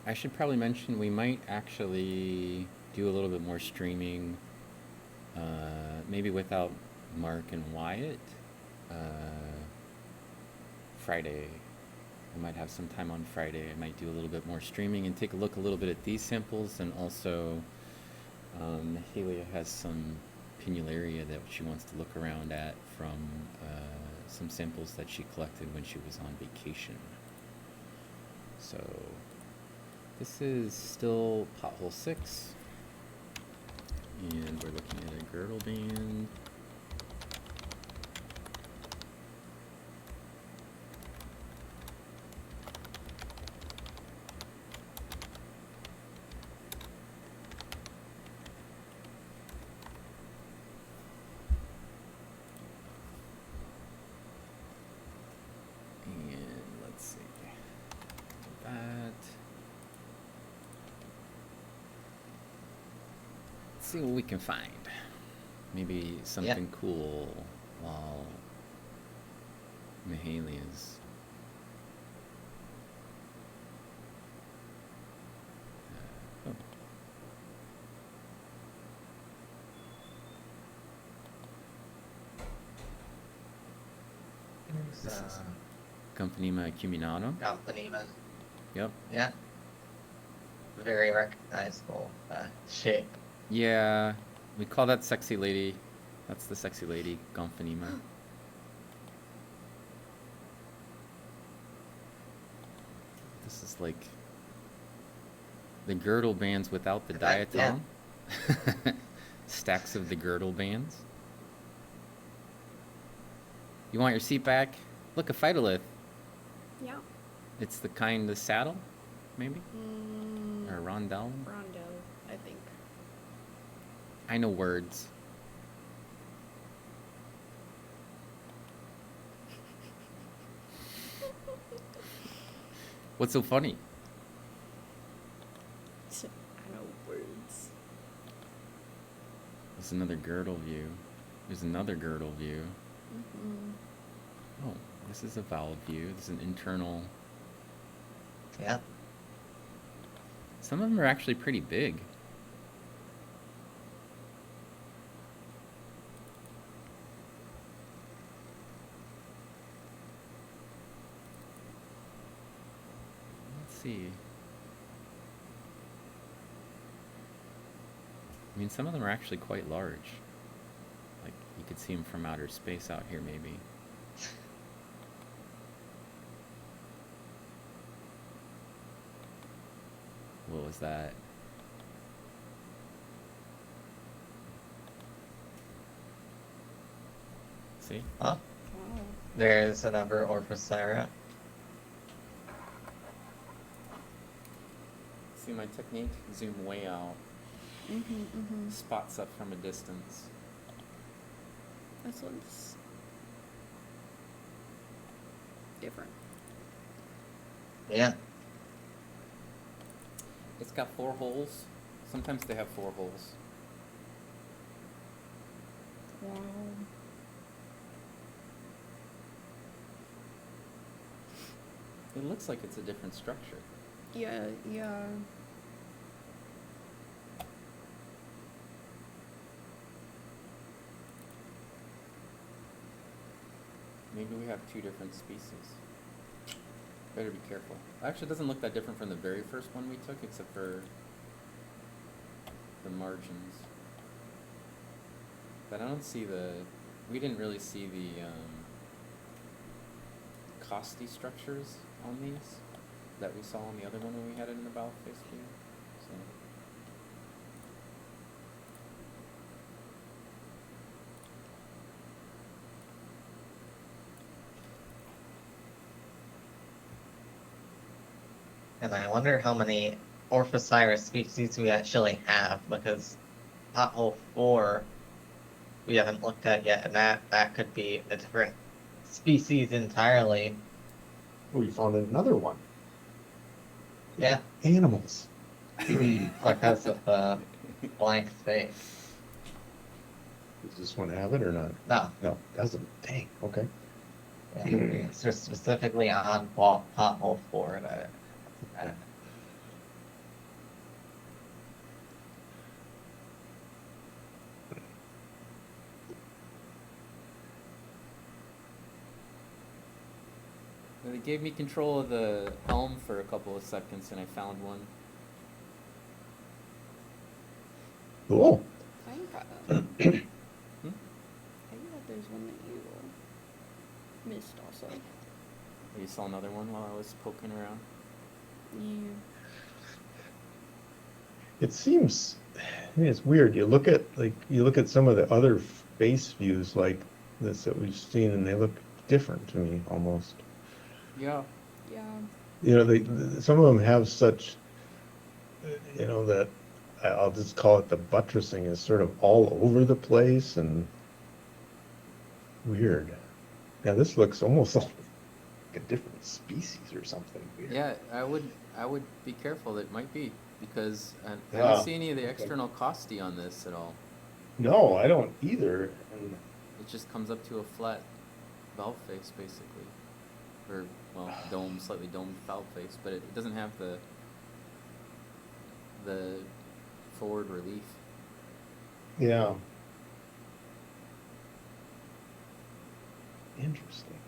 I should probably mention we might actually do a little bit more streaming, maybe without Mark and Wyatt. Friday. I might have some time on Friday. I might do a little bit more streaming and take a look a little bit at these samples, and also Mahalia has some pinularia that she wants to look around at from some samples that she collected when she was on vacation. So this is still pothole 6, and we're looking at a girdle band. And let's see. That. Let's see what we can find. Maybe something cool while Mahalia's. Oh. This is Gumpanema acuminata. Gumpanema. Yep. Yeah. Very recognizable shape. Yeah, we call that sexy lady. That's the sexy lady, Gumpanema. This is like the girdle bands without the Yeah. diatom. Stacks of the girdle bands. You want your seat back? Look, a phytolith. Yeah. It's the kind of saddle, maybe? Or a rondelle? Rondo, I think. I know words. What's so funny? I know words. There's another girdle view. There's another girdle view. Oh, this is a valve view. This is an internal. Yeah. Some of them are actually pretty big. Let's see. I mean, some of them are actually quite large. Like, you could see them from outer space out here, maybe. What was that? See? Huh? Wow. There's another Orthosira. See my technique? Zoom way out. Spot stuff from a distance. This one's different. Yeah. It's got 4 holes. Sometimes they have 4 holes. Wow. It looks like it's a different structure. Yeah, yeah. Maybe we have 2 different species. Better be careful. Actually, it doesn't look that different from the very first one we took, except for the margins. But I don't see the... We didn't really see the costy structures on these that we saw on the other one when we had it in the valve face view. So... And I wonder how many Orthosira species we actually have, because pothole 4 we haven't looked at yet, and that could be a different species entirely. We found another one. Yeah, Animals. because of the blank space. Does this one have it or not? No, No, doesn't. Dang, okay. yeah, it's just specifically on pothole 4 that. They gave me control of the helm for a couple of seconds and I found one. Cool. I thought there's one that you missed also. You saw another one while I was poking around? Yeah. It seems, I mean, it's weird. You look at some of the other face views like this that we've seen, and they look different to me almost. Yeah. Yeah. You know, some of them have such, you know, that I'll just call it the buttressing is sort of all over the place and weird. Yeah, this looks almost like a different species or something weird. Yeah, I would be careful. It might be because I Yeah. don't see any of the external costy on this at all. No, I don't either. And It just comes up to a flat valve face basically, or well, slightly domed valve face, but it doesn't have the forward relief. yeah. Interesting.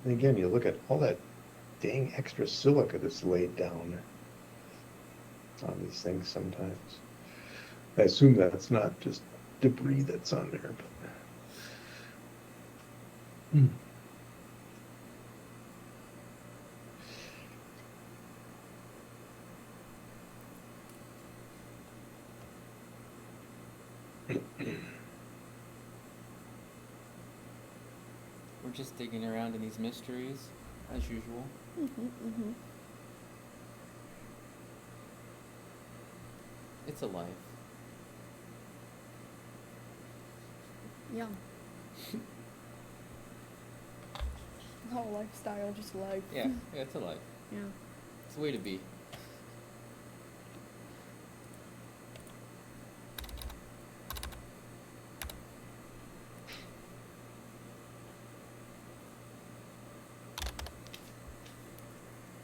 And again, you look at all that dang extra silica that's laid down on these things sometimes. I assume that's not just debris that's on there, but. We're just digging around in these mysteries, as usual. It's a life. Yeah. Not a lifestyle, just life. Yeah, it's a life. Yeah. It's a way to be.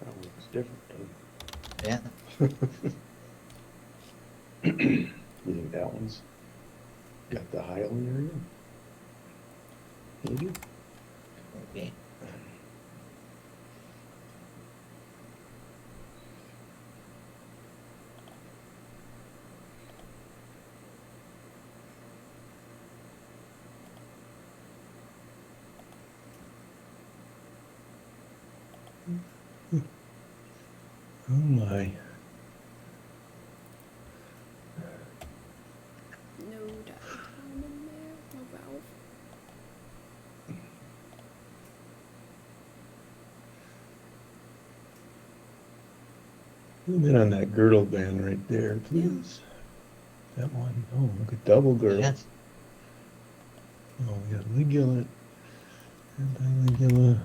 That looks different, Yeah. you think that one's got the Highland area? Maybe? Maybe. Oh my. No diatom in there. No valve. Zoom in on that girdle band right there, please. That one. Oh, look at double girdle. Yeah. Oh, we got ligula, anti-ligula.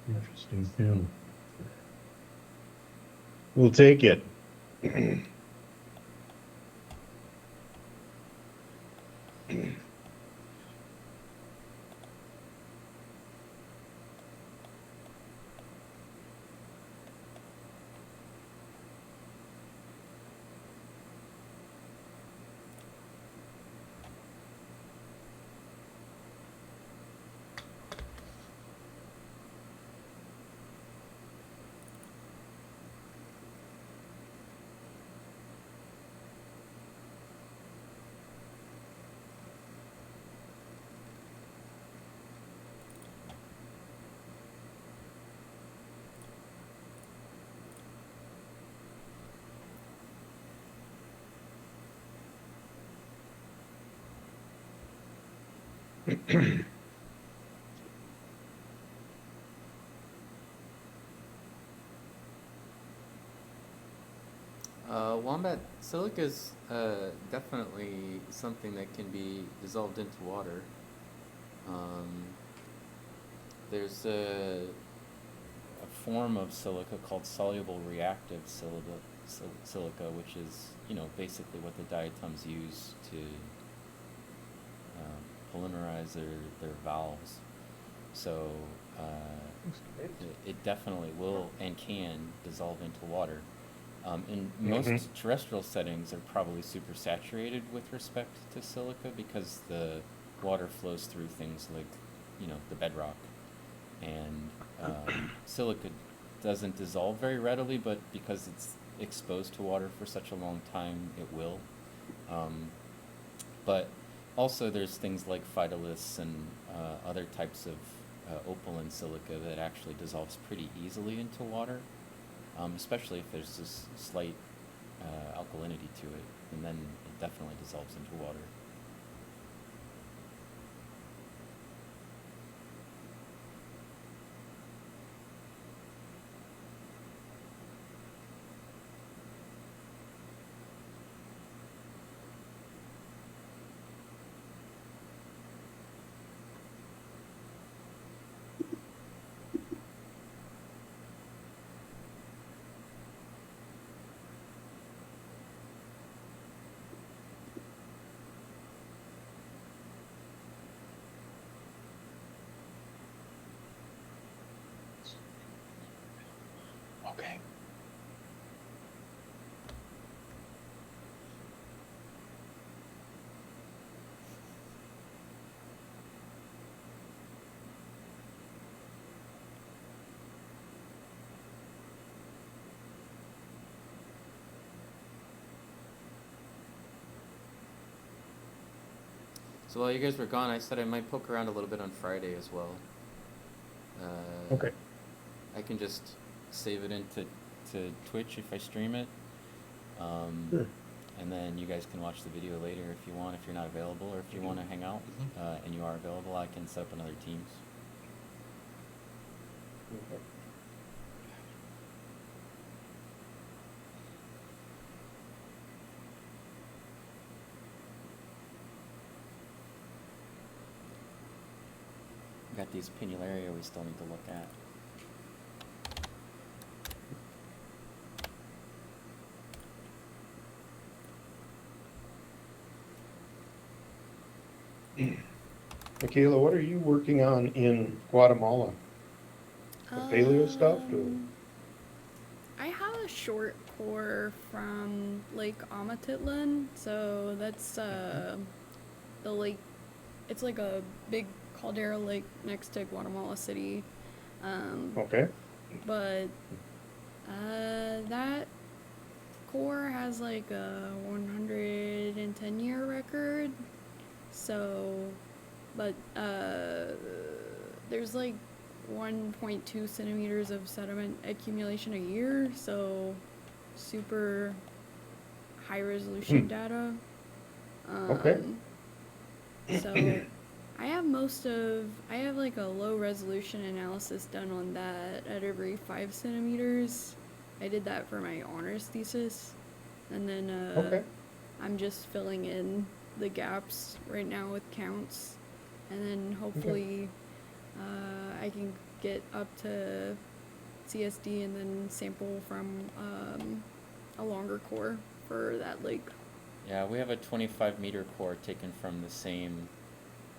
Interesting film. We'll take it. Wombat silica is definitely something that can be dissolved into water. There's a form of silica called soluble reactive silica, which is, basically what the diatoms use to polymerize their valves. So it definitely will and can dissolve into water. In most terrestrial settings are probably supersaturated with respect to silica because the water flows through things like, the bedrock. And silica doesn't dissolve very readily, but because it's exposed to water for such a long time, it will. But also there's things like phytoliths and other types of opaline silica that actually dissolves pretty easily into water, especially if there's this slight alkalinity to it, and then it definitely dissolves into water. Okay. So while you guys were gone, I said I might poke around a little bit on Friday as well. Okay. I can just save it into Twitch if I stream it. Sure. And then you guys can watch the video later if you want, if you're not available, or if you want to hang out and you are available, I can set up another Teams. Got these pinularia we still need to look at. Michaela, what are you working on in Guatemala? The paleo stuff? I have a short core from Lake Amatitlan, so that's the lake. It's like a big caldera lake next to Guatemala City. Okay. But that core has like a 110-year record. So, but there's like 1.2 centimeters of sediment accumulation a year, so super high resolution data. Okay. So I have like a low resolution analysis done on that at every 5 centimeters. I did that for my honors thesis, and then Okay. I'm just filling in the gaps right now with counts, and then hopefully I can get up to CSD and then sample from a longer core for that lake. Yeah, we have a 25-meter core taken from the same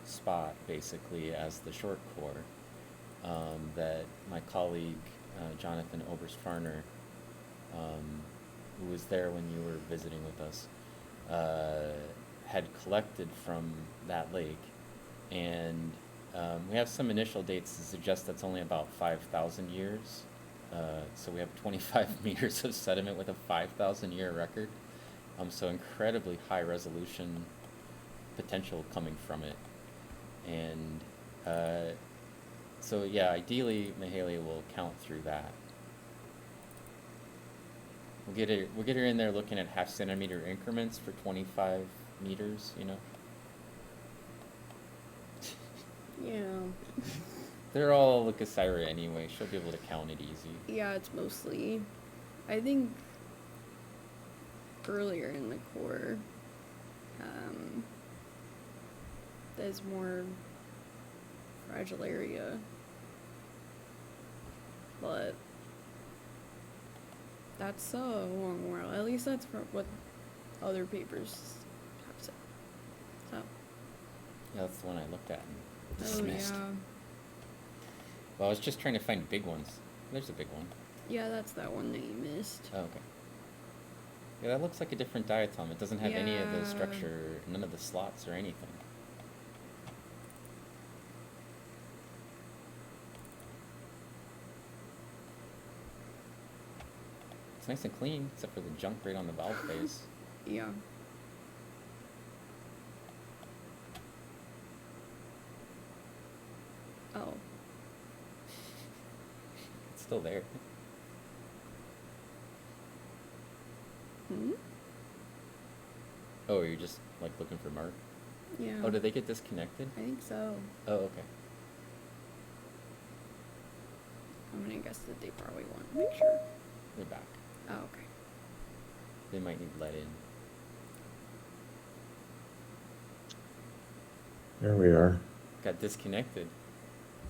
spot, basically, as the short core that my colleague, Jonathan Oberst-Farner, who was there when you were visiting with us, had collected from that lake. And we have some initial dates to suggest that's only about 5,000 years. So we have 25 meters of sediment with a 5,000-year record. So incredibly high resolution potential coming from it. And so yeah, ideally Mahalia will count through that. We'll get her in there looking at half centimeter increments for 25 meters, you know. Yeah. They're all Lucasira anyway. She'll be able to count it easy. Yeah, it's mostly, I think, earlier in the core, there's more fragile area, but that's a long while. At least that's what other papers have said. So. Yeah, that's the one I looked at and Oh dismissed. yeah. Well, I was just trying to find big ones. There's a big one. Yeah, that's that one that you missed. Oh, okay. Yeah, that looks like a different diatom. It doesn't have any of the Yeah. structure, none of the slots or anything. It's nice and clean, except for the junk right on the valve face. Yeah. Oh. It's still there. Hmm? Oh, you're just like looking for Mark? Yeah. Oh, did they get disconnected? I think so. Oh, okay. I'm gonna guess that they probably want to make sure. They're back. Oh, okay. They might need let in. There we are. Got disconnected.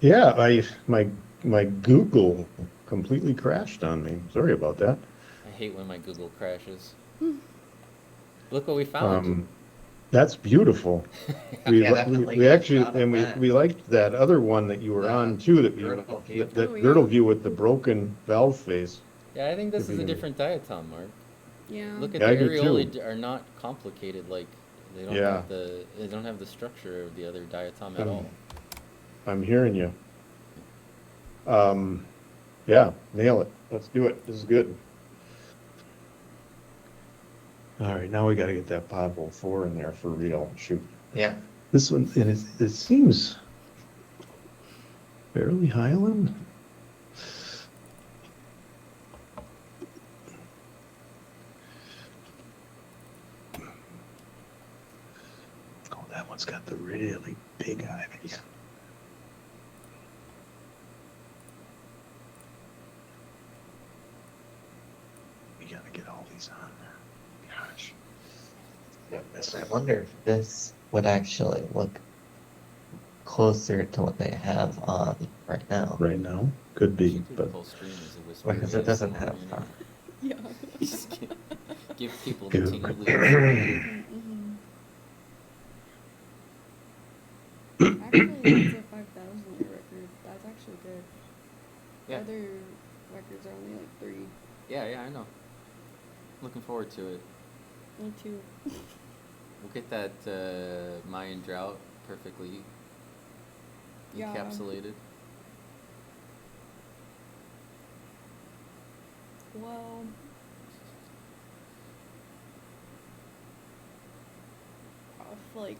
Yeah, my Google completely crashed on me. Sorry about that. I hate when my Google crashes. Look what we found. That's beautiful. We, Yeah, definitely. we actually, Not a and fan. we liked that other one that you were on too, that Girdle view. that Oh, yeah. girdle view with the broken valve face. Yeah, I think this If is you're a gonna- different diatom, Mark. Yeah. Look at Yeah, I the do areolae too. are not complicated. Like they don't Yeah. have the structure of the other diatom at all. I'm hearing you. Yeah, nail it. Let's do it. This is good. All right, now we got to get that pothole 4 in there for real. Shoot. Yeah. This one, and it seems fairly Highland. Oh, that one's got the really big ivy. We got to get all these on there. Gosh. I wonder if this would actually look closer to what they have on right now. Right now, could be, Should do but the whole stream as a whisper. Because it doesn't have you know? Yeah. Just give people the Good. tingly. Mm-hmm. Actually, that's a 5,000 record. That's actually good. Yeah. Other records are only like 3. Yeah, I know. Looking forward to it. Me too. We'll get that Mayan drought perfectly Yeah. encapsulated. Well, off like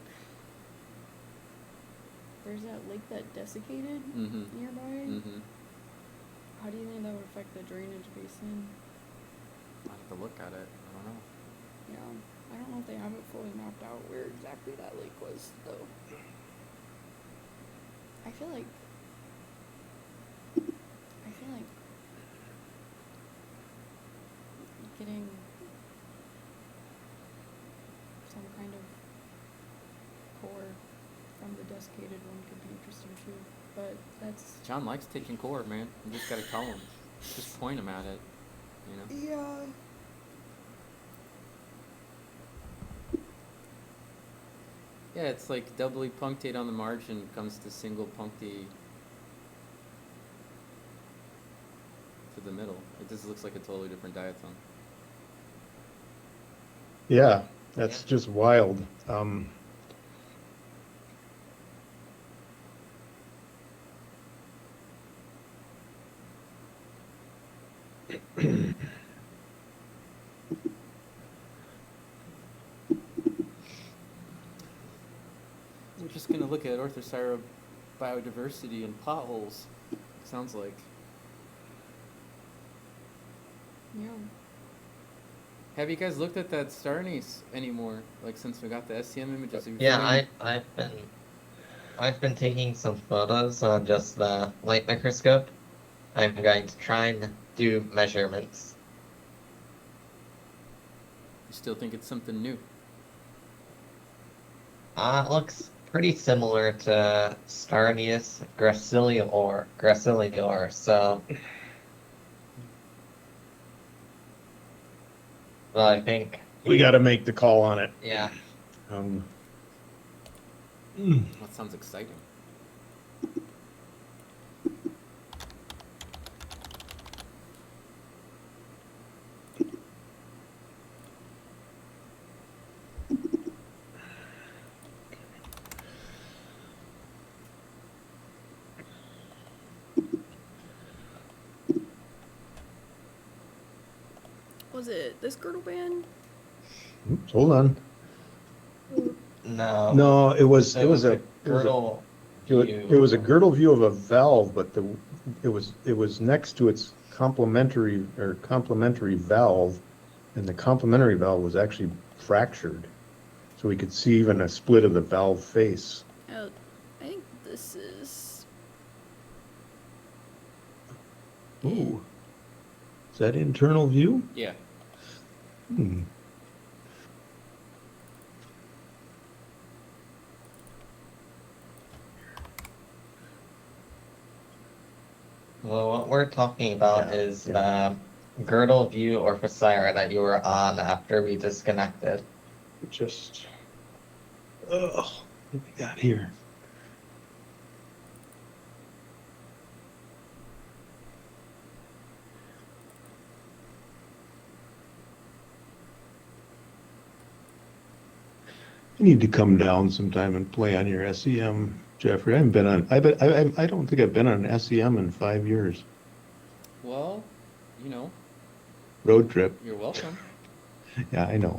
there's that lake that desiccated Mm-hmm. nearby. Mm-hmm. How do you think that would affect the drainage basin? I have to look at it. I don't know. Yeah, I don't know if they have it fully mapped out where exactly that lake was, though. I feel like getting some kind of core from the desiccated one could be interesting too. But that's John likes taking core, man. You just gotta tell him. Just point him at it. You know. yeah. Yeah, it's like doubly punctate on the margin comes to single punctate to the middle. It just looks like a totally different diatom. yeah, that's Yeah. just wild. We're just gonna look at orthocyra biodiversity and potholes. Sounds like. Yeah. Have you guys looked at that star anise anymore? Like since we got the STM images? Have you Yeah, found- I've been taking some photos on just the light microscope. I'm going to try and do measurements. You still think it's something new? It looks pretty similar to Starnius gracilior, so well, I think We got to make the call on it. yeah. That sounds exciting. Was it this girdle band? Oops, hold on. No. No, it was It was a it was girdle it was a girdle view of a valve, but it was next to its complementary valve, and the complementary valve was actually fractured, so we could see even a split of the valve face. Oh, I think this is. Ooh, is that internal view? Yeah. Hmm. Well, what we're talking about Yeah, is yeah. girdle view or Facira that you were on after we disconnected. Just, what we got here? I need to come down sometime and play on your SEM, Jeffrey. I haven't been on, I don't think I've been on an SEM in 5 years. Well, you know, Road trip. you're welcome. Yeah, I know.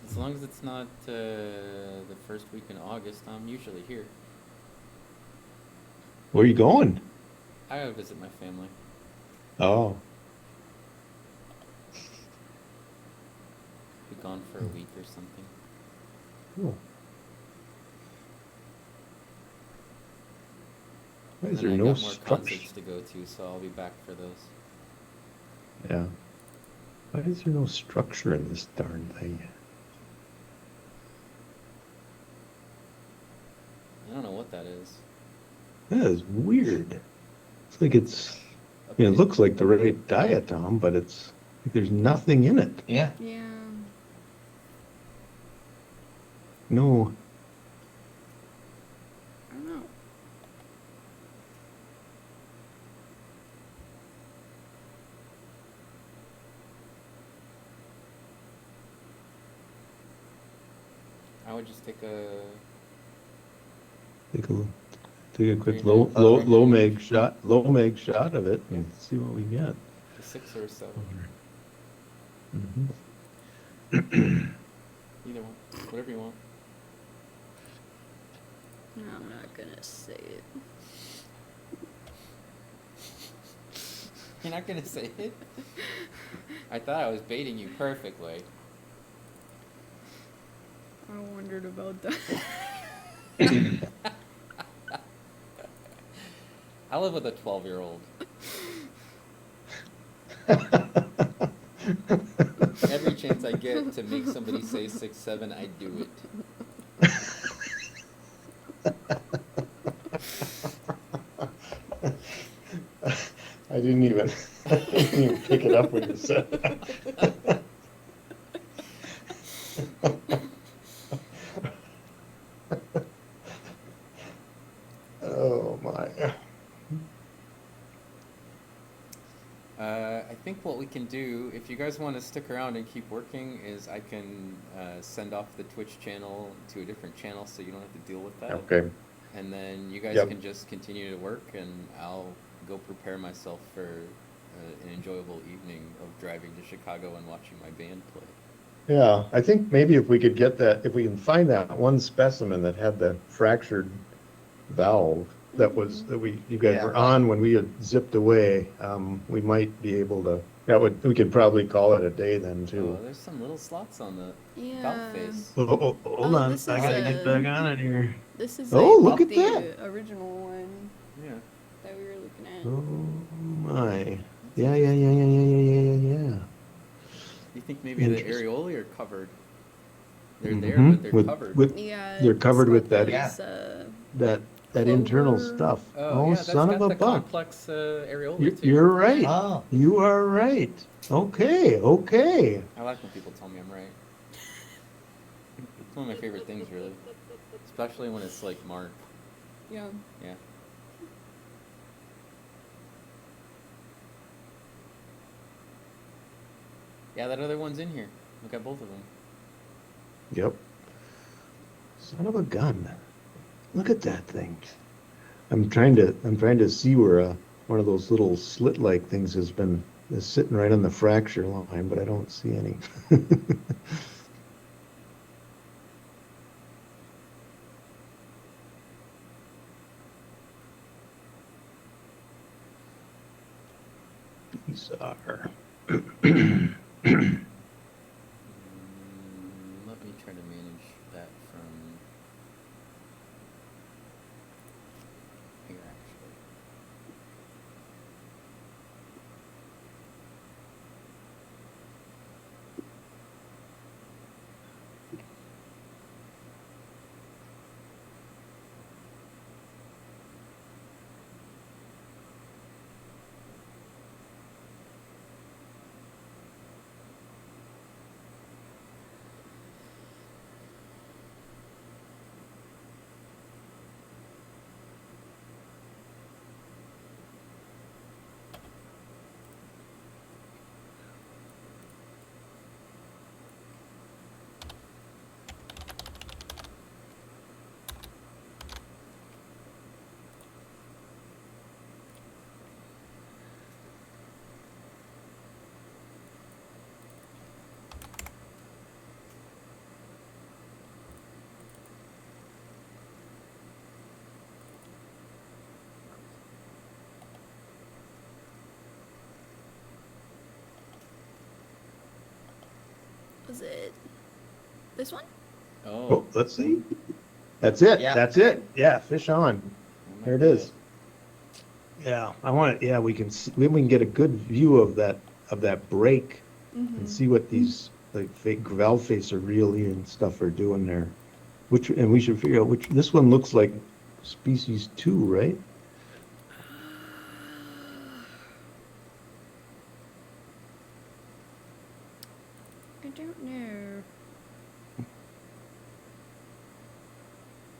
As long as it's not the first week in August, I'm usually here. Where are you going? I go visit my family. Oh, Be gone for a week or something. cool. Why And is then there I no got more structure? concerts to go to, so I'll be back for those. Yeah. Why is there no structure in this darn thing? I don't know what that is. That is weird. It's like it's, Okay. it looks like the right diatom, but it's like there's nothing in it. Yeah. Yeah. No. I don't know. I would just take a Take a quick Very nice. low mag shot of it and see what we get. 6 or a 7. Mhm. Either one. Whatever you want. No, I'm not gonna say it. You're not gonna say it? I thought I was baiting you perfectly. I wondered about that. I live with a 12-year-old. Every chance I get to make somebody say 6-7, I do it. I didn't even pick it up when you said that. Oh my. I think what we can do, if you guys want to stick around and keep working, is I can send off the Twitch channel to a different channel so you don't have to deal with that. Okay. And then you guys Yep. can just continue to work, and I'll go prepare myself for an enjoyable evening of driving to Chicago and watching my band play. Yeah, I think maybe if we could get that, if we can find that one specimen that had the fractured valve that was, that you guys Yeah, were right. on when we had zipped away, we might be able to, we could probably call it a day then Oh, too. there's some little slots on the Yeah. valve face. Hold Oh, on, this I is gotta a- get back on it here. This is Oh, I look think, at the that. original one Yeah. that we were looking at. Oh my. Yeah. You think maybe the Interesting. areoli are covered? They're there, but they're covered. Yeah. They're it's covered got with that- those, that internal Clover. stuff. Oh, yeah, that's son got of a the buck. complex areola too. You're right. Oh. You are right. Okay. I like when people tell me I'm right. It's one of my favorite things, really. Especially when it's like Mark. Yeah. Yeah. Yeah, that other one's in here. Look at both of them. Yep. Son of a gun. Look at that thing. I'm trying to see where one of those little slit-like things is sitting right on the fracture line, but I don't see any. These are. Let me try to manage that from here, actually. Was it this one? Oh. Oh, let's see. That's it. Yeah. That's it. Yeah, fish on. that There it might be is. Yeah, I want it. Yeah, we can see, we can get a good view of that break Mm-hmm. and see what these like fake valve facer really and stuff are doing there. And we should figure out which, this one looks like species 2, right? I don't know.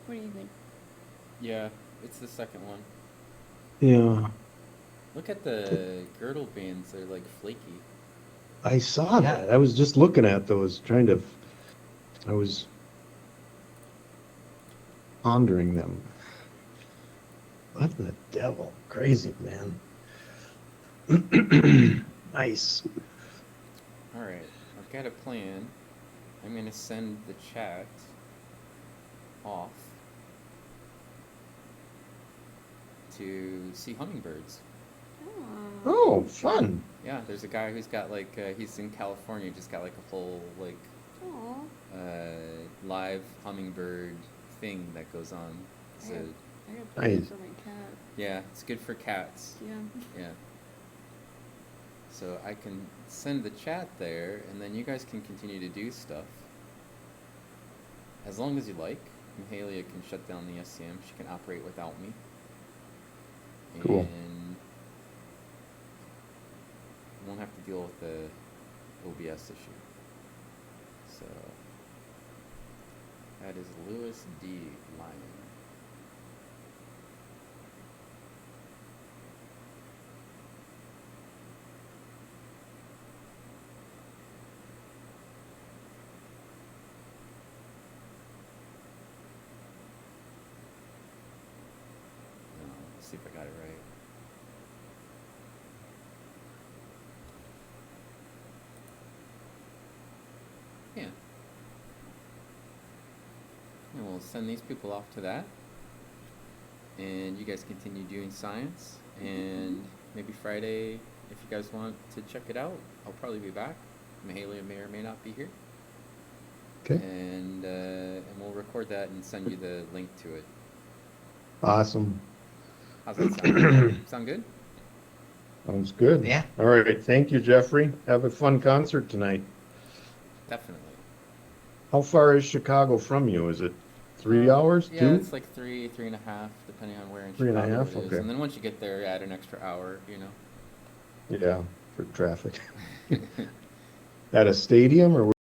What do you think? Yeah, it's the second one. Yeah, Look at the girdle bands, they're like flaky. I saw Yeah. that. I was just looking at those, I was pondering them. What the devil? Crazy, man. Nice. Alright, I've got a plan. I'm gonna send the chat off to see hummingbirds. Oh, fun. Yeah, there's a guy who's got like, he's in California, just got like a whole like live hummingbird thing that goes on. It's I a, got plenty Nice. for my cat. yeah, it's good for cats. Yeah. Yeah. So I can send the chat there, and then you guys can continue to do stuff. As long as you like. Mahalia can shut down the SCM. She can operate without me. Cool. And won't have to deal with the OBS issue. So that is Lewis D. Lyon. Let's see if I got it right. Yeah. And we'll send these people off to that. And you guys continue doing science. And maybe Friday, if you guys want to check it out, I'll probably be back. Mahalia may or may not be here. Okay. And we'll record that and send you the link to it. Awesome. How's that sound? Sound good? Sounds good. Yeah. All right. Thank you, Jeffrey. Have a fun concert tonight. Definitely. How far is Chicago from you? Is it 3 hours? Yeah, 2? it's like 3.5, depending on where in 3.5, Chicago it is. okay. And then once you get there, add an extra hour, you know. Yeah, for traffic. At a stadium or